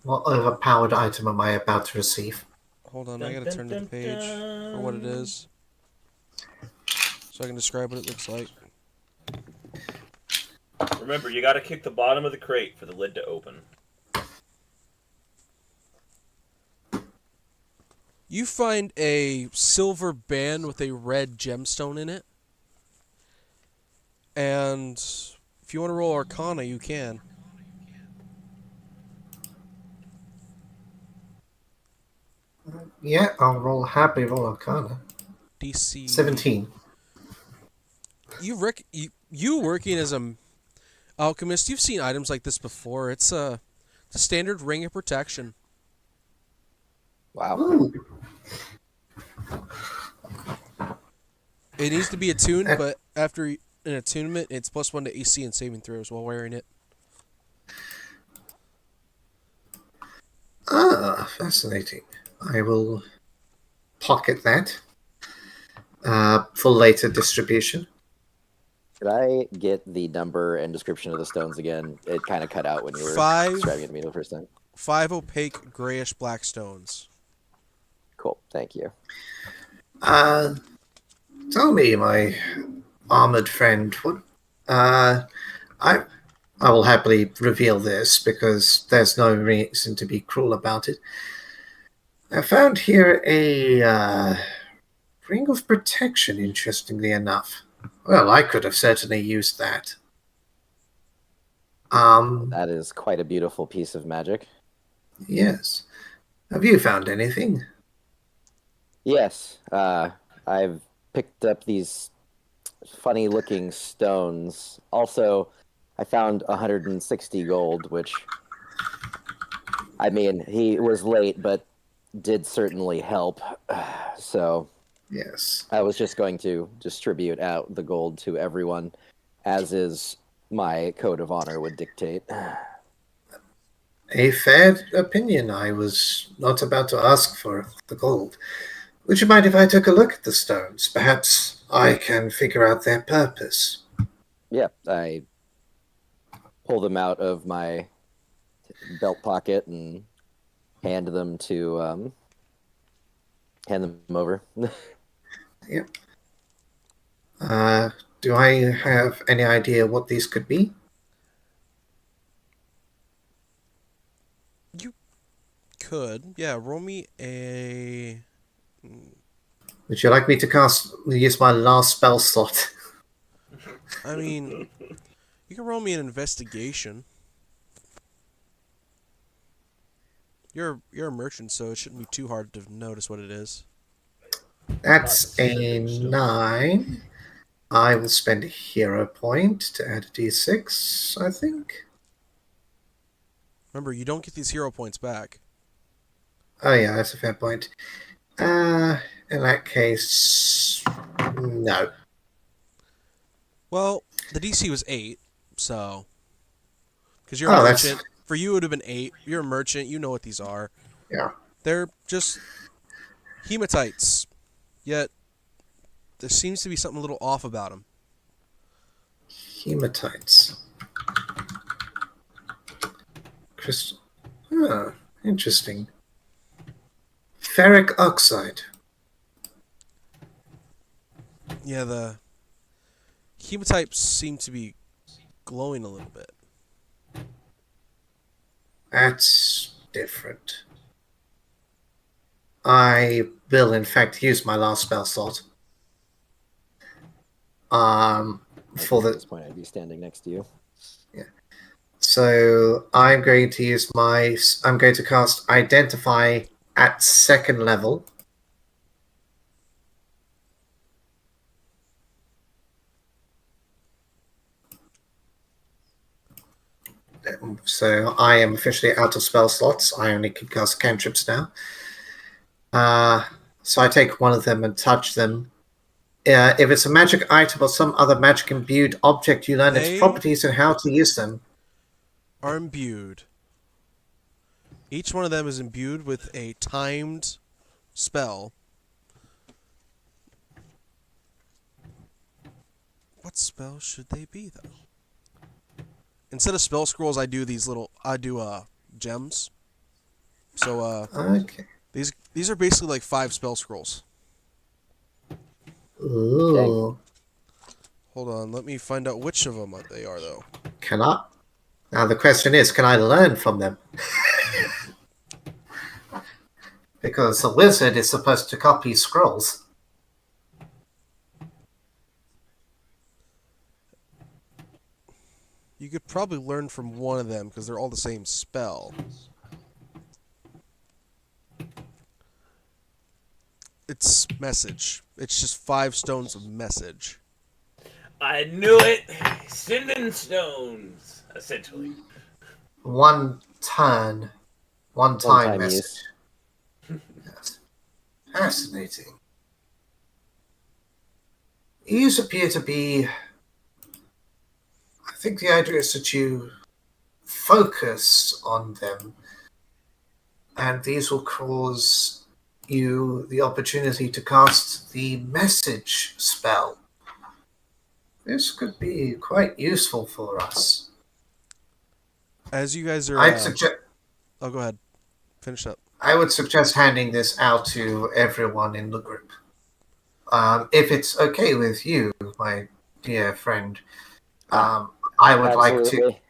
What overpowered item am I about to receive? hold on, I gotta turn to the page for what it is, so I can describe what it looks like. Remember, you gotta kick the bottom of the crate for the lid to open. You find a silver band with a red gemstone in it. And if you want to roll Arcana, you can. Yeah, I'll roll Arcana. DC 17. You working as a alchemist, you've seen items like this before. It's a standard ring of protection. Wow. Ooh. It needs to be attuned, Uh, but after an attunement, it's +1 to AC and saving throws while wearing it. Fascinating. I will pocket that for later distribution. Could I get the number and description of the stones again? It kind of cut out when you were Five. describing it to me the first time. 5 opaque grayish black stones. Cool, thank you. Tell me, my armored friend, what? I will happily reveal this because there's no reason to be cruel about it. I found here a ring of protection. Interestingly enough, well, I could have certainly used that. That is quite a beautiful piece of magic. Yes. Have you found anything? Yes, I've picked up these funny-looking stones. Also, I found 160 gold, which, I mean, he was late, but did certainly help. So Yes. I was just going to distribute out the gold to everyone, as is my code of honor would dictate. A fair opinion. I was not about to ask for the gold. Would you mind if I took a look at the stones? Perhaps I can figure out their purpose. Yeah, I pull them out of my belt pocket and hand them over. Yep. Do I have any idea what these could be? You could. Yeah, roll me a... Would you like me to use my last spell slot? I mean, you can roll me an investigation. You're a merchant, so it shouldn't be too hard to notice what it is. That's a 9. I will spend a hero point to add a d6, I think. Remember, you don't get these hero points back. Oh yeah, that's a fair point. In that case, no. Well, the DC was 8, so... Because you're a Oh, merchant. that's... For you, it would have been 8. You're a merchant. You know what these are. Yeah. They're just hematites. Yet, there seems to be something a little off about them. Hematites. Crystal. Ah, interesting. Ferric oxide. Yeah, the hematites seem to be glowing a little bit. That's different. I will, in fact, use my last spell slot. For At the this point, I'd be standing next to you. so I'm going to use I'm going to cast Identify at 2nd level. So I am officially out of spell slots. I only can cast cantrips now. So I take one of them and touch them. If it's a magic item or some other magic imbued object, you learn its They- properties and how to use them. Are imbued. Each one of them is imbued with a timed spell. What spell should they be, though? Instead of spell scrolls, I do gems. So, Okay. these are basically like 5 spell scrolls. Ooh. Hold on, let me find out which of them they are, though. Can I? Now the question is, can I learn from them? Because a wizard is supposed to copy scrolls. You could probably learn from one of them because they're all the same spell. It's message. It's just 5 stones of message. I knew it. Sending stones, essentially. One time One-time message. use. Yes. Fascinating. These appear to be. I think the idea is that you focus on them, and these will cause you the opportunity to cast the message spell. This could be quite useful for us. As you guys are, I'd suggest. oh, go ahead. Finish up. I would suggest handing this out to everyone in the group. If it's okay with you, my dear friend, I would like to. Absolutely.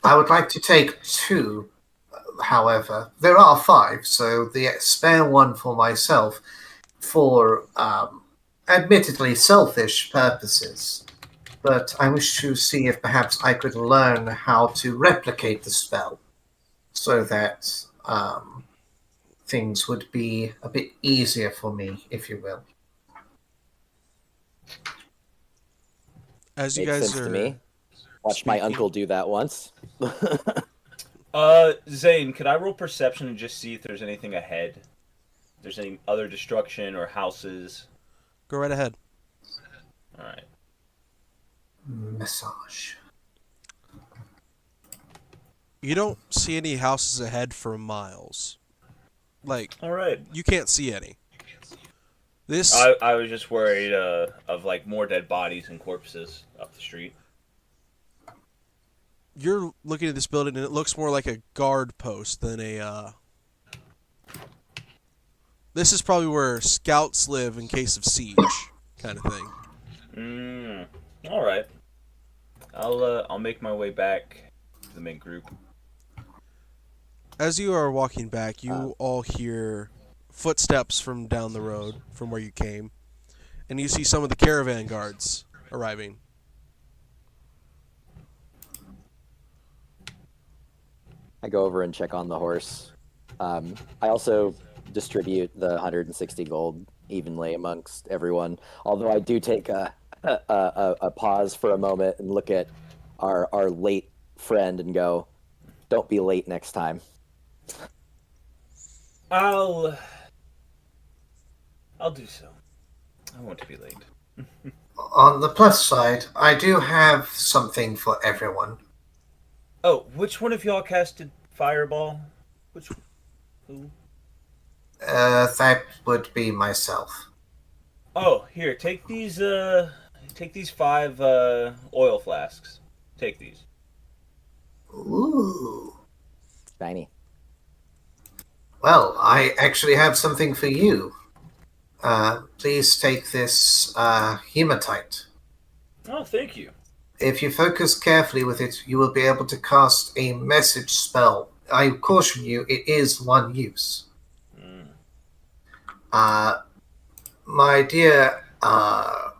I would like to take 2. However, there are 5, so the spare one for myself, for admittedly selfish purposes. But I wish to see if perhaps I could learn how to replicate the spell, so that things would be a bit easier for me, if you will. As you Makes guys sense are to me. Watched my uncle do that once. Zane, could I roll perception and just see if there's anything ahead? If there's any other destruction or houses? go right ahead. All right. Massage. You don't see any houses ahead for miles. Like, All right. you can't see any. This I was just worried of like more dead bodies and corpses up the street. you're looking at this building and it looks more like a guard post than a this is probably where scouts live in case of siege kind of thing. All right. I'll make my way back to the main group. As you are walking back, you all hear footsteps from down the road from where you came, and you see some of the caravan guards arriving. I go over and check on the horse. I also distribute the 160 gold evenly amongst everyone. Although I do take a pause for a moment and look at our late friend and go, "Don't be late next time." I'll do so. I won't be late. On the plus side, I do have something for everyone. Oh, which one of y'all casted Fireball? Which who? That would be myself. Oh, here, take these 5 oil flasks. Take these. Ooh. Shiny. Well, I actually have something for you. Please take this hematite. Oh, thank you. If you focus carefully with it, you will be able to cast a message spell. I caution you, it is one use. My dear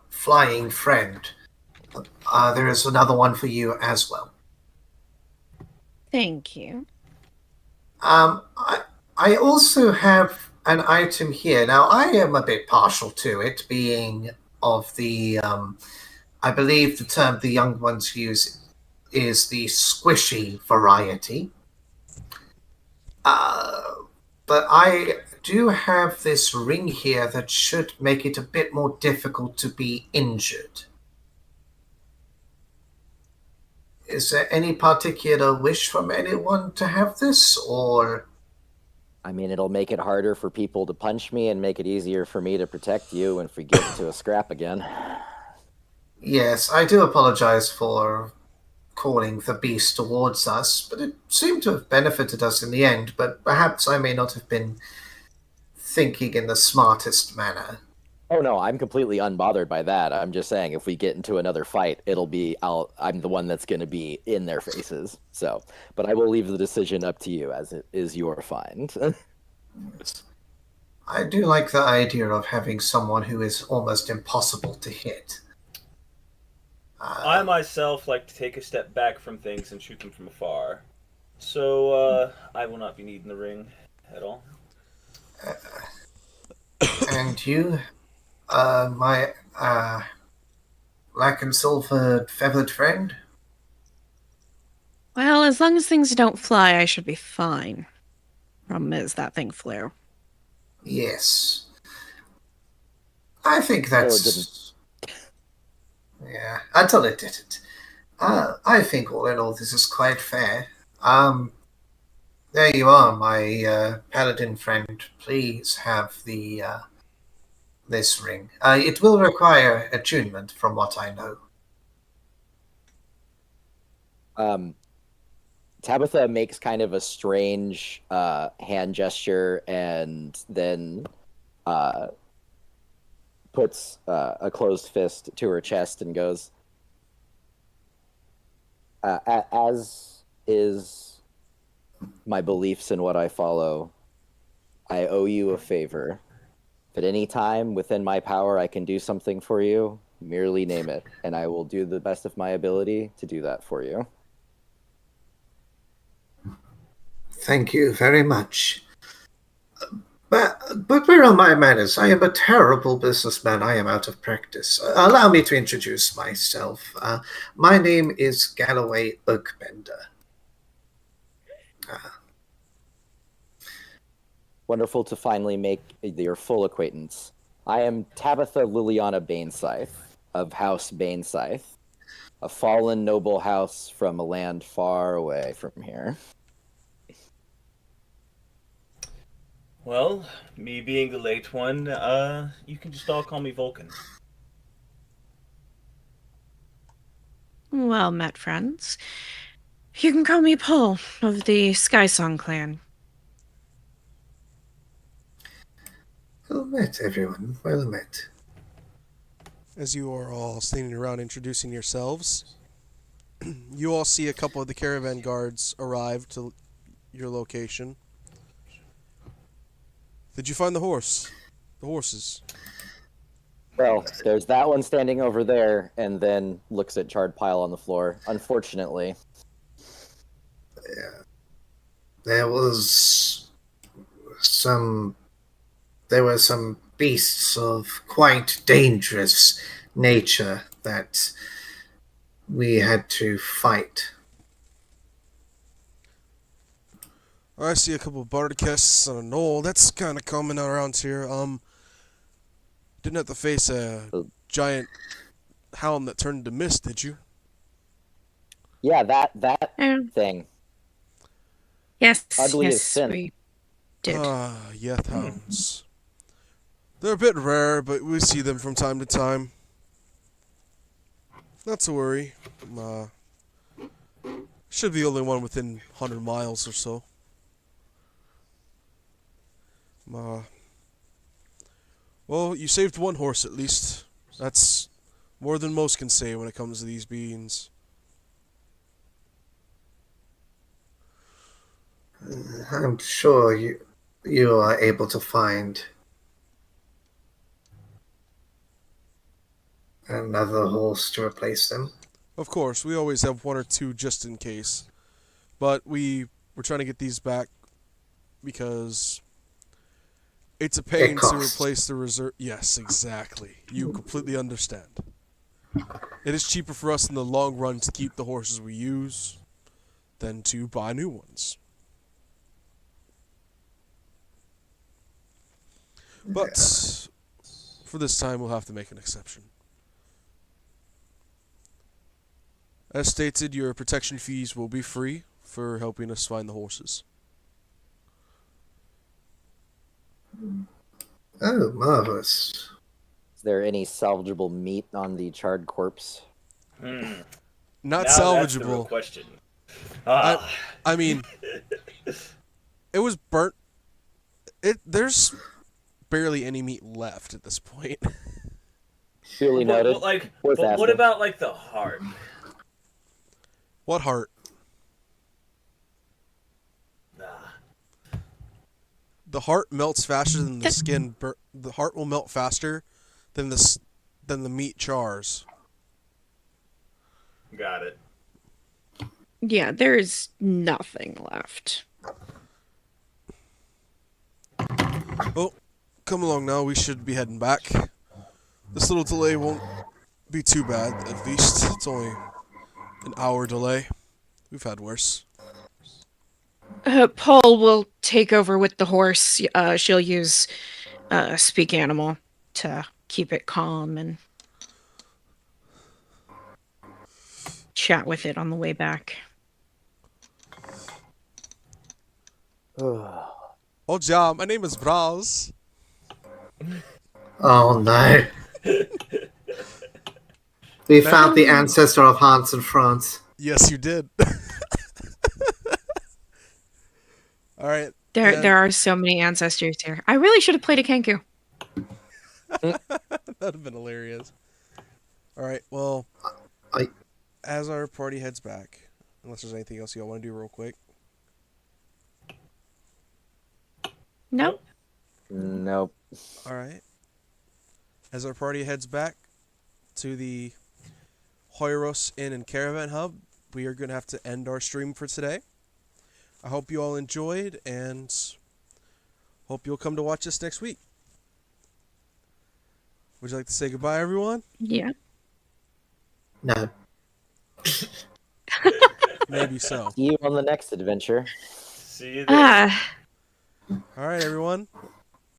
flying friend, there is another one for you as well. Thank you. I also have an item here. Now, I am a bit partial to it, being of the, I believe the term the young ones use is the squishy variety. But I do have this ring here that should make it a bit more difficult to be injured. Is there any particular wish from anyone to have this, or... I mean, it'll make it harder for people to punch me and make it easier for me to protect you if we get into a scrap again. Yes, I do apologize for calling the beast towards us, but it seemed to have benefited us in the end, but perhaps I may not have been thinking in the smartest manner. Oh no, I'm completely unbothered by that. I'm just saying if we get into another fight, I'm the one that's going to be in their faces. So, but I will leave the decision up to you as it is your find. I do like the idea of having someone who is almost impossible to hit. I myself like to take a step back from things and shoot them from afar. So, I will not be needing the ring at all. And you, my black and silver feathered friend? Well, as long as things don't fly, I should be fine. Problem is, that thing flew. Yes. I think that's... Yeah, until it didn't. I think all in all this is quite fair. There you are, my paladin friend. Please have the this ring. It will require attunement, from what I know. Tabitha makes kind of a strange hand gesture and then puts a closed fist to her chest and goes, as is my beliefs and what I follow, I owe you a favor. If at any time within my power I can do something for you, merely name it, and I will do the best of my ability to do that for you. Thank you very much. But where are my manners? I am a terrible businessman. I am out of practice. Allow me to introduce myself. My name is Galloway Oakbender. Wonderful to finally make your full acquaintance. I am Tabitha Liliana Bainscythe of House Bainscythe, a fallen noble house from a land far away from here. Well, me being the late one, you can just all call me Vulcan. Well met, friends. You can call me Paul of the Sky Song clan. Well met, everyone. Well met. As you are all standing around introducing yourselves, you all see a couple of the caravan guards arrive to your location. Did you find the horse? The horses? Well, there's that one standing over there, and then looks at charred pile on the floor. Unfortunately. Yeah. There were some beasts of quite dangerous nature that we had to fight. I see a couple of Bardicus on a knoll. That's kind of common around here. Didn't have to face a giant hound that turned into mist, did you? Yeah, that thing. Yes, Ugly as yes, sin. we did. Yeth hounds. They're a bit rare, but we see them from time to time. Not to worry. Should be the only one within 100 miles or so. Well, you saved one horse at least. That's more than most can say when it comes to these beings. I'm sure you are able to find another horse to replace them. Of course, we always have one or two just in case. But we're trying to get these back because it's a pain to replace the reserve. Yes, exactly. You completely understand. It is cheaper for us in the long run to keep the horses we use than to buy new ones. But for this time, we'll have to make an exception. As stated, your protection fees will be free for helping us find the horses. Oh, marvelous. Is there any salvageable meat on the charred corpse? Not now salvageable. That's the real question. I mean, it was burnt. There's barely any meat left at this point. Duly noted. But what about like the heart? What heart? The heart melts faster than the skin. The heart will melt faster than the meat chars. Got it. Yeah, there's nothing left. Well, come along now. We should be heading back. This little delay won't be too bad, at least. It's only an hour delay. We've had worse. Paul will take over with the horse. She'll use speak animal to keep it calm and chat with it on the way back. Oh, ja, my name is Braz. Oh no. We found the ancestor of Hans and Franz. Yes, you did. All right. There are so many ancestors here. I really should have played a Kenku. That'd have been hilarious. All right. Well, as our party heads back, unless there's anything else y'all want to do real quick. Nope. Nope. All right. As our party heads back to the Hoyros Inn and Caravan Hub, we are going to have to end our stream for today. I hope you all enjoyed and hope you'll come to watch us next week. Would you like to say goodbye, everyone? Yeah. No. Maybe so. See you on the next adventure. See you there. All right, everyone.